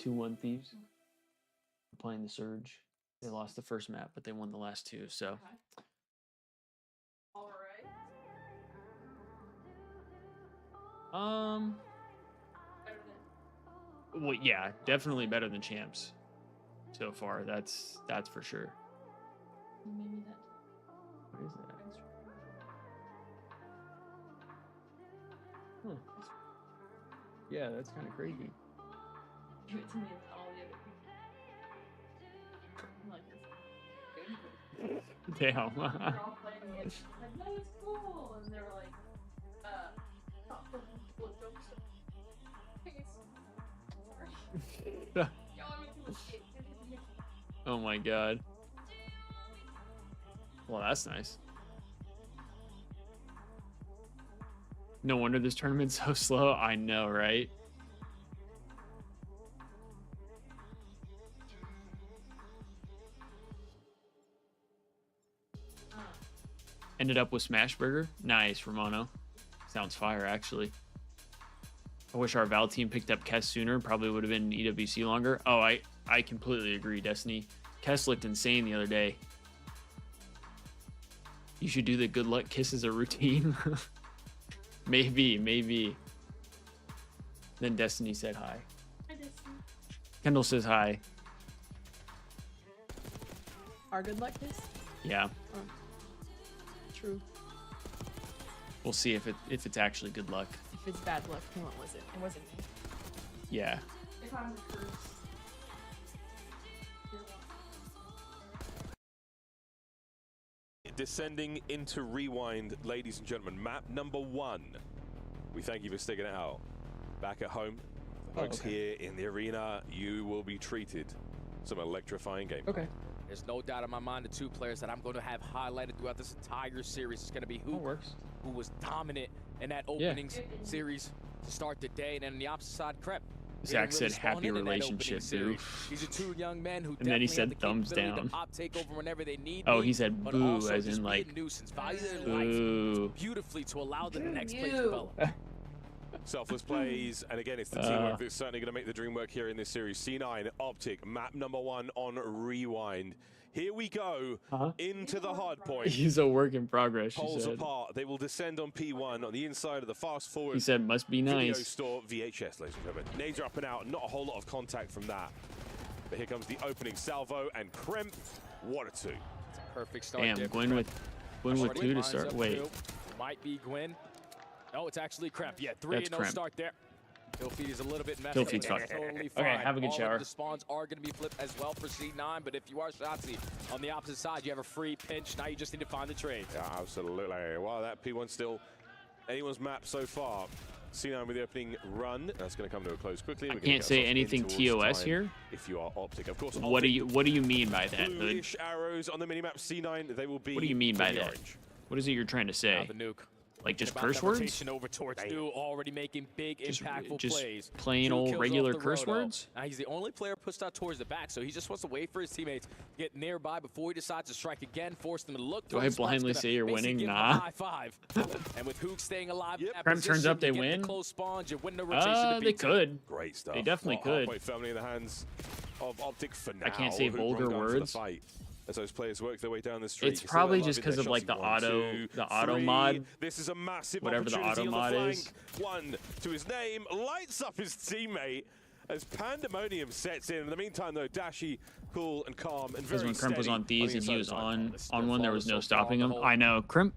2-1 Thieves. We're playing the Surge. They lost the first map, but they won the last two, so. Okay. All right. Better than. Well, yeah, definitely better than champs so far. That's for sure. Maybe that. What is that? Huh. Yeah, that's kind of crazy. Give it to me and all the other people. I'm like, this. Damn. They're all playing it. It's like, no, it's cool. And they were like, not for people jokes. Sorry. Y'all want me to escape. Oh my god. Well, that's nice. No wonder this tournament's so slow. I know, right? Ended up with Smashburger. Nice, Romano. Sounds fire, actually. I wish our Val team picked up Kess sooner. Probably would have been EWC longer. Oh, I completely agree, Destiny. Kess looked insane the other day. You should do the good luck kiss as a routine. Maybe. Then Destiny said hi. Hi, Destiny. Kendall says hi. Our good luck is Yeah. true. We'll see if it's actually good luck. If it's bad luck, then what was it? It wasn't me. Yeah. If I'm the curse. Descending into Rewind, ladies and gentlemen. Map number 1. We thank you for sticking it out. Back at home, folks here in the arena, you will be treated some electrifying game. Okay. There's no doubt in my mind the two players that I'm going to have highlighted throughout this entire series is going to be That works. who was dominant in that opening series to start the day, and then on the opposite side, Crep. Zach said happy relationship, boo. These are two young men who And then he definitely said have the thumbs capability down. to op take over whenever they need Oh, me, he said but boo, also as just in be like, a nuisance, value their life boo. beautifully to allow the next play to develop. Selfless plays, and again, it's the teamwork that's certainly going to make the dream work here in this series. C9, Optic, map number 1 on Rewind. Here we go into the hard point. He's a work in progress, she Poles said. apart. They will descend on P1 on the inside of the fast forward. He said, must be Video nice. store VHS, ladies and gentlemen. Nades are up and out. Not a whole lot of contact from that. But here comes the opening salvo and Kremp. What a two. It's a perfect start. Damn, there for Gwen Crep. with Already 2 to lines start. up Wait. two. Might be Gwen. Oh, it's actually Crep. Yeah, That's 3-0 Kremp. start there. Filthy is a little bit messed Filthy's up. fine. Totally Okay, fine. have a good All shower. of the spawns are going to be flipped as well for C9, but if you are Shotzi on the opposite side, you have a free pinch. Now you just need to find the trade. Yeah, absolutely. Wow, that P1 still anyone's map so far. C9 with the opening run. That's going to come to a close quickly. I We're gonna can't get say ourselves in anything towards TOS time here. If you are Optic, of course. What do Optic, you mean by that, Hood? bluish arrows on the minimap C9. They will be. What do you mean by fully that? orange. What is it you're trying to Now say? the nuke. Like just About curse that words? rotation over towards Stu, already making big, impactful Just plays. plain Stu old kills regular off the curse roto. words? Now he's the only player pushed out towards the back, so he just wants to wait for his teammates to get nearby before he decides to strike again, force them to look. Do I blindly say you're winning? Nah. High five. And with Hook staying alive, in that Prem turns position, up, they you get win? the close spawns, you win the rotation to They beat them. could. Great stuff. They definitely could. Hardpoint firmly in the hands of Optic for now. I can't say who vulgar run gun for the words. fight as those players work their way down the street. It's probably just because of like the auto mod. This is a massive whatever the opportunity auto on the mod flank. is. One to his name, lights up his teammate as pandemonium sets in. In the meantime, though, Dashy, cool and calm and very Because when Crimp was on Thieves and he was on on one, there was no stopping him. I know Crimp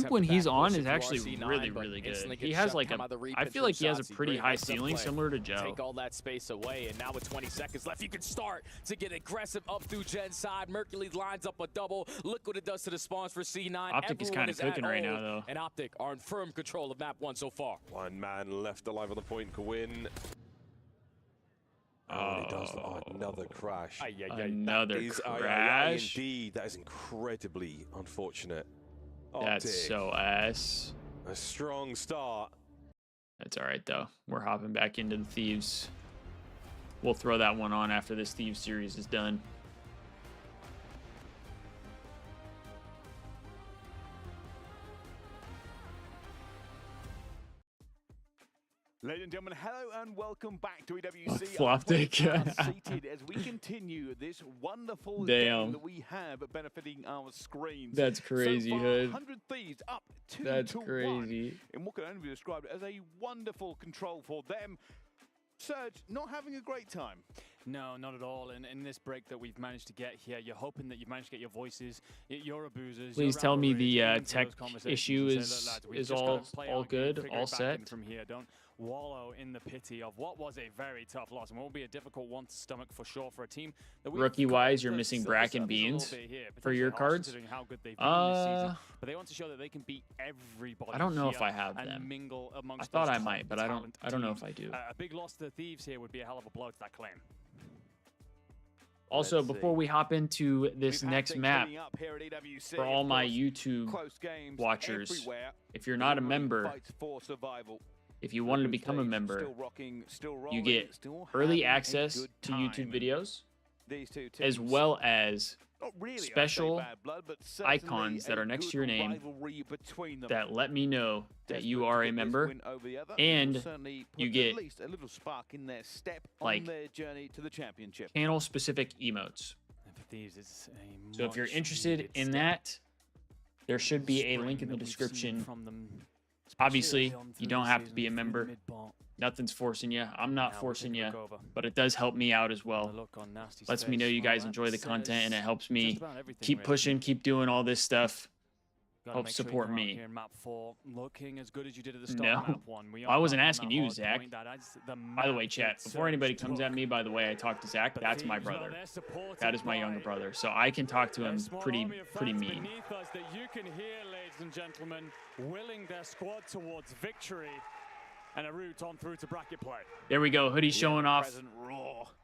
when he's on is actually really good. He has like I feel like he has a pretty high ceiling, similar to Joe. Take all that space away, and now with 20 seconds left, you can start to get aggressive up through Gen's side. Mercury lines up a double. Look what it does to the spawns for C9. Optic is kind of cooking right now, though. And Optic are in firm control of map 1 so far. One man left alive on the point, Kawin. Oh, and he does another crash. Another crash. Indeed, that is incredibly unfortunate. That's Optic. so ass. A strong start. That's all right, though. We're hopping back into the Thieves. We'll throw that one on after this Thieves series is done. Ladies and gentlemen, hello and welcome back to EWC. Floptic. Seated as we continue this wonderful game that we have benefiting our screens. That's crazy, so far, Hood. 100 Thieves up 2 That's to 1 crazy. in what can only be described as a wonderful control for them. Surge not having a great time. No, not at all. And in this break that we've managed to get here, you're hoping that you've managed to get your voices, your abusers. Please tell me the tech issue is all good, all set. From here, don't wallow in the pity of what was a very tough loss and will be a difficult one to stomach for sure for a team that rookie-wise, you're missing Bracken Beans for your cards. How good they've been this season, but they want to show that they can beat everybody. I don't know if I have them. Mingle amongst I thought I those might, but I don't know if I do. A big loss to the Thieves here would be a hell of a blow to that claim. Also, before we hop into this next map, for all my YouTube watchers, if you're not a member, if you wanted to become a member, you get early access to YouTube videos, as well as special icons that are next to your name that let me know that you are a member, and you get like channel specific emotes. So if you're interested in that, there should be a link in the description. Obviously, you don't have to be a member. Nothing's forcing you. I'm not forcing you, but it does help me out as well. Lets me know you guys enjoy the content, and it helps me keep pushing, keep doing all this stuff. Help support me. No, I wasn't asking you, Zach. By the way, chat, before anybody comes at me, by the way, I talked to Zach. That's my brother. That is my younger brother, so I can talk to him pretty mean. That you can hear, ladies and gentlemen, willing their squad towards victory. And a route on through to bracket play. There we go. Hoodie showing off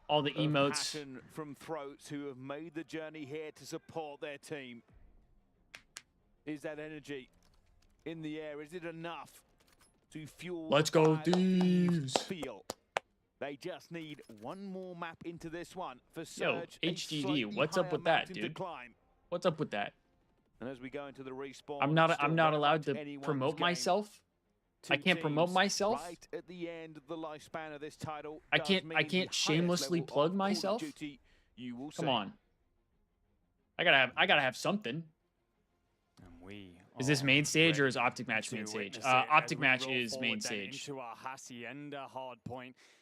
all the emotes from throats who have made the journey here to support their team. Is that energy in the air? Is it enough to fuel? Let's go, Thieves. Feel. They just need one more map into this one for Surge. Yo, HGD, what's up with that, dude? What's up with that? And as we go into the respawn, I'm not allowed to promote myself. I can't promote myself. Right at the end of the lifespan of this title, I can't shamelessly plug myself. Come on. I gotta have something. Is this main stage or is Optic Match main stage? Optic Match is main stage.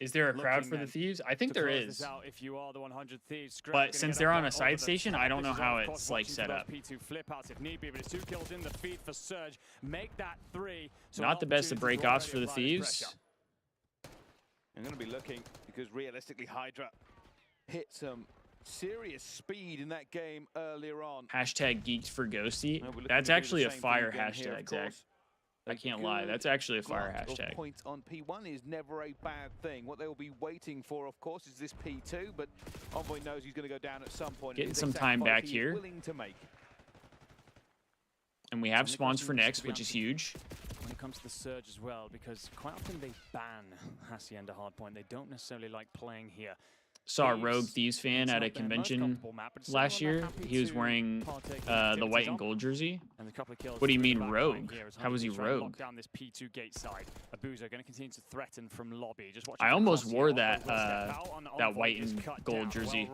Is there a crowd for the Thieves? I think there is. But since they're on a side station, I don't know how it's like set up. Not the best of breakoffs for the Thieves. I'm going to be looking because realistically Hydra hit some serious speed in that game earlier on. Hashtag geeked for Ghosty. That's actually a fire hashtag, Zach. I can't lie. That's actually a fire hashtag. Points on P1 is never a bad thing. What they will be waiting for, of course, is this P2, but Envoy knows he's going to go down at some point. Getting some time back here. And we have spawns for next, which is huge. When it comes to the Surge as well, because quite often they ban Hacienda Hardpoint. They don't necessarily like playing here. saw a Rogue Thieves fan at a convention last year. He was wearing the white and gold jersey. What do you mean Rogue? How was he Rogue? Down this P2 gate side. Abuza going to continue to threaten from lobby. Just I almost wore that that white and gold jersey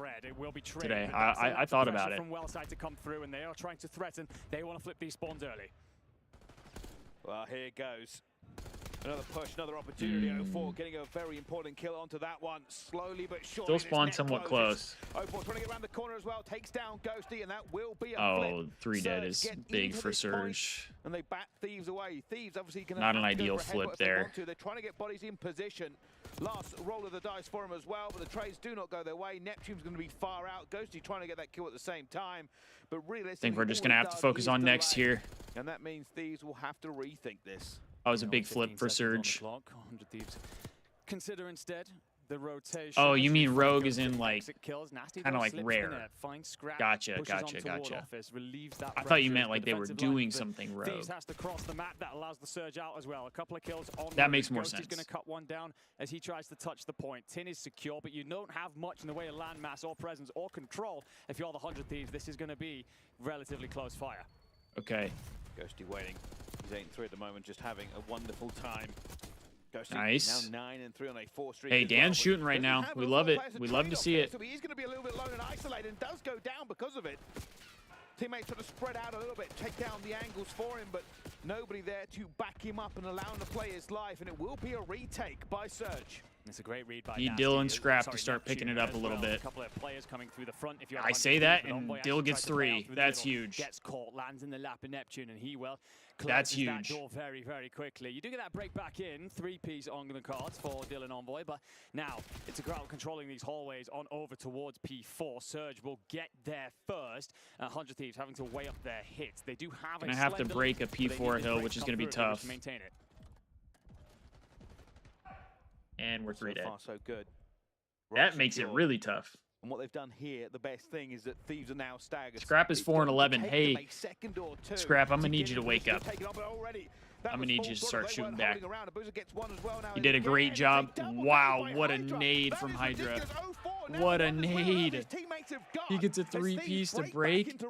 today. I thought about it. From well side to come through, and they are trying to threaten. They want to flip these spawns early. Well, here it goes. Another push, another opportunity. 04 getting a very important kill onto that one. Slowly but surely. Still spawned somewhat close. 04 trying to get around the corner as well. Takes down Ghosty, and that will be a Oh, flip. 3 dead is big for Surge. Surge. And they bat Thieves away. Thieves obviously can Not an ideal flip there. They're trying to get bodies in position. Last roll of the dice for him as well, but the trades do not go their way. Neptune's going to be far out. Ghosty trying to get that kill at the same time. But realistically, I think we're just going to have to focus on next here. And that means Thieves will have to rethink this. That was a big flip for Surge. 100 Thieves. Consider instead the rotation. Oh, you mean Rogue is in like kind of like rare. Gotcha. I thought you meant like they were doing something Rogue. Thieves has to cross the map. That allows the Surge out as well. A couple of kills on that makes more sense. He's going to cut one down as he tries to touch the point. Tin is secure, but you don't have much in the way of landmass or presence or control. If you're the 100 Thieves, this is going to be relatively close fire. Okay. Ghosty waiting. He's 8-3 at the moment, just having a wonderful time. Ghosty nice. Now 9-3 on a 4 streak. Hey, Dan's shooting right now. We love it. We love to see it. So he's going to be a little bit lone and isolated, and does go down because of it. Teammates sort of spread out a little bit, take down the angles for him, but nobody there to back him up and allow him to play his life, and it will be a retake by Surge. It's a great read by Need Dill and Scrap to start picking it up a little bit. A couple of players coming through the front. If you're I say that, and Dill gets 3. That's huge. Gets caught, lands in the lap of Neptune, and he will. That's huge. That door very, very quickly. You do get that break back in. 3-piece on the cards for Dylan Envoy, but now it's about controlling these hallways on over towards P4. Surge will get there first. 100 Thieves having to weigh up their hits. They do have. Gonna have to break a P4 hill, which is gonna be tough. Maintain it. And we're 3 dead. So far, so good. That makes it really tough. And what they've done here, the best thing is that Thieves are now staggered. Scrap is 4-11. Hey, Scrap, I'm gonna need you to wake up. I'm gonna need you to start shooting back. You did a great job. Wow, what a nade from Hydra. What a nade. He gets a 3-piece to break.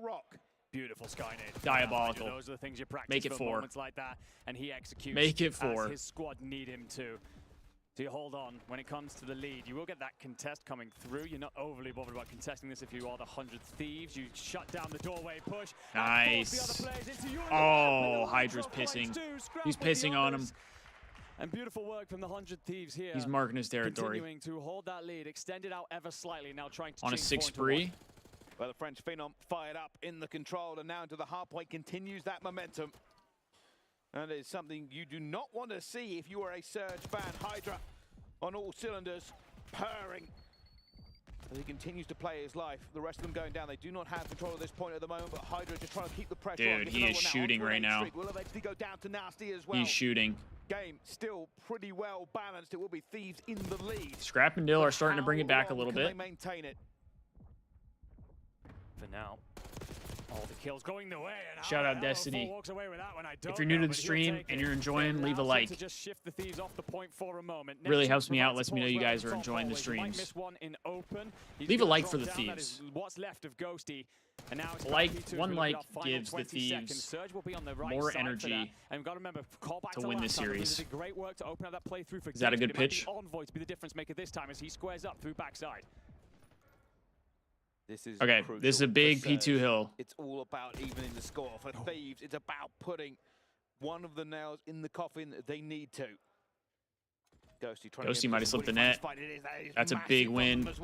Beautiful Skynade. Diabolical. Those are the things you practice. Make it 4. Moments like that, and he executes. Make it 4. As his squad need him to. So you hold on when it comes to the lead. You will get that contest coming through. You're not overly bothered about contesting this if you are the 100 Thieves. You shut down the doorway push. Nice. Oh, Hydra's pissing. He's pissing on him. And beautiful work from the 100 Thieves here. He's marking his territory. Continuing to hold that lead, extend it out ever slightly. Now trying to on a 6 spree. Well, the French Phenom fired up in the control, and now into the hardpoint continues that momentum. And it's something you do not want to see if you are a Surge fan. Hydra on all cylinders, purring as he continues to play his life. The rest of them going down. They do not have control at this point at the moment, but Hydra just trying to keep the pressure on. Dude, he is shooting right now. Will eventually go down to Nasty as well. He's shooting. Game still pretty well balanced. It will be Thieves in the lead. Scrap and Dill are starting to bring it back a little bit. They maintain it. For now. All the kills going the way. And shout out Destiny. If you're new to the stream and you're enjoying, leave a like. Just shift the Thieves off the point for a moment. Really helps me out. Lets me know you guys are enjoying the streams. Leave a like for the Thieves. What's left of Ghosty? And now one like gives the Thieves more energy to win this series. Great work to open up that playthrough for Is that a good pitch? Envoy to be the difference maker this time as he squares up through backside. This is okay, this is a big P2 hill. It's all about evening the score. For Thieves, it's about putting one of the nails in the coffin they need to. Ghosty might have slipped the net. That's a big win. That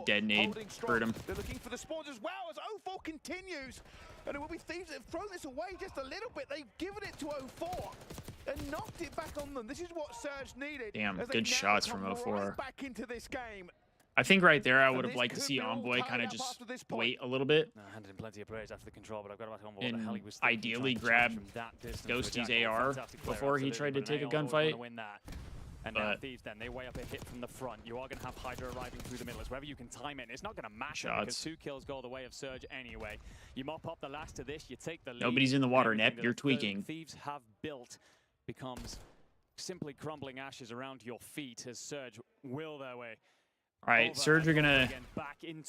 dead nade hurt him. They're looking for the spawns as well as 04 continues. And it will be Thieves that have thrown this away just a little bit. They've given it to 04 and knocked it back on them. This is what Surge needed. Damn, good shots from 04. Right back into this game. I think right there I would have liked to see Envoy kind of just wait a little bit. I handed him plenty of praise after the control, but I've got to ask Envoy what the hell he was ideally grab Ghosty's AR before he tried to take a gunfight. And now Thieves then, they weigh up a hit from the front. You are going to have Hydra arriving through the middle. It's whether you can time it. It's not going to matter because 2 kills go the way of Surge anyway. You mop up the last of this, you take the lead. Nobody's in the water, Nep. You're tweaking. Thieves have built becomes simply crumbling ashes around your feet as Surge will their way. All right, Surge are gonna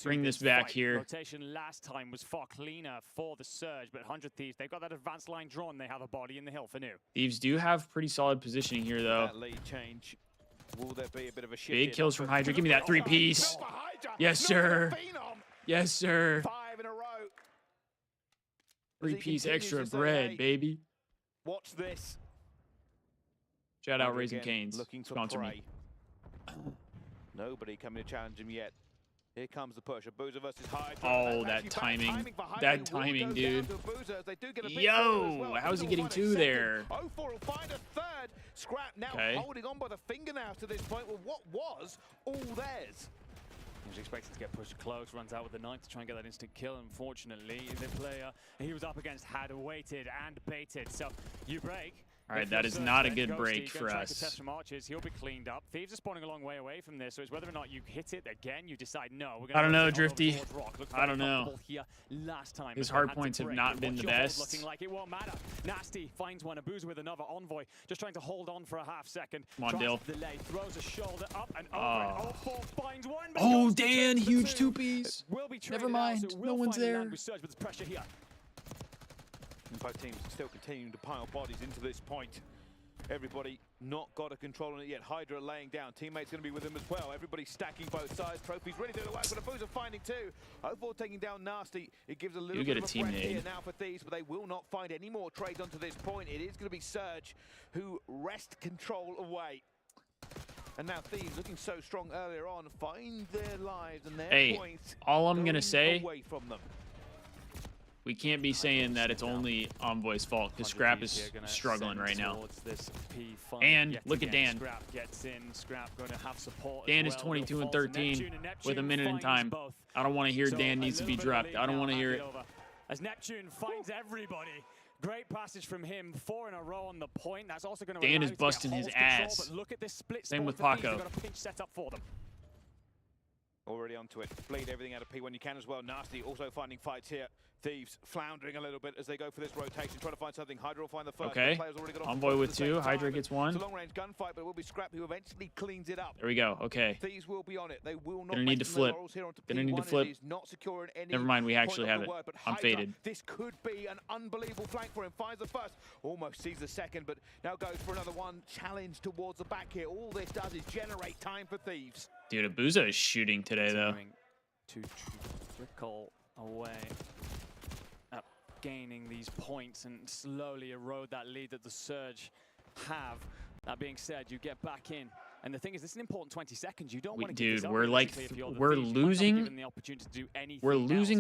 bring this back fight. here. Rotation last time was far cleaner for the Surge, but 100 Thieves, they've got that advanced line drawn. They have a body in the hill for new. Thieves do have pretty solid positioning here, though. That lead change. Will there be a bit of a shift? Big kills from Hydra. Give me that 3-piece. Yes, sir. Yes, sir. 5 in a row. 3-piece extra bread, baby. Watch this. Shout out Raising Cane's. Looking for Sponsor prey. me. Nobody coming to challenge him yet. Here comes the push. Abuza versus Hydra. Oh, that timing. That timing, dude. Yo, how's he getting 2 there? 04 will find a third. Scrap now holding on by the fingernails to this point with what was all theirs. He was expected to get pushed close, runs out with the knife to try and get that instant kill. Unfortunately, the player he was up against had waited and baited. So you break. All right, that is not a good break for us. Test from archers. He'll be cleaned up. Thieves are spawning a long way away from this, so it's whether or not you hit it again. You decide no. We're I don't know, Drifty. I don't know. Last time his hard points have not been the best. Looking like it won't matter. Nasty finds one. Abuza with another envoy, just trying to hold on for a half second. Come on, Dill. Delay, throws a shoulder up and over. Finds one. Oh, Dan, huge 2-piece. Never mind, no one's there. But there's pressure here. And both teams still continuing to pile bodies into this point. Everybody not got a control on it yet. Hydra laying down. Teammates going to be with them as well. Everybody stacking both sides. Trophies ready to do the work, but Abuza finding 2. 04 taking down Nasty. It gives a little bit of a break here now for Thieves, but they will not find any more trades onto this point. It is going to be Surge who wrest control away. And now Thieves, looking so strong earlier on, find their lives and their points. All I'm going to say, away from them. We can't be saying that it's only Envoy's fault, because Scrap is struggling right now. And look at Dan. Dan is 22 and 13 with a minute in time. I don't want to hear Dan needs to be dropped. I don't want to hear it. As Neptune finds everybody. Great passage from him, 4 in a row on the point. That's also going to Dan is busting his ass. But look at this split. Same with Paco. Got a pinch set up for them. Already onto it. Bleed everything out of P when you can as well. Nasty also finding fights here. Thieves floundering a little bit as they go for this rotation, trying to find something. Hydra will find the first. Okay. Envoy with 2. Hydra gets 1. It's a long-range gunfight, but it will be Scrap who eventually cleans it up. There we go. Okay. Thieves will be on it. They will not. Gonna need to flip. Gonna need to flip. Not securing any. Never mind. We actually have it. I'm faded. This could be an unbelievable flank for him. Finds the first. Almost sees the second, but now goes for another one. Challenge towards the back here. All this does is generate time for Thieves. Dude, Abuza is shooting today, though. To trickle away. Gaining these points and slowly erode that lead that the Surge have. That being said, you get back in. And the thing is, this is an important 20 seconds. You don't want to dude, we're like, we're losing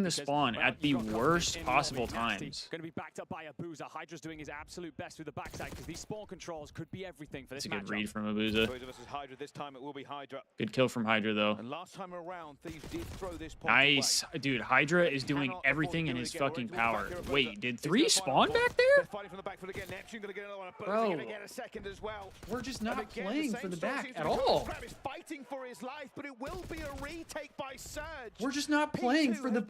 the spawn at the worst possible times. Going to be backed up by Abuza. Hydra's doing his absolute best through the backside because these spawn controls could be everything for this matchup. That's a good read from Abuza. Hydra. This time it will be Hydra. Good kill from Hydra, though. And last time around, Thieves did throw this point nice. Away. Dude, Hydra is doing everything in his fucking power. Wait, did 3 spawn back there? Fighting from the back foot again. Neptune going to get another one. Bro, going to get a second as well. We're just not playing for the back at all. Is fighting for his life, but it will be a retake by Surge. We're just not playing for the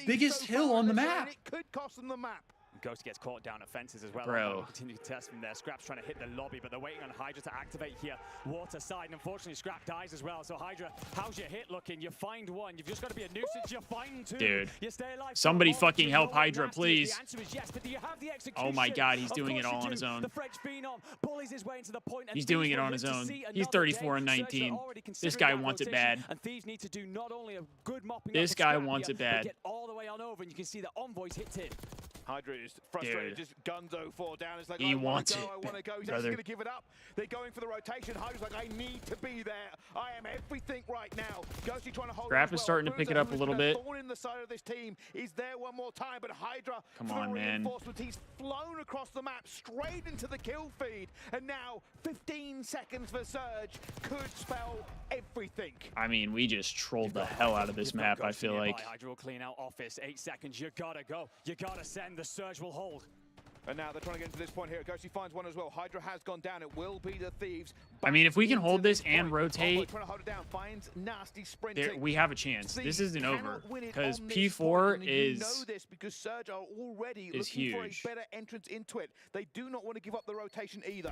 biggest hill on the map. It could cost them the map. Ghost gets caught down at fences as well. Bro. Continue to test from there. Scrap's trying to hit the lobby, but they're waiting on Hydra to activate here. Water side, and unfortunately Scrap dies as well. So Hydra, how's your hit looking? You find 1. You've just got to be a nuisance. You find 2. Dude. You stay alive. Somebody fucking help Hydra, please. The answer is yes, but do you have the execution? Oh my God, he's doing it all on his own. The French phenom bullies his way into the point. He's doing it on his own. He's 34 and 19. This guy wants it bad. And Thieves need to do not only a good mopping this guy wants it bad. Get all the way on over, and you can see the Envoy's hit it. Hydra is frustrated, just guns 04 down. It's like, he wants it. I want to go. He's actually going to give it up. They're going for the rotation. Hydra's like, I need to be there. I am everything right now. Ghosty trying to hold Scrap is starting to pick it up a little bit. Thorn in the side of this team is there one more time, but Hydra, come on, man. He's flown across the map straight into the kill feed, and now 15 seconds for Surge could spell everything. I mean, we just trolled the hell out of this map, I feel like. Hydra will clean out office. 8 seconds. You gotta go. You gotta send. The Surge will hold. And now they're trying to get into this point here. Ghosty finds one as well. Hydra has gone down. It will be the Thieves. I mean, if we can hold this and rotate, trying to hold it down. Finds Nasty sprinting. We have a chance. This isn't over because P4 is know this because Surge are already looking huge. For a better entrance into it. They do not want to give up the rotation either.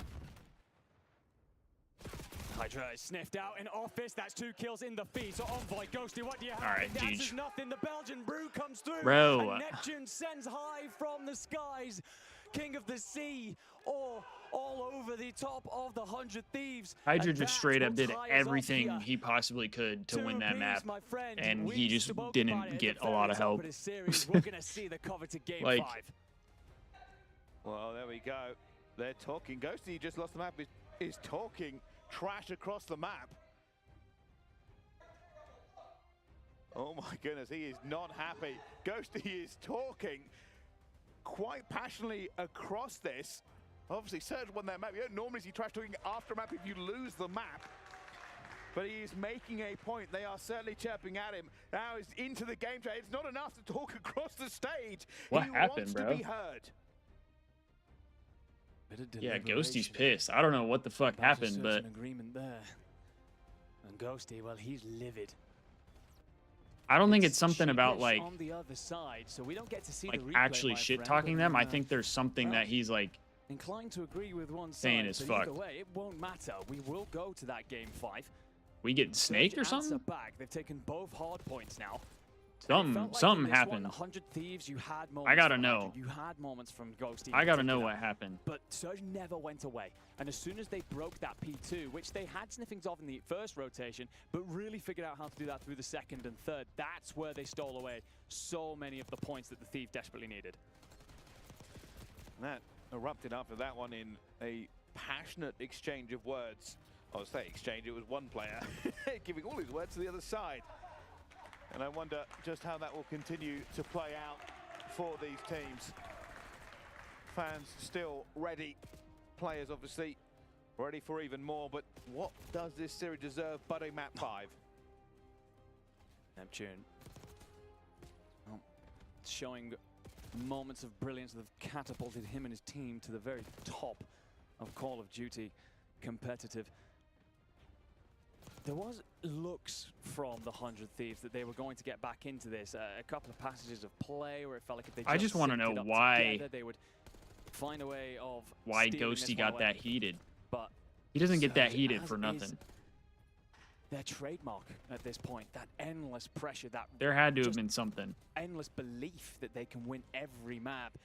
Hydra is sniffed out in office. That's 2 kills in the feed. So Envoy, Ghosty, what do you have? All right, That's Jeej. nothing. The Belgian brew comes through. Bro. And Neptune sends high from the skies. King of the Sea, or all over the top of the 100 Thieves. Hydra just straight up did everything he possibly could to win that map, and he just didn't get a lot of help. We're going to see the cover to game 5. Well, there we go. They're talking. Ghosty just lost the map, is talking trash across the map. Oh my goodness, he is not happy. Ghosty is talking quite passionately across this. Obviously, Surge won that map. You don't normally see trash talking after a map if you lose the map. But he is making a point. They are certainly chirping at him. Now he's into the game chat. It's not enough to talk across the stage. What he happened, wants bro? to be heard. Yeah, Ghosty's pissed. I don't know what the fuck happened, but an agreement there. And Ghosty, well, he's livid. I don't think it's something about like on the other side, so we don't get to see the replay, actually my shit friend, talking but them. I think there's something that he's like inclined to agree with one saying side, is but fucked. either way, it won't matter. We will go to that game 5. We get snaked or Surge answer something. back. They've taken both hard points now. Something happened. 100 Thieves, you had moments. I gotta from know. 100. You had moments from Ghosty. I gotta know what happened. But Surge never went away. And as soon as they broke that P2, which they had sniffings of in the first rotation, but really figured out how to do that through the second and third, that's where they stole away so many of the points that the Thief desperately needed. That erupted after that one in a passionate exchange of words. I was saying exchange, it was one player giving all his words to the other side. And I wonder just how that will continue to play out for these teams. Fans still ready. Players obviously ready for even more. But what does this series deserve but a map 5? Neptune. Well, showing moments of brilliance that have catapulted him and his team to the very top of Call of Duty competitive. There was looks from the 100 Thieves that they were going to get back into this. A couple of passages of play where it felt like if they I just want to know why together, they would find a way of why stealing Ghosty this got one that away. heated. But He doesn't get that Surge, heated as for is nothing. Their trademark at this point, that endless pressure, that There had to have just been something. endless belief that they can win every map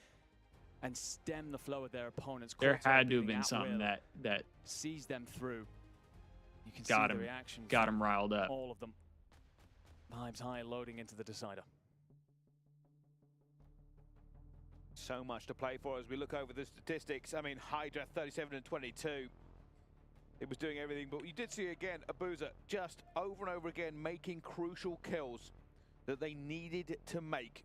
and stem the flow of their opponents. There caught had to have everything been at something will, that sees them through. You can got see him, the reaction. got from him riled up. all of them. Vibes high, loading into the decider. So much to play for as we look over the statistics. I mean, Hydra 37 and 22. It was doing everything, but you did see again Abuza just over and over again making crucial kills that they needed to make.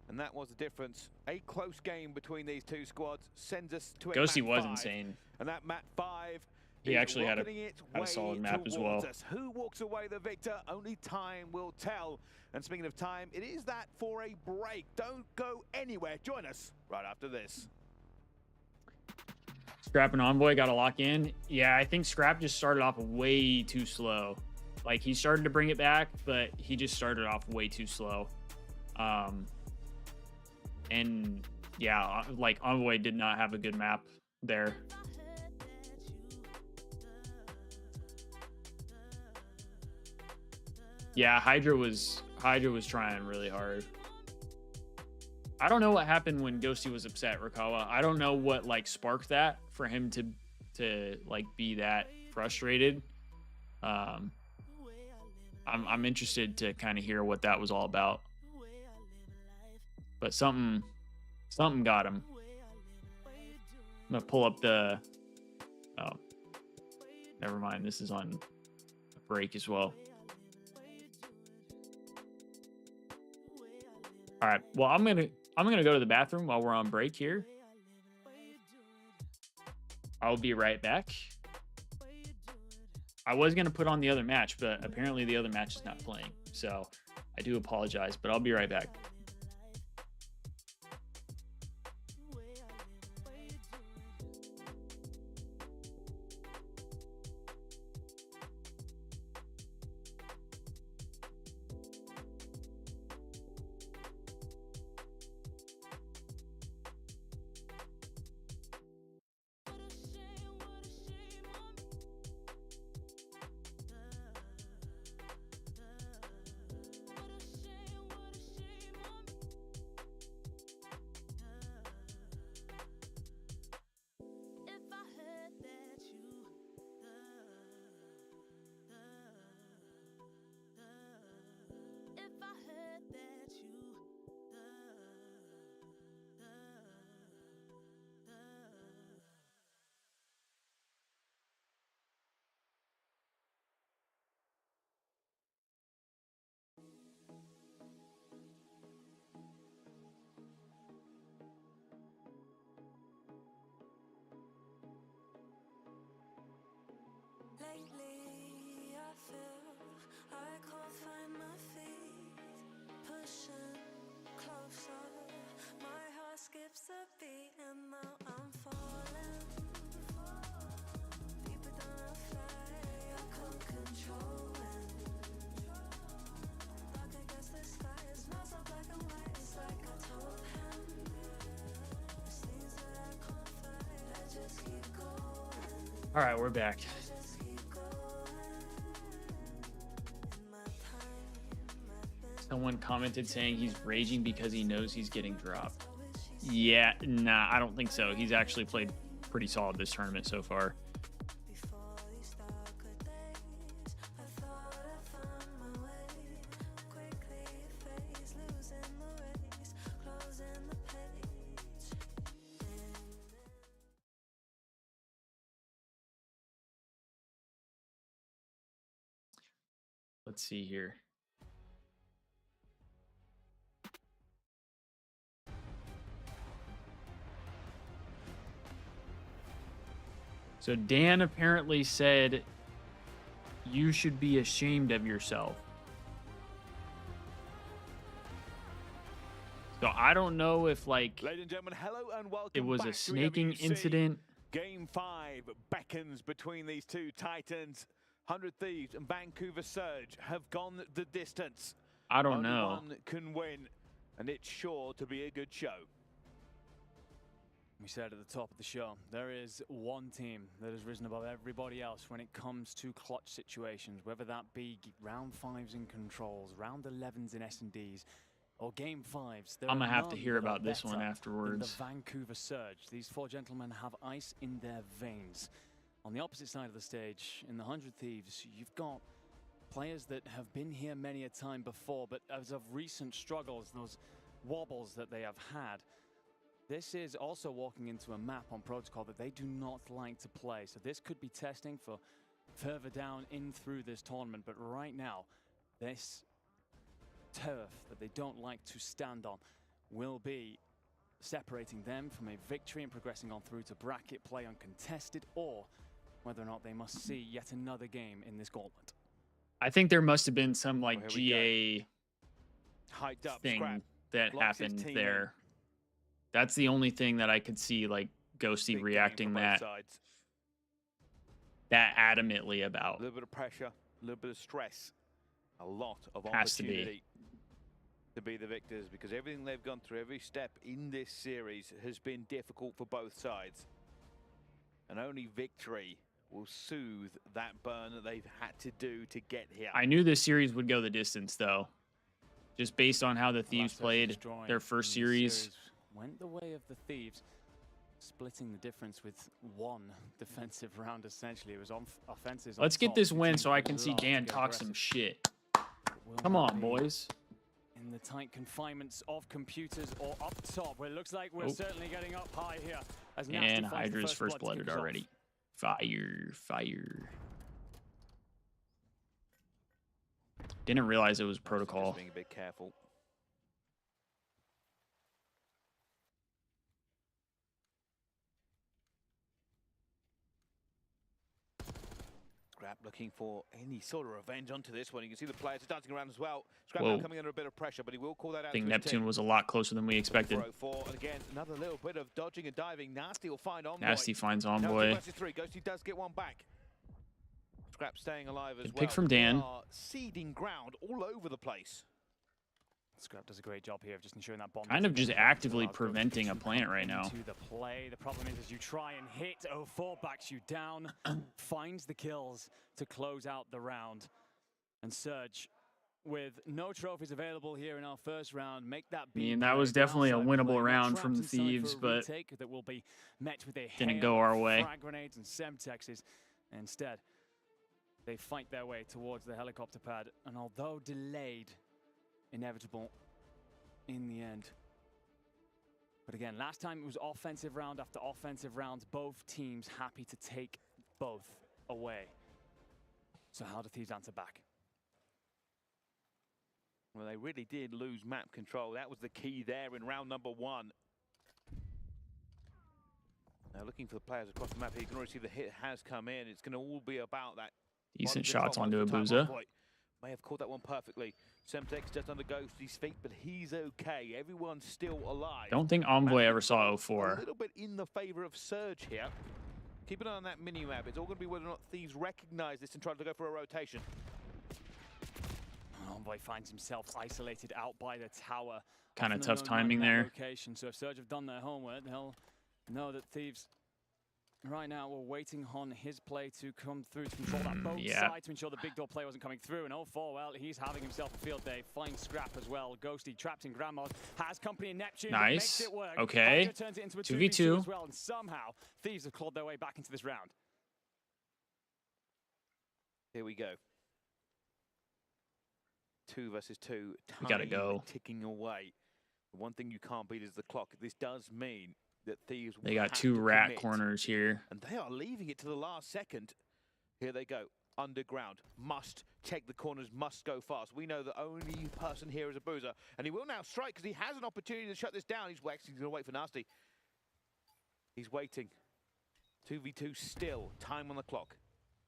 And that was the difference. A close game between these two squads sends us to a Ghosty map was 5. insane. And that map 5 He is actually had rocketing its a way solid map as well. towards us. Who walks away the victor? Only time will tell. And speaking of time, it is that for a break. Don't go anywhere. Join us right after this. Scrap and Envoy got to lock in. Yeah, I think Scrap just started off way too slow. Like, he started to bring it back, but he just started off way too slow. And yeah, like, Envoy did not have a good map there. Yeah, Hydra was trying really hard. I don't know what happened when Ghosty was upset, Rakawa. I don't know what like sparked that for him to like be that frustrated. I'm interested to kind of hear what that was all about. But something got him. I'm gonna pull up the. Oh, never mind. This is on a break as well. All right. Well, I'm gonna go to the bathroom while we're on break here. I'll be right back. I was gonna put on the other match, but apparently the other match is not playing. So I do apologize, but I'll be right back. All right, we're back. Someone commented saying he's raging because he knows he's getting dropped. Yeah, nah, I don't think so. He's actually played pretty solid this tournament so far. Let's see here. So Dan apparently said you should be ashamed of yourself. So I don't know if, like, ladies and gentlemen, hello and welcome. It was back a to snaking EWC. incident. Game 5 beckons between these two titans. 100 Thieves and Vancouver Surge have gone the distance. I don't Only know. one can win, and it's sure to be a good show. We said at the top of the show, there is one team that has risen above everybody else when it comes to clutch situations, whether that be round 5s in controls, round 11s in S&Ds, or game 5s. I'm gonna have to hear about this one afterwards. The Vancouver Surge. These four gentlemen have ice in their veins. On the opposite side of the stage, in the 100 Thieves, you've got players that have been here many a time before, but as of recent struggles, those wobbles that they have had, this is also walking into a map on protocol that they do not like to play. So this could be testing for further down in through this tournament. But right now, this turf that they don't like to stand on will be separating them from a victory and progressing on through to bracket play uncontested, or whether or not they must see yet another game in this gauntlet. I think there must have been some, like, GA Hyped up thing Scrap that locks his happened team there. That's the only thing that I could see, like, Ghosty Big reacting game for both sides. that adamantly about. A little bit of pressure, a little bit of stress, a lot of Has to be. opportunity to be the victors, because everything they've gone through, every step in this series has been difficult for both sides. And only victory will soothe that burn that they've had to do to get here. I knew this series would go the distance, though. Just based on how the Thieves played their first series. Went the way of the Thieves, splitting the difference with one defensive round, essentially. It was on offenses. Let's get this win so I can see Dan talk some shit. Come on, boys. In the tight confinements of computers or up top, where it looks like we're certainly getting up high here. As And Hydra's first blooded already. Fire, fire. Didn't realize it was protocol. Just being a bit careful. Scrap looking for any sort of revenge onto this one. You can see the players are dancing around as well. Scrap now coming under a bit of pressure, but he will call that out. I think Neptune was a lot closer than we expected. And again, another little bit of dodging and diving. Nasty will find Envoy. Nasty finds Envoy. No, 2-3. Ghosty does get one back. Scrap staying alive as well. Pick from Dan. They are seeding ground all over the place. Scrap does a great job here of just ensuring that bomb. Kind of just actively preventing a plant right now. To the play. The problem is, as you try and hit, 04 backs you down, finds the kills to close out the round. And Surge, with no trophies available here in our first round, make that. I mean, that was definitely a winnable round from the Thieves, but that will be met with a didn't go our way. Frag grenades and semtexes. Instead, they fight their way towards the helicopter pad, and although delayed, inevitable in the end. But again, last time it was offensive round after offensive round, both teams happy to take both away. So how do Thieves answer back? Well, they really did lose map control. That was the key there in round number 1. Now looking for the players across the map here, you can already see the hit has come in. It's going to all be about that Decent Bottom shots control onto most of the time, Abuza. Hardpoint may have caught that one perfectly. Semtex just under Ghosty's feet, but he's okay. Everyone's still alive. Don't think Envoy ever A saw 04. little bit in the favor of Surge here. Keep an eye on that mini-map. It's all going to be whether or not Thieves recognize this and try to go for a rotation. Envoy finds himself isolated out by the tower. Kind of Often tough unknown timing in that there. Location. So if Surge have done their homework, they'll know that Thieves right now we're waiting on his play to come through to control that both sides to ensure the big door play wasn't coming through. And 04, well, he's having himself a field day. Fine scrap as well. Ghosty trapped in Grandma's, has company in Neptune. Nice. Makes it work. Okay. Hydra turns it into a 2v2 as well, and somehow Thieves have clawed their way back into this round. Here we go. 2 versus 2. We gotta go. Ticking away. The one thing you can't beat is the clock. This does mean that Thieves They will got have 2 to rat commit. corners here. And they are leaving it to the last second. Here they go. Underground. Must check the corners. Must go fast. We know the only person here is Abuza. And he will now strike because he has an opportunity to shut this down. He's actually going to wait for Nasty. He's waiting. 2v2 still. Time on the clock.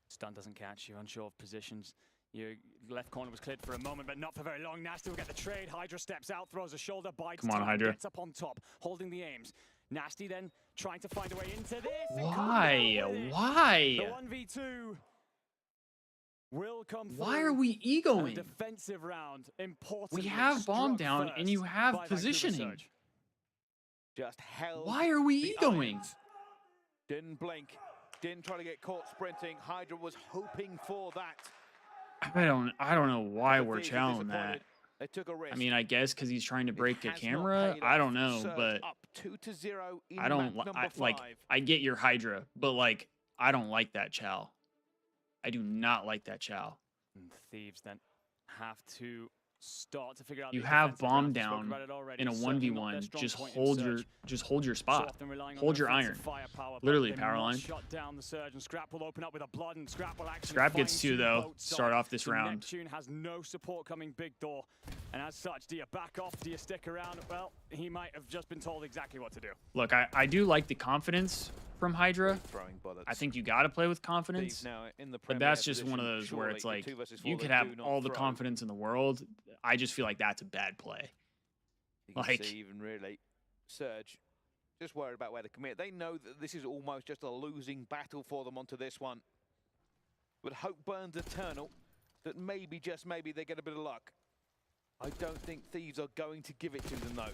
Stun doesn't catch you, unsure of positions. Your left corner was cleared for a moment, but not for very long. Nasty will get the trade. Hydra steps out, throws a shoulder, bites. Come on, Hydra. Gets up on top, holding the aims. Nasty then trying to find a way into this. Why? Why? The 1v2 will come through. Why are we A egoing? defensive round, important. We have bomb down and you have positioning. Just held. Why are we the egoing? irons. Didn't blink. Didn't try to get caught sprinting. Hydra was hoping for that. I don't know why The we're Thieves are challenging that. disappointed. They took a risk. I mean, I guess because he's trying to It break a has not camera. paid I off. don't know, Surge but up 2-0 in I don't map number like. 5. I get your Hydra, but like, I don't like that chow. I do not like that chow. And Thieves then have to start to figure out. You the have defensive bomb round. Spoke down about it already. in a Certainly not 1v1. their strong Just point in hold your Surge. spot. So often relying on Hold their your iron. offensive firepower, but Literally, they power must line. Shut down the Surge, and Scrap will open up with a blood, and Scrap will actually Scrap gets find 2 though. both Start sides. off this So round. Neptune has no support coming big door, and as such, do you back off? Do you stick around? Well, he might have just been told exactly what to do. Look, I do like the confidence from Hydra. Throwing bullets. I think you got to play with confidence. Thieves now in the But Premier that's just one of position. those where Surely it's in like 2 versus 4 you they could have do not all the throw. confidence in the world. I just feel like that's a bad play. You can Like- see even really Surge just worried about where to commit. They know that this is almost just a losing battle for them onto this one. But hope burns eternal that maybe, just maybe, they get a bit of luck. I don't think Thieves are going to give it to them though.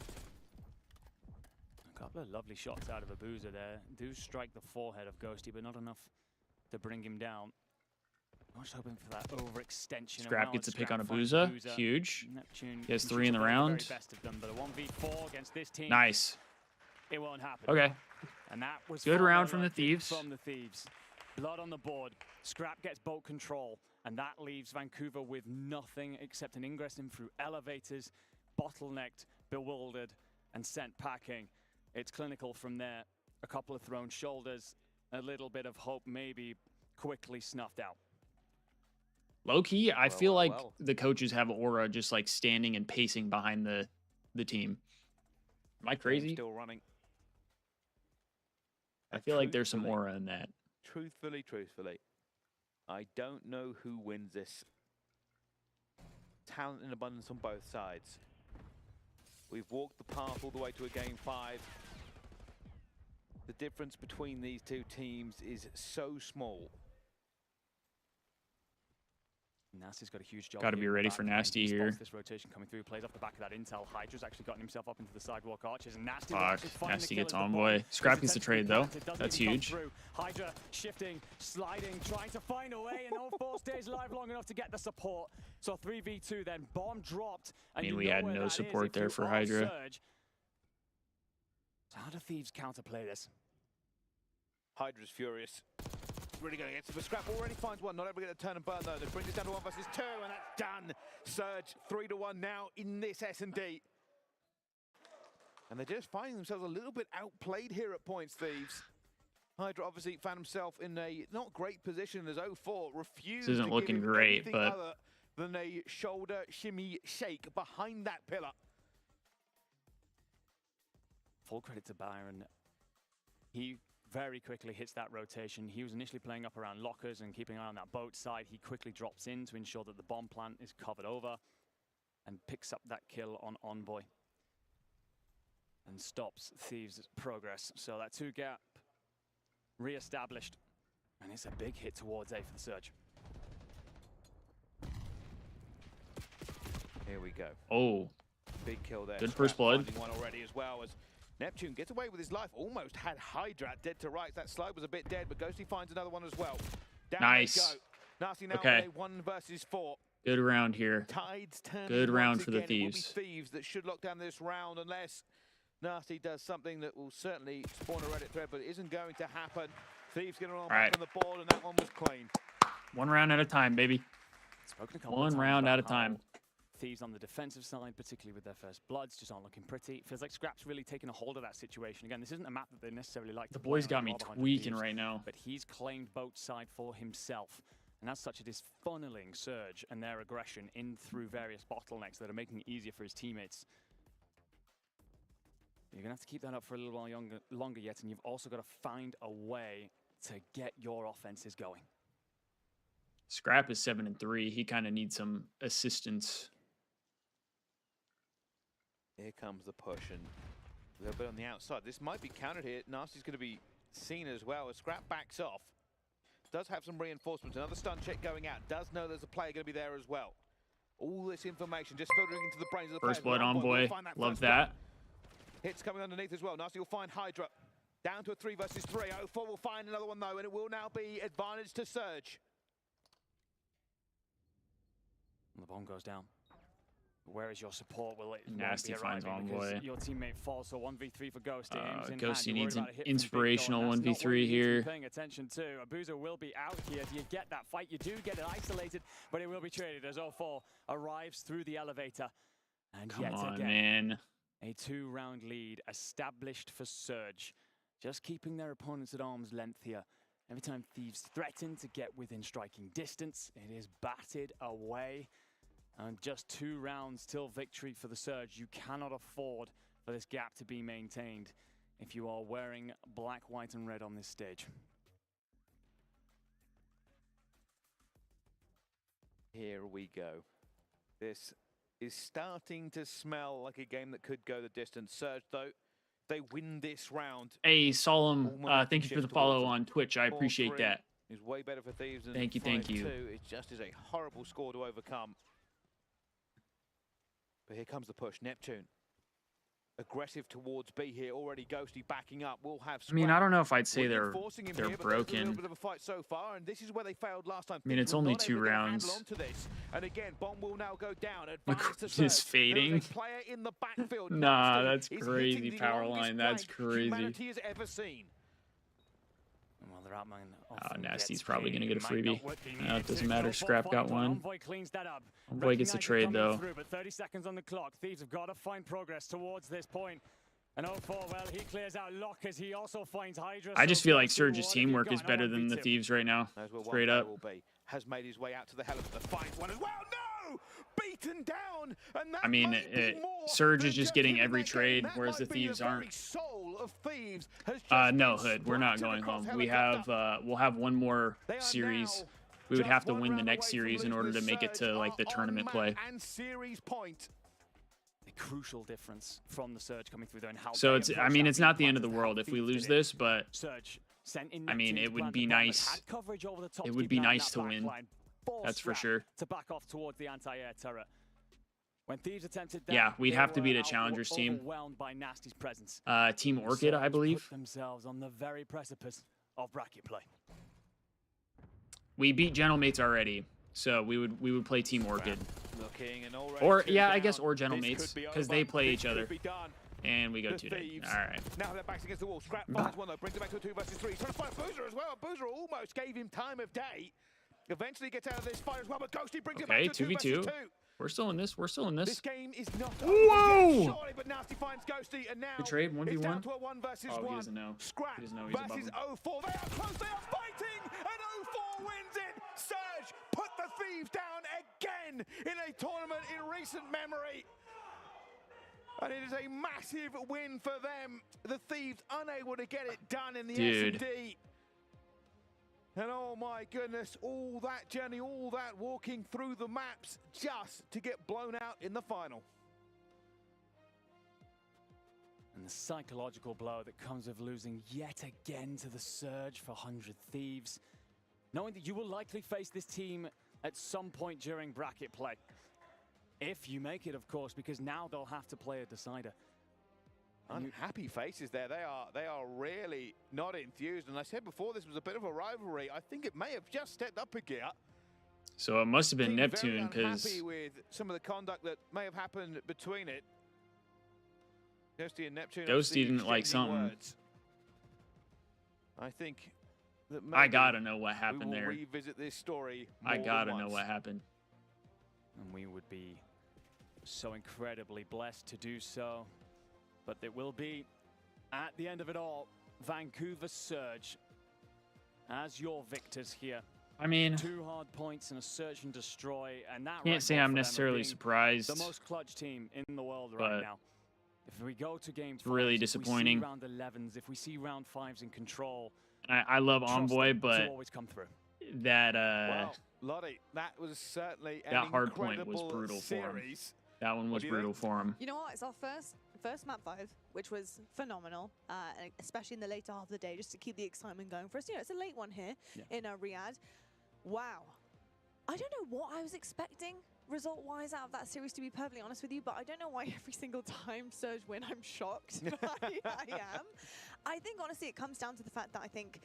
A couple of lovely shots out of Abuza there. Do strike the forehead of Ghosty, but not enough to bring him down. I'm just hoping for that overextension. Scrap around. gets a pick Scrap on finds Abuza. Huge. Neptune He has can 3 in shoot the the very round. best of them, but a 1v4 against this team, Nice. it won't happen. Okay. And that was Good far round more from the likely Thieves. From the Thieves. Blood on the board. Scrap gets bolt control, and that leaves Vancouver with nothing except an ingress in through elevators, bottlenecked, bewildered, and sent packing. It's clinical from there. A couple of thrown shoulders, a little bit of hope maybe quickly snuffed out. Low key, I feel like well. the coaches have aura just like standing and pacing behind the team. Am I crazy? Still running. I feel like there's some aura in that. Truthfully, I don't know who wins this. Talent in abundance on both sides. We've walked the path all the way to a game 5. The difference between these two teams is so small. Nasty's got a huge job. Gotta here be in the ready back for line. Nasty He spots here. This rotation coming through, plays off the back of that intel. Hydra's actually gotten himself up into the sidewalk arches, and Nasty will Fuck. actually find Nasty the gets kill at the Envoy. bottom. Scrap There's gets the attention trade, though. planted, doesn't That's even come huge. through. Hydra shifting, sliding, trying to find a way, and 04 stays alive long enough to get the support. So 3v2 then, bomb dropped. And I mean, you we know had where no that is support if there you for are Hydra. Surge. So how do Thieves counterplay this? Hydra's furious. Really going against it, but Scrap already finds one. Not able to get a turn and burn though. They bring this down to 1 versus 2, and that's done. Surge 3-1 now in this S&D. And they're just finding themselves a little bit outplayed here at points, Thieves. Hydra obviously found himself in a not great position as 04 refused This isn't to looking give him great, anything but other than a shoulder shimmy shake behind that pillar. Full credit to Byron. He very quickly hits that rotation. He was initially playing up around lockers and keeping an eye on that boat side. He quickly drops in to ensure that the bomb plant is covered over and picks up that kill on Envoy and stops Thieves' progress. So that 2 gap re-established, and it's a big hit towards A for the Surge. Here we go. Oh, Big kill there. good first blood. Finding one already as well as Neptune gets away with his life. Almost had Hydra dead to rights. That slope was a bit dead, but Ghosty finds another one as well. Down Nice. they go. Nasty now Okay. with a 1 versus 4. Good round here. Tides turning. Good round once for the again. It will be Thieves. Thieves that should lock down this round unless Nasty does something that will certainly spawn a Reddit thread, but it isn't going to happen. Thieves getting on right. back on the board, and that one was clean. 1 round at a time, baby. Spoken a couple 1 of times round about at a how time. Thieves on the defensive side, particularly with their first bloods, just aren't looking pretty. Feels like Scrap's really taking a hold of that situation. Again, this isn't a map that they necessarily like The to boys play on. got me Rather behind tweaking Thieves, right now. but he's claimed boat side for himself. And as such, it is funneling Surge and their aggression in through various bottlenecks that are making it easier for his teammates. You're going to have to keep that up for a little while longer yet, and you've also got to find a way to get your offenses going. Scrap is 7-3. He kind of needs some assistance. Here comes the push, and a little bit on the outside. This might be countered here. Nasty's going to be seen as well as Scrap backs off. Does have some reinforcements. Another stun check going out. Does know there's a player going to be there as well. All this information just filtering into the brains of the First players. blood Envoy. Love that. Hits coming underneath as well. Nasty will find Hydra. Down to a 3 versus 3. 04 will find another one though, and it will now be advantage to Surge. And the bomb goes down. Where is your support? Will it Nasty finds Envoy. Your teammate falls, so 1v3 for Ghosty. Ghosty needs an inspirational 1v3 here. Paying attention to. Abuza will be out here. Do you get that fight? You do get it isolated, but it will be traded as 04 arrives through the elevator. And Come yet on, again, man. a 2-round lead established for Surge. Just keeping their opponents at arm's length here. Every time Thieves threaten to get within striking distance, it is batted away. And just 2 rounds till victory for the Surge. You cannot afford for this gap to be maintained if you are wearing black, white, and red on this stage. Here we go. This is starting to smell like a game that could go the distance. Surge, though, they win this round. Hey, Solemn, thank you for the follow on Twitch. I appreciate that. Is way better for Thieves than Thank you. 5-2. It just is a horrible score to overcome. But here comes the push. Neptune. Aggressive towards B here. Already Ghosty backing up. We'll have I mean, I don't know if I'd say they're broken. broken. A little bit of a fight so far, and this is where they failed last time. I mean, it's only 2 rounds. And again, bomb will now go down. Look at this fading. Player in the backfield. Nah, that's is crazy, hitting the power longest line. That's flank crazy. humanity has ever seen. Well, they're out, man. Nasty's probably going to get a freebie. No, it doesn't matter. Scrap got one. Envoy cleans that up. Envoy gets a trade, though. But 30 seconds on the clock. Thieves have got to find progress towards this point. And 04, well, he clears out lockers. He also finds Hydra. I just feel like Surge's teamwork is better than the Thieves right now. Straight up. Has made his way out to the helicopter. Finds one as well. No! Beaten down. And that I mean, Surge is just getting every trade, that whereas the might be Thieves very aren't. soul of Thieves has just No, been Hood, we're not splattered going across home. We helicopter. have, we'll have one more They are series. now We would just have to one win the round next away series from in order to losing. make it to Surge like the are tournament on play. map and series point. A crucial difference from the Surge coming through there and how So they it's, approach I mean, that it's not beat the end of the part how world if we Thieves lose did it. this, but Surge sent in I mean, Neptune's it would brand be of bomb, but nice. had coverage over the top It to would keep be an eye on nice that to back win. line. Forced That's for Scrap sure. to back off towards the anti-air turret. When Thieves attempted that, Yeah, we'd they have to beat were a Challengers team. overwhelmed by Nasty's presence. Team Orchid, I Surge believe. put themselves on the very precipice of bracket play. We beat Gentlemates already, so we would play Team Orchid. Looking and already Or two yeah, I down. guess or This Gentlemates, could be because over. they play This each other. could be done. And we go The 2 days. Thieves. All right. Now their backs against the wall. Scrap finds one though, brings it back to a 2 versus 3. Trying to find Boozer as well. Boozer almost gave him time of day. Eventually gets out of this fight as well, but Ghosty brings it back Okay, to 2 2v2. versus 2. We're still in this. We're still in This this. game is not Whoa! over yet, surely, but Nasty finds Ghosty, and now Good trade, it's 1v1. down to a 1 versus 1. Oh, he doesn't know. Scrap He doesn't know he's above versus him. 04. They are close. They are fighting, and 04 wins it. Surge put the Thieves down again in a tournament in recent memory. And it is a massive win for them. The Thieves unable to get it done in the Dude. S&D. And oh my goodness, all that journey, all that walking through the maps just to get blown out in the final. And the psychological blow that comes with losing yet again to the Surge for 100 Thieves. Knowing that you will likely face this team at some point during bracket play. If you make it, of course, because now they'll have to play a decider. Unhappy faces there. They are really not enthused. And I said before, this was a bit of a rivalry. I think it may have just stepped up a gear. So it must have been Seemed Neptune, very because unhappy with some of the conduct that may have happened between it. Ghosty and Neptune. Ghosty obviously didn't like exchanging something. words. I think that I maybe gotta know what we happened will there. revisit this story I more gotta than know once. what happened. And we would be so incredibly blessed to do so. But it will be, at the end of it all, Vancouver Surge as your victors here. I mean, 2 hard points and a search and destroy, and that can't say record I'm for them of necessarily being surprised. the most clutch team in the world but right now. If we go to game 5, really if disappointing. we see round 11s, if we see round 5s in control, I love trust Envoy, them to but always come through. that Well, Lottie, that was certainly an that hard point was incredible brutal for him. series. That one What was do you brutal think? for him. You know what? It's our first map 5, which was phenomenal, and especially in the later half of the day, just to keep the excitement going for us. You know, it's a late one here in Riyadh. Wow. I don't know what I was expecting result-wise out of that series, to be perfectly honest with you, but I don't know why every single time Surge win, I'm shocked. I am. I think, honestly, it comes down to the fact that I think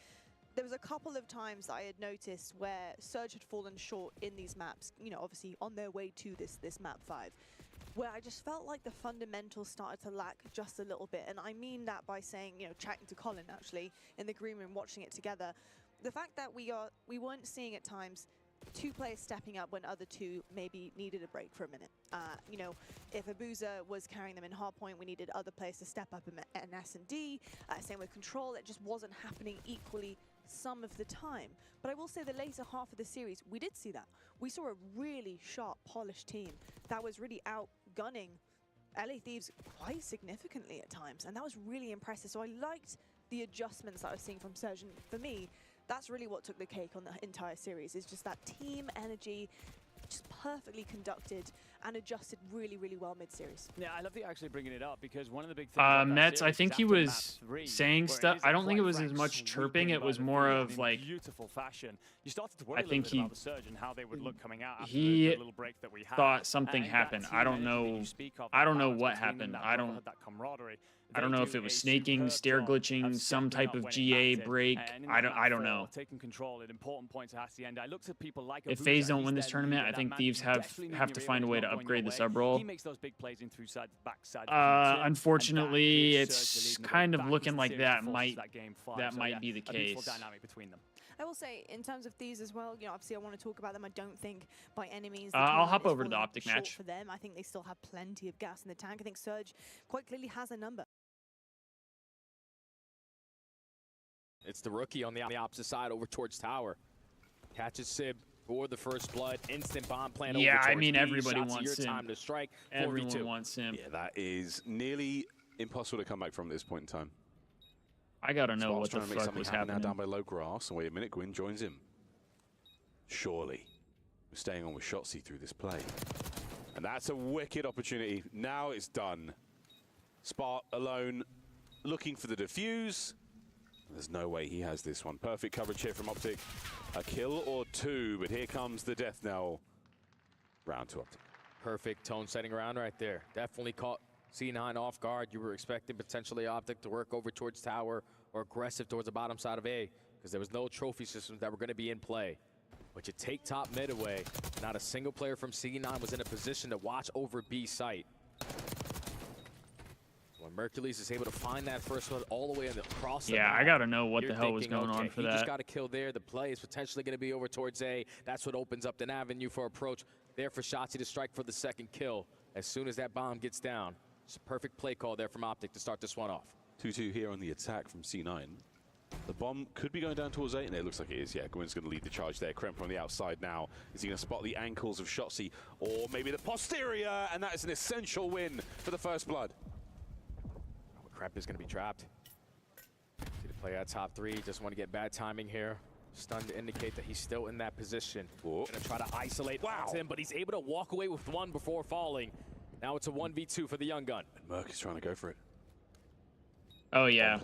there was a couple of times that I had noticed where Surge had fallen short in these maps, you know, obviously on their way to this map 5, where I just felt like the fundamentals started to lack just a little bit. And I mean that by saying, you know, chatting to Colin, actually, in the green room, watching it together. The fact that we weren't seeing at times 2 players stepping up when other 2 maybe needed a break for a minute. You know, if Abuza was carrying them in hardpoint, we needed other players to step up in S&D. Same with Control, it just wasn't happening equally some of the time. But I will say the later half of the series, we did see that. We saw a really sharp, polished team that was really outgunning LA Thieves quite significantly at times, and that was really impressive. So I liked the adjustments that I was seeing from Surge, and for me, that's really what took the cake on the entire series, is just that team energy, just perfectly conducted and adjusted really, really well mid-series. Yeah, I love that you're actually bringing it up, because one of the big things about that Nets, I series think is he after was map 3, saying where stuff. is I a don't think it quite was as frank much chirping. sweeping It by was the more Thieves of in like, beautiful fashion. You started to worry I a think little bit he about the Surge and how they would look coming out after he the little break that we had. thought something And that happened. team I don't energy that know. you speak of, I that don't know balance what between them, happened. that I don't. brotherhood, that camaraderie, I don't they know do if it was a snaking, superb stair job glitching, of some stepping type up of when it GA mattered. break. And in I that don't. map I don't 4, know. taking control at important points at the end. I looked at people like If Abuza, FaZe don't he's win this their tournament, leader, I that think man Thieves can have definitely lead to your find a way way when to it's not going upgrade your the way. sub role. He makes those big plays in through side, backside. of the team, Unfortunately, and that gives it's Surge the lead kind in the of back looking as the like series that forces might that game 5. So, yeah, be the a beautiful case. dynamic between them. I will say, in terms of these as well, you know, obviously I want to talk about them. I don't think by any means I'll hop over to the Optic short match for them. I think they still have plenty of gas in the tank. I think Surge quite clearly has a number. It's the rookie on the opposite side over towards Tower. Catches Sib for the first blood. Instant bomb plant over Yeah, towards I mean, B. everybody Shots wants your him. time to strike. Everyone 4v2. wants him. Yeah, that is nearly impossible to come back from at this point in time. I gotta know Sparks what the trying to make fuck something was happen now happening. down by low grass. And wait a minute, Gwyn joins him. Surely. We're staying on with Shotzzy through this play. And that's a wicked opportunity. Now it's done. Spark alone, looking for the defuse. There's no way he has this one. Perfect coverage here from Optic. A kill or 2, but here comes the death knell. Round to Optic. Perfect tone setting around right there. Definitely caught C9 off guard. You were expecting potentially Optic to work over towards Tower or aggressive towards the bottom side of A, because there was no trophy systems that were going to be in play. But you take top mid away, not a single player from C9 was in a position to watch over B site. When Mercules is able to find that first one all the way across the map, I gotta know what you're the hell was thinking, going on okay, for he just that. got a kill there. The play is potentially going to be over towards A. That's what opens up an avenue for approach there for Shotzzy to strike for the second kill. As soon as that bomb gets down, it's a perfect play call there from Optic to start this one off. 2-2 here on the attack from C9. The bomb could be going down towards A, and it looks like it is. Yeah, Gwyn's going to lead the charge there. Kremp on the outside now. Is he going to spot the ankles of Shotzzy, or maybe the posterior? And that is an essential win for the first blood. Kremp is going to be trapped. See the play at top 3. Just want to get bad timing here. Stun to indicate that he's still in that position. Going to try to isolate him, but he's able to walk away with 1 before falling. Now it's a 1v2 for the young gun. And Merc is trying to go for it. Oh yeah.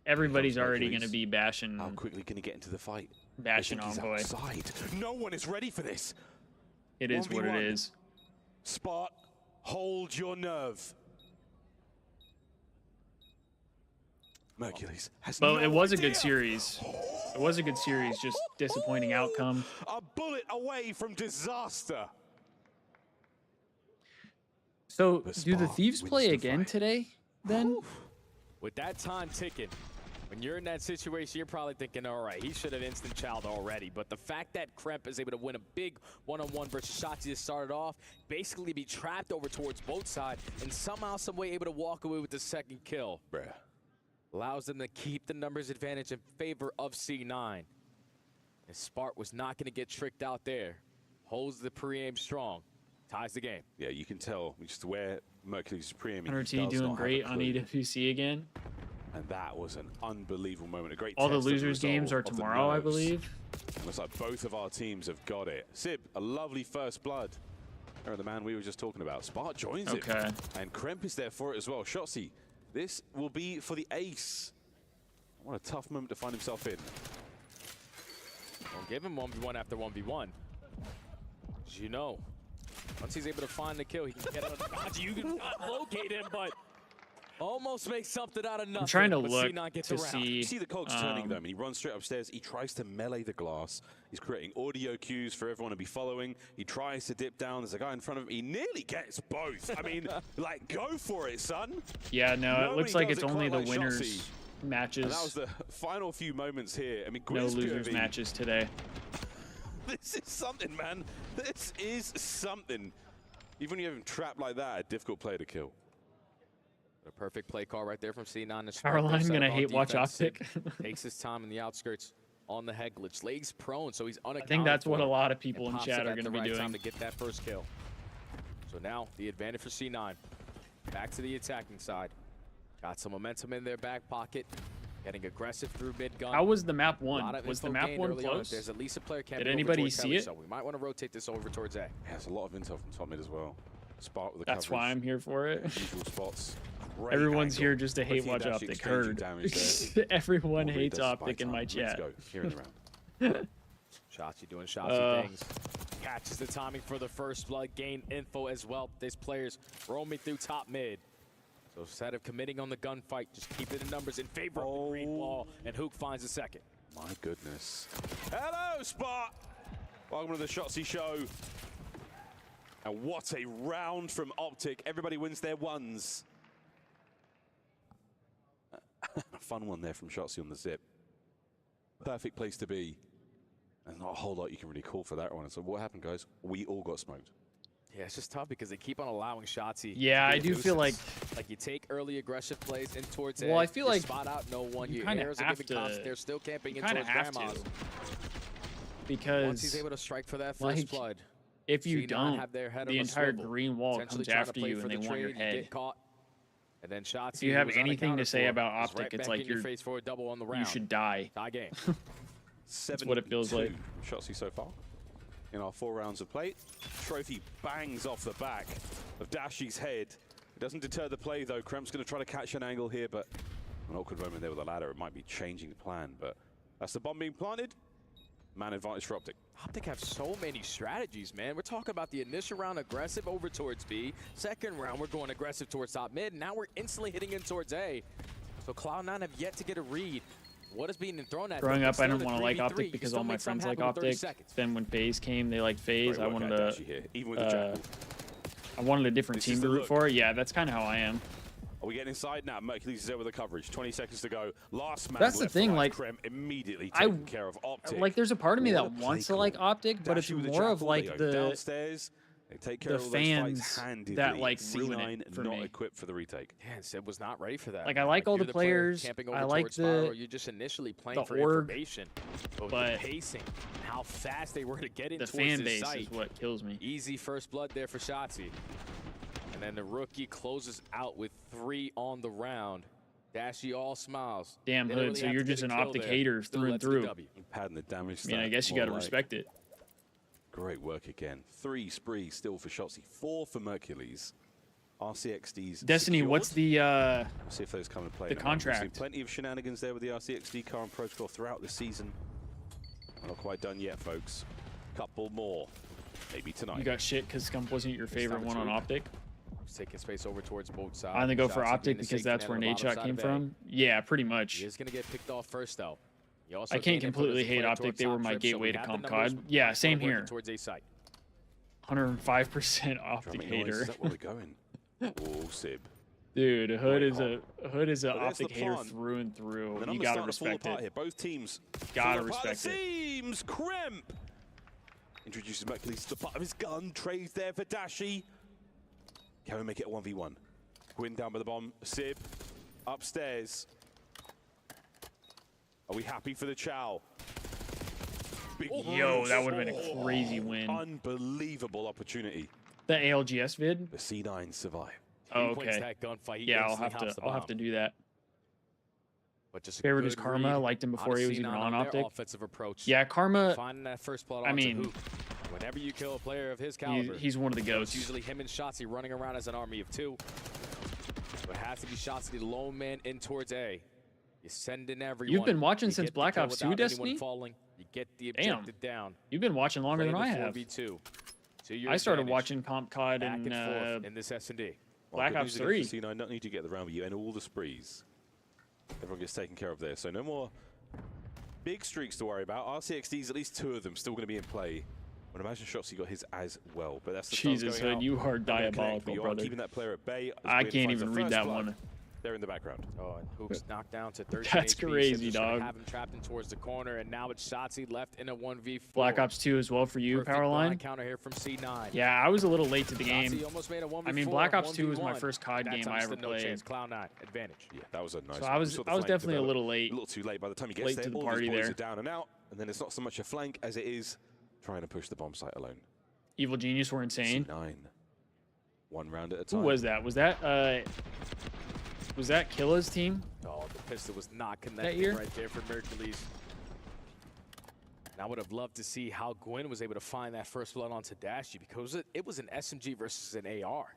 Everybody's already going to be bashing. How quickly can he get into the fight? Bashing Envoy. Outside. No one is ready for this. It is what it is. Spot, hold your nerve. Mercules has Well, no it was idea. a good series. It was a good series, just disappointing outcome. A bullet away from disaster. So, But do the Spa Thieves wins play the again fight. today, then? With that time ticking, when you're in that situation, you're probably thinking, all right, he should have instant child already. But the fact that Kremp is able to win a big one-on-one versus Shotzzy to start it off, basically be trapped over towards both sides, and somehow, some way able to walk away with the second kill. Bruh. Allows them to keep the numbers advantage in favor of C9. And Spart was not going to get tricked out there. Holds the pre-aim strong. Ties the game. Yeah, you can tell just where Mercury's pre-aiming. 100T doing great on EWC again. And that was an unbelievable moment. A great All the test of losers' games resolve are of the tomorrow, I nerves. believe. And looks like both of our teams have got it. Sib, a lovely first blood. There, the man we were just talking about. Spart joins him. And Kremp is there for it as well. Shotzzy, this will be for the ace. What a tough moment to find himself in. Don't give him 1v1 after 1v1. As you know, once he's able to find the kill, he can get out of the dodge. You can locate him, but almost make something out of nothing. I'm trying to but look C9 gets to around. see. You see the cogs turning though, and he runs straight upstairs. He tries to melee the glass. He's creating audio cues for everyone to be following. He tries to dip down. There's a guy in front of him. He nearly gets both. I mean, like, go for it, son. Yeah, no, it looks Nobody like does it's it only quite the like winners Shotzzy. matches. And that was the final few moments here. I mean, No Grizz losers POV. matches today. This is something, man. This is something. Even when you have him trapped like that, a difficult player to kill. A perfect play call right there from C9. Caroline gonna hate watch optic. Takes his time in the outskirts on the head glitch. Legs prone, so he's unaccounted I think that's what for, a lot of people and in pops chat it are at going to the be right time doing. to get that first kill. So now the advantage for C9. Back to the attacking side. Got some momentum in their back pocket. Getting aggressive through mid gun. How was the map A lot one? of Was the info map gained one early on. close? There's at least a player camping Did over anybody towards see Kelly, it? So we might want to rotate this over towards A. Yeah, there's a lot of intel from top mid as well. Spark with the That's why I'm here for it. Usual spots. Great Everyone's angle. here just to hate Both watch Dash optic. exchanging Heard. damage there. Everyone Already hates does optic spy in my time. chat. Let's go. Here in the round. Shotzzy doing Shotzzy things. Catches the timing for the first blood. Gain info as well. These players roaming through top mid. So instead of committing on the gunfight, just keep it in numbers in favor of the green wall. And Hook finds a second. My goodness. Hello, Spot. Welcome to the Shotzzy show. And what a round from Optic. Everybody wins their ones. A fun one there from Shotzzy on the zip. Perfect place to be. There's not a whole lot you can really call for that one. So what happened, guys? We all got smoked. Yeah, it's just tough because they keep on allowing Shotzzy. Yeah, I do feel like. Like you take early aggressive plays in towards Well, A, I feel you like spot out no one. you Your kinda arrows are have giving to- constant. They're still camping You in kind of towards have grandma's. to. Once he's Because able to strike for that first like, blood, if you C9 don't, have their head the on a entire swivel, green wall potentially comes trying to after play you for and the they want your trade, you head. get caught. And then Shotzzy, If you have who was anything to unaccounted say for, about is Optic, right it's back like in your you're- face for a double on the round. You should die. Die game. That's what it feels like. Shotzzy so far in our 4 rounds of play. Trophy bangs off the back of Dashy's head. It doesn't deter the play though. Kremp's going to try to catch an angle here, but an awkward moment there with the ladder. It might be changing the plan, but that's the bomb being planted. Man advantage for Optic. Optic have so many strategies, man. We're talking about the initial round aggressive over towards B. Second round, we're going aggressive towards top mid. Now we're instantly hitting in towards A. So Cloud9 have yet to get a read. What is being thrown at them? Growing up, Still I didn't in a want to like 3v3. Optic You because still all my make something friends like happen with 30 Optic. seconds. Then when FaZe came, they like FaZe. Great I work wanted out to. Dashy here, even with the jackal. I wanted a different This team is to the root look. for. Yeah, that's kind of how I am. Are we getting inside now? Mercules is there with the coverage. 20 seconds to go. Last man That's the left thing, for like, Krem immediately I- taking care of Optic. Like, there's a part of me What that a play wants to like call. Optic, but it's Dashy with the more of jackal, like they go the. downstairs. They take care the of all those fans fights handedly. that like ruin C9 it for not me. equipped for the retake. Yeah, and Sid was not ready for that. Like, I like all you're the player players. camping over I like towards Spiral, the you're just initially playing the for org, information. But with but the pacing, and how fast they were to get in the towards fan his base site. is what kills me. Easy first blood there for Shotzzy. And then the rookie closes out with 3 on the round. Dashy all smiles. Damn, They don't Hood, really so have you're to get just a an kill optic there. hater Still through and lets the through. W. Padding the damage. I mean, I guess you got to respect it. Great work again. 3 sprees still for Shotzzy, 4 for Mercules. RCXD's Destiny, secured. what's the We'll see if those come into play. the now. We've seen contract? plenty of shenanigans there with the RCXD car and protocol throughout the season. Not quite done yet, folks. Couple more, maybe tonight. You got shit because Scump wasn't your favorite time one to on tweak. Optic? He's taking space over towards both sides. I only go for Shotzzy Optic being the because safety that's net where on the Nate bottom Shot side came of A. from. Yeah, pretty much. He is going to get picked off first, though. He also I has can't gained input completely as a hate player Optic. towards They were top my trip, so gateway we to have the Comp numbers. COD. Yeah, same Working here. towards A site. 105% Optic Drumming hater. noise, is that where we're going? Oh, Sib. Dude, Hood Wait, is a Hood is an But there's the Optic hater plan. through and through. The You numbers gotta starting to fall respect apart it. here. Both teams Gotta fall apart. respect it. Seems Kremp introduces Mercules to the butt of his gun. Trades there for Dashy. Can we make it a 1v1? Gwyn down by the bomb. Sib upstairs. Are we happy for the Chow? Big Yo, that would have been Oh, a crazy win. Unbelievable opportunity. The ALGS vid? The C9 survive. Oh, He wins okay. that gunfight. He Yeah, I'll instantly have hops to. the I'll have bomb. to do that. But just a Favored his good Karma. read Liked him out before of he was even C9 on their Optic. offensive approach. Yeah, Karma. Finding that first blood I onto mean, Hoop. Whenever you kill a player of his caliber, he's one of the it's goats. usually him and Shotzzy running around as an army of 2. So it has to be Shotzzy, the lone man in towards A. You send in everyone. You've been watching You since get the Black kill Ops 2, without anyone Destiny? falling. You get the Damn. objective down. You've been watching longer Play than the I have. 4v2 to your I started advantage. watching Comp COD Back and and forth in this S&D. Black Ops 3. C9 not need to get the round, but you end all the sprees. Everyone gets taken care of there, so no more big streaks to worry about. RCXD's, at least 2 of them, still going to be in play. I would imagine Shotzzy got his as well, but that's the stars Jesus, going Hood, out. you are Not gonna connect, diabolical, but you are brother. keeping that player at bay. as I Gwyn can't finds the even read first that blood. one. They're in the background. Oh, and Hoop's knocked down to 13 That's HP, so crazy, just gonna dog. have him trapped in towards the corner, and now it's Shotzzy left in a 1v4. Black Ops 2 as well for you, Perfect Powerline. blind counter here from C9. Yeah, I was a little late to the Shotzzy game. almost made a 1v4, I mean, Black Ops 2 was 1v1. my first COD That game time I stood ever no played. chance. Cloud9 advantage. Yeah, that was a nice So one. I We was saw the I was flank definitely a develop little late. A little too late. By the time he gets Late there, to the all party his boys there. are down and out, and then it's not so much a flank as it is trying to push the bomb site alone. Evil Genius were insane. C9. 1 round at a Who time. was that? Was that Killa's team? Oh, the pistol was not year? connecting right there for Mercules. And I would have loved to see how Gwyn was able to find that first blood onto Dashy, because it was an SMG versus an AR.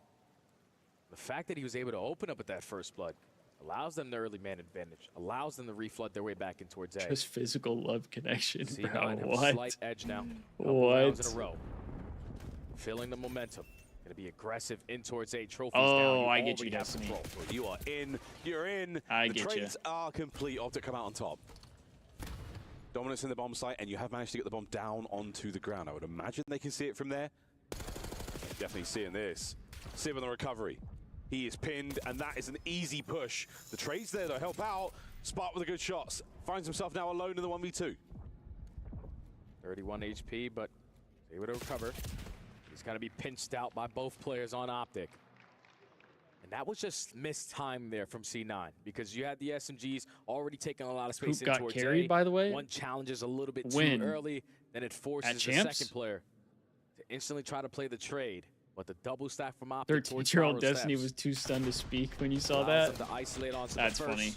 The fact that he was able to open up with that first blood allows them the early man advantage, allows them to reflood their way back in towards A. Just physical love connection, C9 bro. have a What? slight edge now. Couple rounds in a What? row. Feeling the momentum. Going to be aggressive in towards A. Trophies Oh, down. I get you, already have Destiny. control. You are in. You're in. I the get trades are complete. Optic come out on top. Dominance in the bomb site, and you have managed to get the bomb down onto the ground. I would imagine they can see it from there. Definitely seeing this. Sib on the recovery. He is pinned, and that is an easy push. The trades there, though, help out. Spark with the good shots. Finds himself now alone in the 1v2. 31 HP, but able to recover. He's going to be pinched out by both players on Optic. And that was just missed time there from C9, because you had the SMGs already taking a lot of space Hoop in got towards carried, A. by the way. One challenges a little bit When? too early, then it forces At the Champs? second player to instantly try to play the trade. But the double stack from Optic towards 13-year-old Spiral Destiny steps was too stunned to speak when you saw allows that. them to isolate onto That's the first, funny.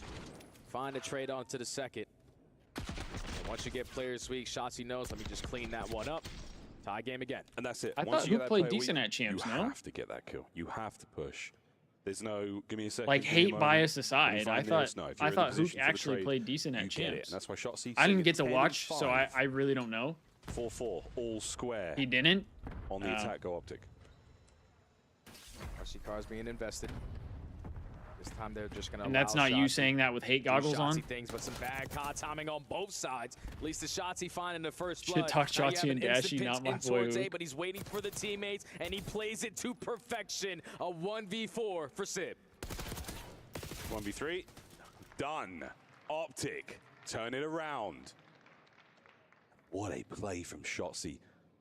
find a trade onto the second. And once you get players weak, Shotzzy knows, let me just clean that one up. Tie game again. And that's it. I Once thought you Hoop get that played player weak, decent at Champs, you no? have to get that kill. You have to push. There's no, give me a second. Like, give me a hate moment. bias When you aside, find I the thought nearest node, if you're in the Hoop position for the actually trade, played decent you at get it. Champs. And that's why Shotzzy I didn't sitting get to at 10 watch, and so 5. I really don't know. 4-4, all square He didn't. on the attack go Optic. RC cars being invested. This time they're just going to And that's not you saying that with hate goggles on. things, but some bad COD timing on both sides. At least the Shotzzy finding the first Should blood. talk Now you Shotzzy have and an instant Dashy, pinch not my in boy towards A, Hoop. but he's waiting for the teammates, and he plays it to perfection. A 1v4 for Sib. 1v3, done. Optic, turn it around. What a play from Shotzzy.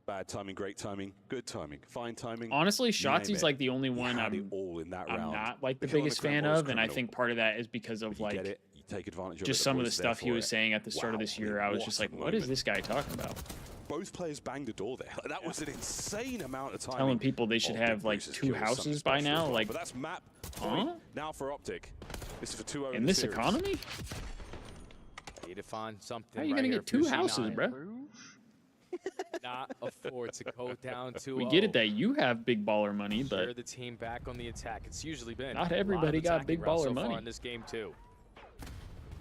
Bad timing, great timing, good timing, fine timing. Honestly, you name Shotzi's it. like the only He one had it I'm all in that I'm round. not like the Becoming biggest the fan Grand Boys of, and I criminal. think part of that is because of But you like get it, you take advantage of just it, some of the boys are there stuff he for was it. saying at the start of Wow, this year. I was just like, what is moment. this guy talking about? Both players banged the door there. Like, that was an insane amount of time. Telling people they should have like 2 houses by now. Like, but that's map huh? now for Optic. This is for 2-0 In the this series. economy? Need to find something. How are you right gonna here get for 2 houses, C9. bro? Not afford to go down 2-0. We get it that you have big baller money, Sure, but the team back on the attack. It's usually been not a lot of everybody got attacking big rounds baller so money. far in this game too.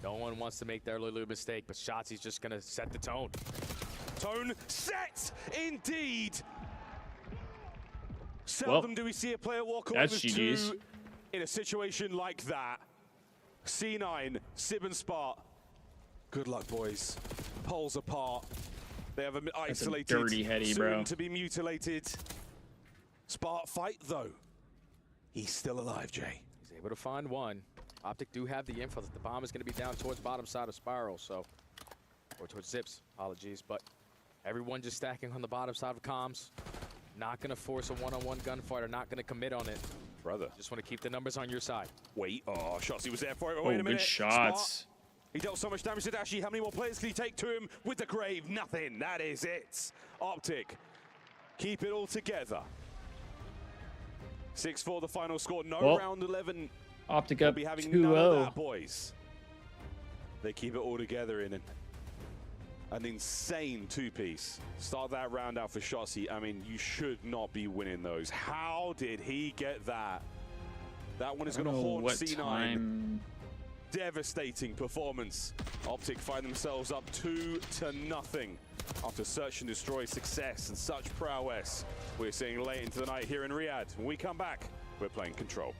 No one wants to make their little mistake, but Shotzi's just gonna set the tone. Tone set, indeed. Seldom do we see a player walk away that's with GG's. 2 in a situation like that. C9, Sib and Spart. Good luck, boys. Poles apart. They have an isolated, dirty heady, soon bro. to be mutilated. Spart fight though. He's still alive, Jay. He's able to find one. Optic do have the info that the bomb is going to be down towards bottom side of Spiral, so or towards Zips. Apologies, but everyone just stacking on the bottom side of comms. Not going to force a one-on-one gunfight or not going to commit on it. Brother. Just want to keep the numbers on your side. Wait, oh, Shotzi was there for it. Oh, Wait a minute. good shots. Spart. He dealt so much damage to Dashi. How many more players can he take to him with the grave? Nothing. That is it. Optic. Keep it all together. 6-4 the final score. No Well, round 11. Optic We'll up be having none of 2-0. that, boys. They keep it all together in an insane 2-piece. Start that round out for Shotzi. I mean, you should not be winning those. How did he get that? That one is going to haunt what C9. time. Devastating performance. Optic find themselves up 2-0 after search and destroy success and such prowess we're seeing late into the night here in Riyadh. When we come back, we're playing Control.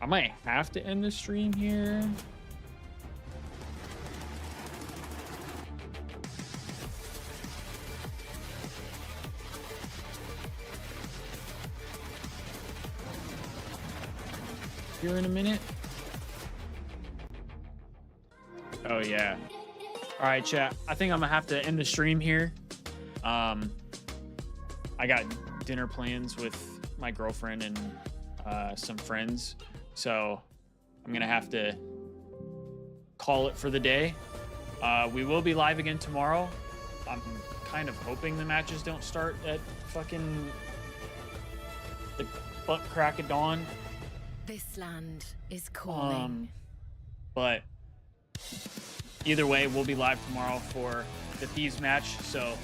I might have to end the stream here. Here in a minute. Oh yeah. All right, chat. I think I'm gonna have to end the stream here. I got dinner plans with my girlfriend and some friends, so I'm gonna have to call it for the day. We will be live again tomorrow. I'm kind of hoping the matches don't start at fucking the butt crack of dawn. This land is calling. But either way, we'll be live tomorrow for the Thieves match. So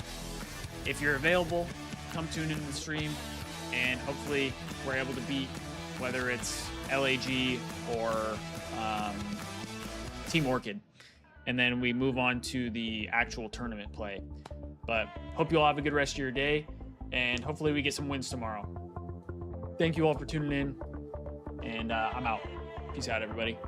if you're available, come tune into the stream, and hopefully we're able to beat whether it's LAG or Team Orchid. And then we move on to the actual tournament play. But hope you all have a good rest of your day, and hopefully we get some wins tomorrow. Thank you all for tuning in, and I'm out. Peace out, everybody.